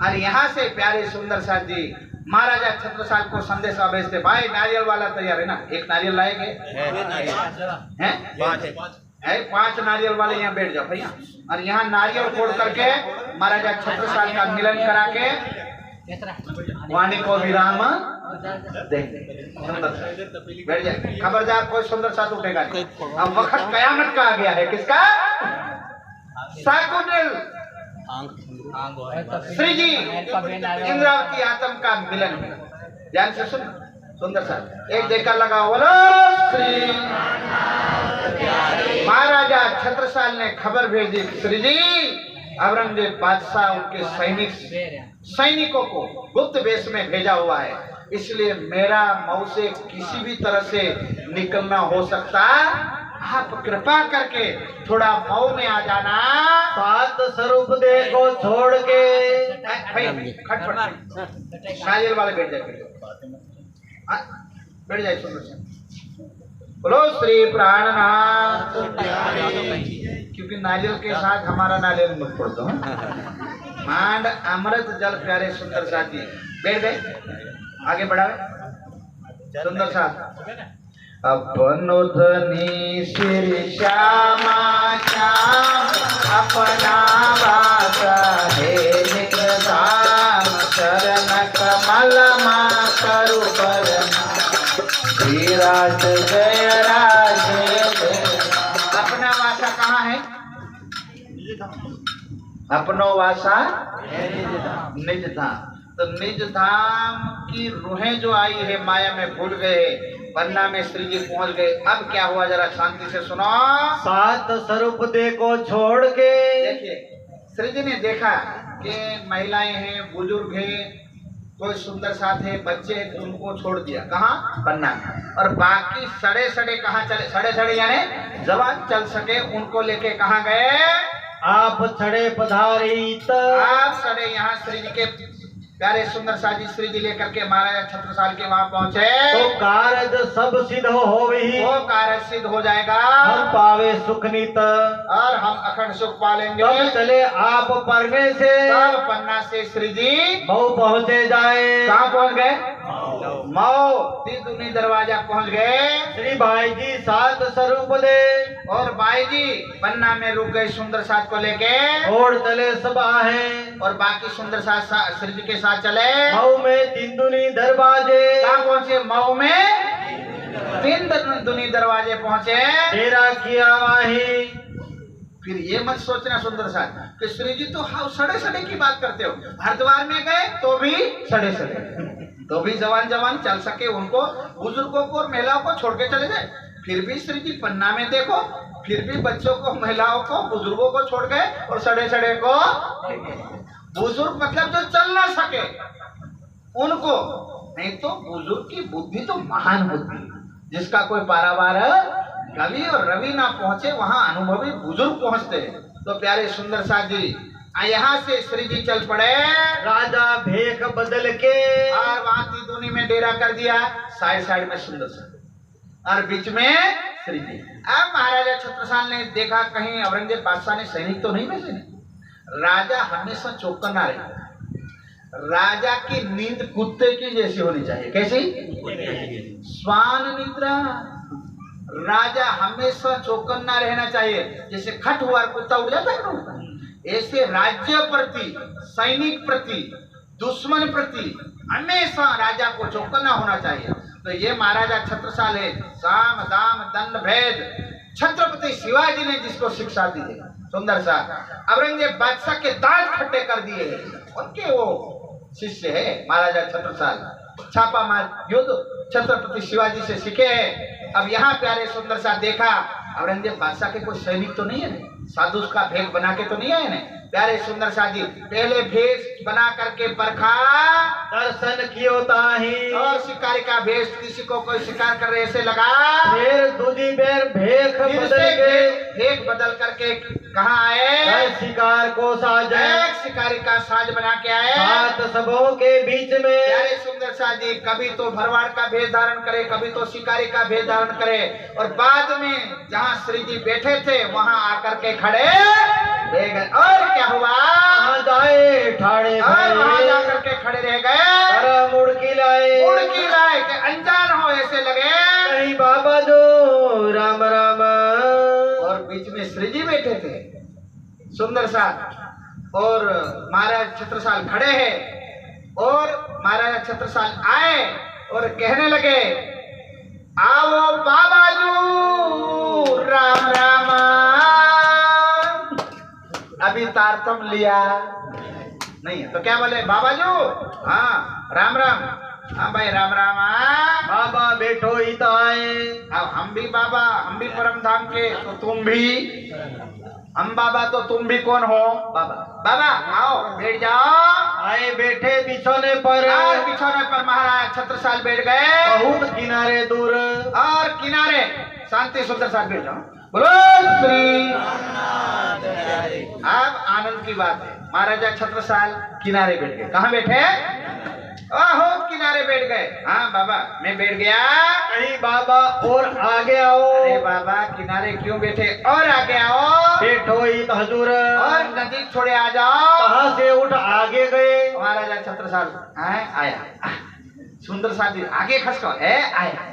और यहाँ से प्यारे सुंदर साथ जी महाराजा छत्रसाल को संदेश भेजते, भाई नारियल वाला तैयार है ना? एक नारियल लाएंगे है 5 नारियल वाले यहाँ बैठ जाओ भैया, और यहाँ नारियल फोड़ करके महाराजा छत्रसाल का मिलन करा के वाणी को विराम देंगे। बैठ जाए, खबरदार कोई सुंदर साथ उठेगा नहीं। अब वक्त कयामत का आ गया है, किसका? साकुंडल श्री जी इंद्रावती आत्म का मिलन है। ध्यान से सुन सुंदर साथ, एक देखा लगा बोलो श्री। महाराजा छत्रसाल ने खबर भेजी, श्री जी औरंगजेब बादशाह उनके सैनिकों को गुप्त वेश में भेजा हुआ है, इसलिए मेरा मऊ से किसी भी तरह से निकलना हो सकता, आप कृपा करके थोड़ा मऊ में आ जाना। सात स्वरूप दे को छोड़ के खटपट नारियल वाले बैठ जाए, बैठ जाए सुंदर से। बोलो श्री प्राणनाथ, क्योंकि नारियल के साथ हमारा नारियल मत पड़ दो। मांड अमृत जल प्यारे सुंदर साथ जी बैठ गए, आगे बढ़ावे सुंदर साथ। अपनो धनी श्री श्यामा श्याम अपना वासा है निकधाम, चरण कमल मा करु करना विराज जय राजे। अपना वासा कहाँ है? अपनो वासा निज धाम। तो निज धाम की रूहें जो आई है माया में भूल गए, पन्ना में श्री जी पहुंच गए। अब क्या हुआ जरा शांति से सुनो। सात स्वरूप दे को छोड़ के, देखिए श्री जी ने देखा कि महिलाएं हैं, बुजुर्ग हैं, कोई सुंदर साथ है, बच्चे हैं, तो उनको छोड़ दिया। कहाँ? पन्ना में। और बाकी सड़े सड़े कहाँ चले? सड़े सड़े यानी जवान चल सके, उनको लेके कहाँ गए? आप छड़े पधारित, आप सड़े यहाँ श्री जी के प्यारे सुंदर साथ जी श्री जी लेकर के महाराजा छत्रसाल के वहाँ पहुँचे। तो कारज सब सिद्ध हो वही, वो कार्य सिद्ध हो जाएगा, हम पावे सुख नित, और हम अखंड सुख पालेंगे। तब चले आप परने से, तब पन्ना से श्री जी मऊ पहुँचे जाए। कहाँ पहुँच गए? मऊ तीदुनी दरवाजा पहुँच गए। श्री भाई जी सात स्वरूप दे, और भाई जी पन्ना में रुक गए सुंदर साथ को लेके, और चले सब आहे, और बाकी सुंदर साथ श्री जी के साथ चले। मऊ में तीन दुनी दरवाजे, कहाँ पहुँचे? मऊ में तीन दुनी दरवाजे पहुँचे। तेरा किया वाही। फिर ये मत सोचना सुंदर साथ कि श्री जी तो हाँ सड़े सड़े की बात करते हो, हरिद्वार में गए तो भी सड़े सड़े, तो भी जवान जवान चल सके, उनको बुजुर्गों को और महिलाओं को छोड़ के चले जाए। फिर भी श्री जी पन्ना में देखो, फिर भी बच्चों को, महिलाओं को, बुजुर्गों को छोड़ गए और सड़े सड़े को। बुजुर्ग मतलब जो चल ना सके उनको, नहीं तो बुजुर्ग की बुद्धि तो महान बुद्धि, जिसका कोई पारावार कवि और रवि ना पहुंचे वहां अनुभवी बुजुर्ग पहुंचते हैं। तो प्यारे सुंदर साथ जी यहाँ से श्री जी चल पड़े। राजा भेख बदल के, और वहां तीदुनी में डेरा कर दिया, साइड साइड में सुंदर साथ और बीच में श्री जी। अब महाराजा छत्रसाल ने देखा कहीं औरंगजेब बादशाह ने सैनिक तो नहीं भेजे। राजा हमेशा चौकन्ना रहे, राजा की नींद कुत्ते की जैसी होनी चाहिए। कैसी? स्वान निद्रा राजा हमेशा चौकन्ना रहना चाहिए। जैसे खट हुआ कुत्ता उड़ जाता है ना, ऐसे राज्य प्रति, सैनिक प्रति, दुश्मन प्रति हमेशा राजा को चौकन्ना होना चाहिए। तो ये महाराजा छत्रसाल है, साम दाम दंड भेद छत्रपति शिवाजी ने जिसको शिक्षा दी है। सुंदर सा औरंगजेब बादशाह के दांत खट्टे कर दिए हैं, उनके वो शिष्य है महाराजा छत्रसाल। छापा मार युद्ध छत्रपति शिवाजी से सीखे हैं। अब यहाँ प्यारे सुंदर सा देखा, औरंगजेब बादशाह के कोई सैनिक तो नहीं है, साधु का भेष बना के तो नहीं आए ना। प्यारे सुंदर शाह जी पहले भेष बना करके परखा, दर्शन कियो ताही और शिकारी का भेष, किसी को कोई शिकार कर रहे ऐसे लगा, फिर दूजी बेर भेख फिर बदल से के भेष बदल करके कहाँ आए, गए शिकार को साजे, एक शिकारी का साज बना के आए। सात सबों के बीच में प्यारे सुंदर शाह जी कभी तो भरवाड़ का भेष धारण करे, कभी तो शिकारी का भेष धारण करे, और बाद में जहाँ श्री जी बैठे थे वहाँ आकर के खड़े रह गए। और क्या हुआ, वहाँ जाए ठाड़े और वहाँ भये, जाकर के खड़े रह गए, कर मुड़की लाए, मुड़की लाए के अनजान हो ऐसे लगे। नहीं बाबा जो राम राम, और बीच में श्री जी बैठे थे सुंदर सा, और महाराज छत्रसाल खड़े हैं, और महाराज छत्रसाल आए और कहने लगे, आओ बाबाजू राम राम। अभी तारतम लिया नहीं है तो क्या बोले, बाबाजू हाँ राम राम, हाँ भाई राम राम। बाबा बैठो इताए, अब हम भी बाबा, हम भी परम धाम के, तो तुम भी, हम बाबा तो तुम भी कौन हो, बाबा। बाबा आओ बैठ जाओ। आए बैठे बिछोने पर, और बिछौने पर महाराज छत्रसाल बैठ गए, बहुत किनारे दूर, और किनारे शांति सुंदर साथ बैठ जाओ। बोलो श्री। अब आनंद की बात है, महाराजा छत्रसाल किनारे बैठ गए। कहाँ बैठे, ओहो किनारे बैठ गए। हाँ बाबा मैं बैठ गया। कहीं बाबा और आगे आओ, अरे बाबा किनारे क्यों बैठे, और आगे आओ। बैठो इत हजूर, और नजदीक थोड़े आ जाओ। कहाँ से उठ आगे गए, महाराजा छत्रसाल आया, सुंदर साथी आगे खसको है आया।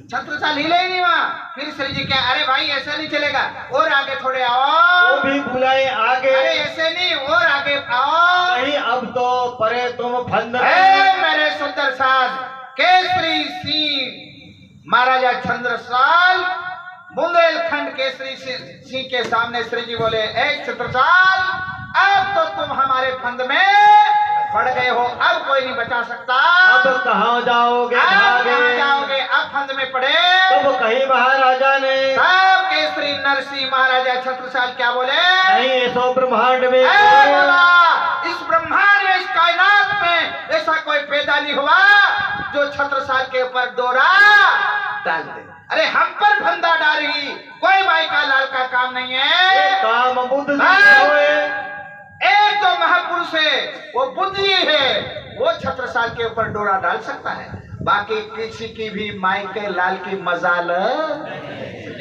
छत्रसाल हिले ही नहीं वहाँ। फिर श्री जी क्या, अरे भाई ऐसा नहीं चलेगा, और आगे थोड़े वो आओ। भी बुलाए आगे, अरे ऐसे नहीं, और आगे आओ। कहीं अब तो परे तुम फंद मेरे सुंदर साथ केसरी सिंह महाराजा छत्रसाल बुंदेलखंड केसरी सिंह के सामने श्री जी बोले, एक छत्रसाल अब तो तुम हमारे फंद में पड़ गए हो, अब कोई नहीं बचा सकता। अब कहाँ जाओगे, अब कहाँ भागे जाओगे, अब फंद में पड़े। तब कहीं महाराजा ने, तब केसरी नरसिंह महाराजा छत्रसाल क्या बोले, नहीं ऐसो ब्रह्मांड में बोला, इस ब्रह्मांड में, इस कायनात में ऐसा कोई पैदा नहीं हुआ जो छत्रसाल के ऊपर डोरा डाल दे। अरे हम पर फंदा डाली, कोई माई का लाल का काम नहीं है। काम बुद्ध एक जो महापुरुष है वो बुद्धि है, वो छत्रसाल के ऊपर डोरा डाल सकता है, बाकी किसी की भी माई के लाल की मजाल।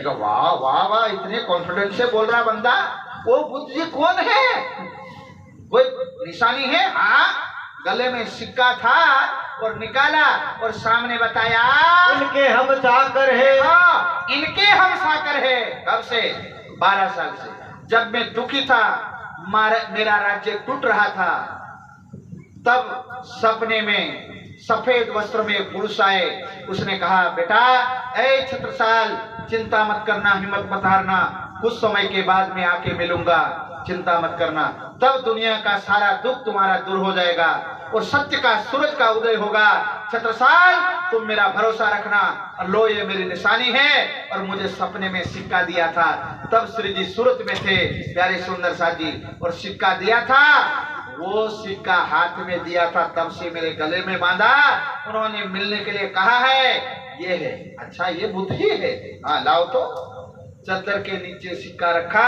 वाह वाह वाह, इतने कॉन्फिडेंस से बोल रहा बंदा। वो बुद्धि कौन है, कोई निशानी है? हाँ गले में सिक्का था और निकाला और सामने बताया, इनके हम चाकर है। हाँ इनके हम साकर है। कब से? 12 साल से। जब मैं दुखी था, मेरा राज्य टूट रहा था, तब सपने में सफेद वस्त्र में पुरुष आए। उसने कहा, बेटा ऐ छत्रसाल चिंता मत करना, हिम्मत मत हारना, कुछ समय के बाद मैं आके मिलूंगा, चिंता मत करना, तब दुनिया का सारा दुख तुम्हारा दूर हो जाएगा और सत्य का सूरज का उदय होगा। छत्रसाल तुम मेरा भरोसा रखना। और लो ये मेरी निशानी है, और मुझे सपने में सिक्का दिया था, तब श्री जी सूरत में थे प्यारे सुंदर साथ जी, और सिक्का दिया था, वो सिक्का हाथ में दिया था, तब से मेरे गले में बांधा। उन्होंने मिलने के लिए कहा है, ये है। अच्छा ये बुद्धि है, हाँ लाओ। तो चद्दर के नीचे सिक्का रखा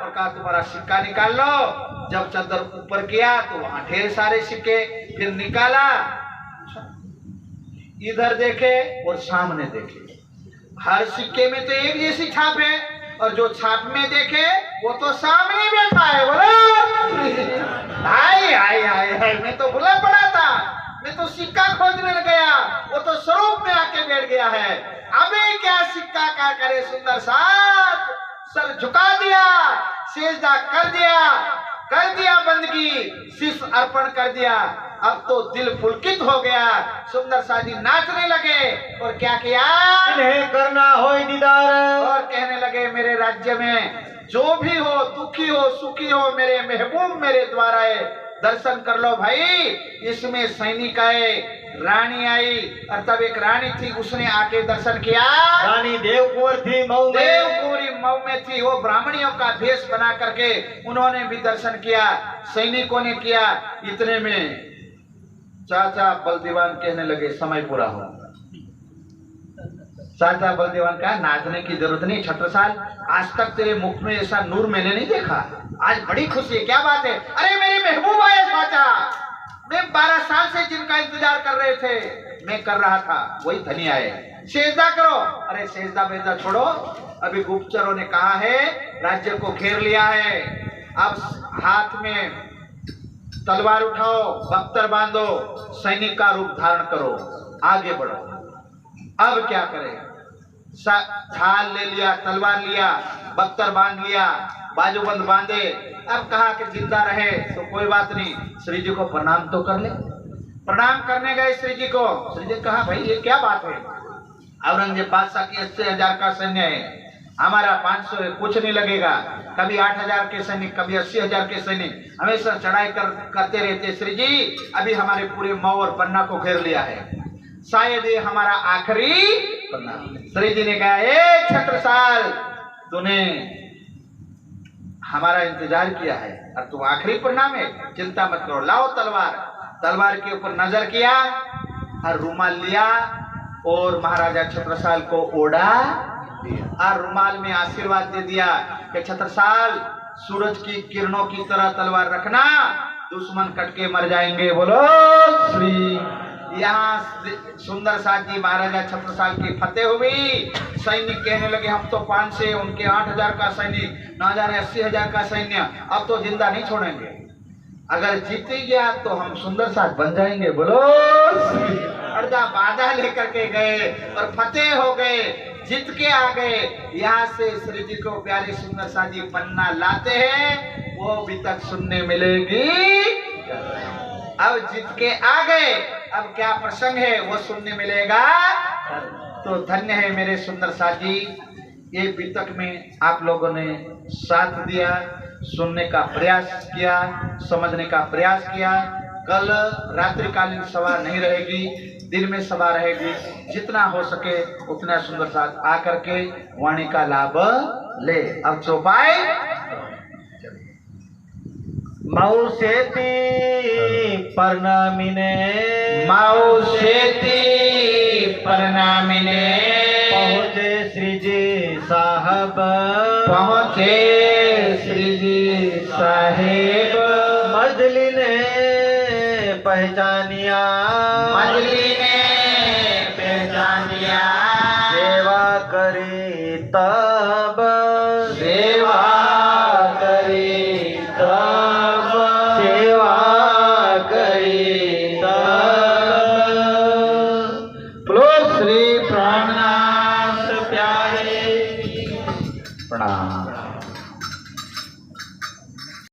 और कहा तुम्हारा सिक्का निकाल लो। जब चद्दर ऊपर किया तो वहां ढेर सारे सिक्के, फिर निकाला, इधर देखे और सामने देखे, हर सिक्के में तो एक जैसी छाप है, और जो छाप में देखे वो तो सामने बैठा है। बोलो हाय हाय हाय हाय, मैं तो भुला पड़ा था, मैं तो सिक्का खोजने गया, वो तो स्वरूप में आके बैठ गया है। अभी क्या सिक्का क्या करे सुंदर साथ, सर झुका दिया, सेजदा कर दिया बंदगी, शीश अर्पण कर दिया। अब तो दिल पुलकित हो गया। सुंदर साजी नाचने लगे और क्या किया, इन्हें करना हो दीदार, और कहने लगे मेरे राज्य में जो भी हो, दुखी हो सुखी हो, मेरे महबूब मेरे द्वारा है, दर्शन कर लो भाई। इसमें सैनिक आए, रानी आई, और तब एक रानी थी, उसने आके दर्शन किया। रानी देवकुंवर थी मऊ में, देवकुंवरी मऊ में थी, वो ब्राह्मणियों का भेष बना करके उन्होंने भी दर्शन किया, सैनिकों ने किया। इतने में चाचा बलदेवान कहने लगे समय पूरा हो। चाचा बलदेवान का नाचने की जरूरत नहीं छत्रसाल, आज तक तेरे मुख में ऐसा नूर मैंने नहीं देखा, आज बड़ी खुशी है, क्या बात है? अरे मेरे महबूब आए चाचा, मैं 12 साल से जिनका इंतजार कर रहे थे मैं कर रहा था, वही धनी आए, सेजदा करो। अरे सेजदा बेजदा छोड़ो, अभी गुप्तचरों ने कहा है राज्य को घेर लिया है, अब हाथ में तलवार उठाओ, बख्तर बांधो, सैनिक का रूप धारण करो, आगे बढ़ो। अब क्या करें? ढाल ले लिया, तलवार लिया, बख्तर बांध लिया, बाजूबंद बांधे। अब कहा कि जिंदा रहे तो कोई बात नहीं, श्री जी को प्रणाम तो कर ले। प्रणाम करने गए श्री जी को, श्री जी कहा भाई ये क्या बात है, औरंगजेब बादशाह की 80,000 का सैन्य है, हमारा 500 है, कुछ नहीं लगेगा। कभी 8,000 के सैनिक, कभी 80,000 के सैनिक, हमेशा चढ़ाई करते रहते। श्री जी अभी हमारे पूरे मऊ और पन्ना को घेर लिया है, शायद ये हमारा आखिरी पन्ना। श्री जी ने कहा ए छत्रसाल, तूने हमारा इंतजार किया है और तू आखिरी परिणाम है, चिंता मत करो, लाओ तलवार। तलवार के ऊपर नजर किया और रुमाल लिया और महाराजा छत्रसाल को ओढ़ा और रुमाल में आशीर्वाद दे दिया कि छत्रसाल सूरज की किरणों की तरह तलवार रखना, दुश्मन कट के मर जाएंगे। बोलो श्री। यहाँ सुंदर साथ जी महाराजा छत्रसाल की फतेह हुई। सैनिक कहने लगे हम तो 5 से, उनके 8,000 का सैनिक, ना जाने 80,000 का सैन्य, अब तो जिंदा नहीं छोड़ेंगे, अगर जीत गया तो हम सुंदर साथ बन जाएंगे। बोलो अर्धा बाधा लेकर के गए और फतेह हो गए, जीत के आ गए। यहाँ से श्री जी को प्यारी सुंदर साजी पन्ना लाते हैं, वो अभी तक सुनने मिलेगी। अब जीत के आ गए, अब क्या प्रसंग है वो सुनने मिलेगा। तो धन्य है मेरे सुंदर साजी, ये बीतक में आप लोगों ने साथ दिया, सुनने का प्रयास किया, समझने का प्रयास किया। कल रात्रिकालीन सभा नहीं रहेगी, दिन में सभा रहेगी। जितना हो सके उतना सुंदर साथ आकर के वाणी का लाभ ले। अब चौपाई मऊ सेती परनामिने, मऊ सेती परनामिने, पहुँचे श्री जी साहब, पहुँचे श्री जी साहेब। मजली ने पहचानिया, मजली ने पहचानिया, सेवा करी तब, सेवा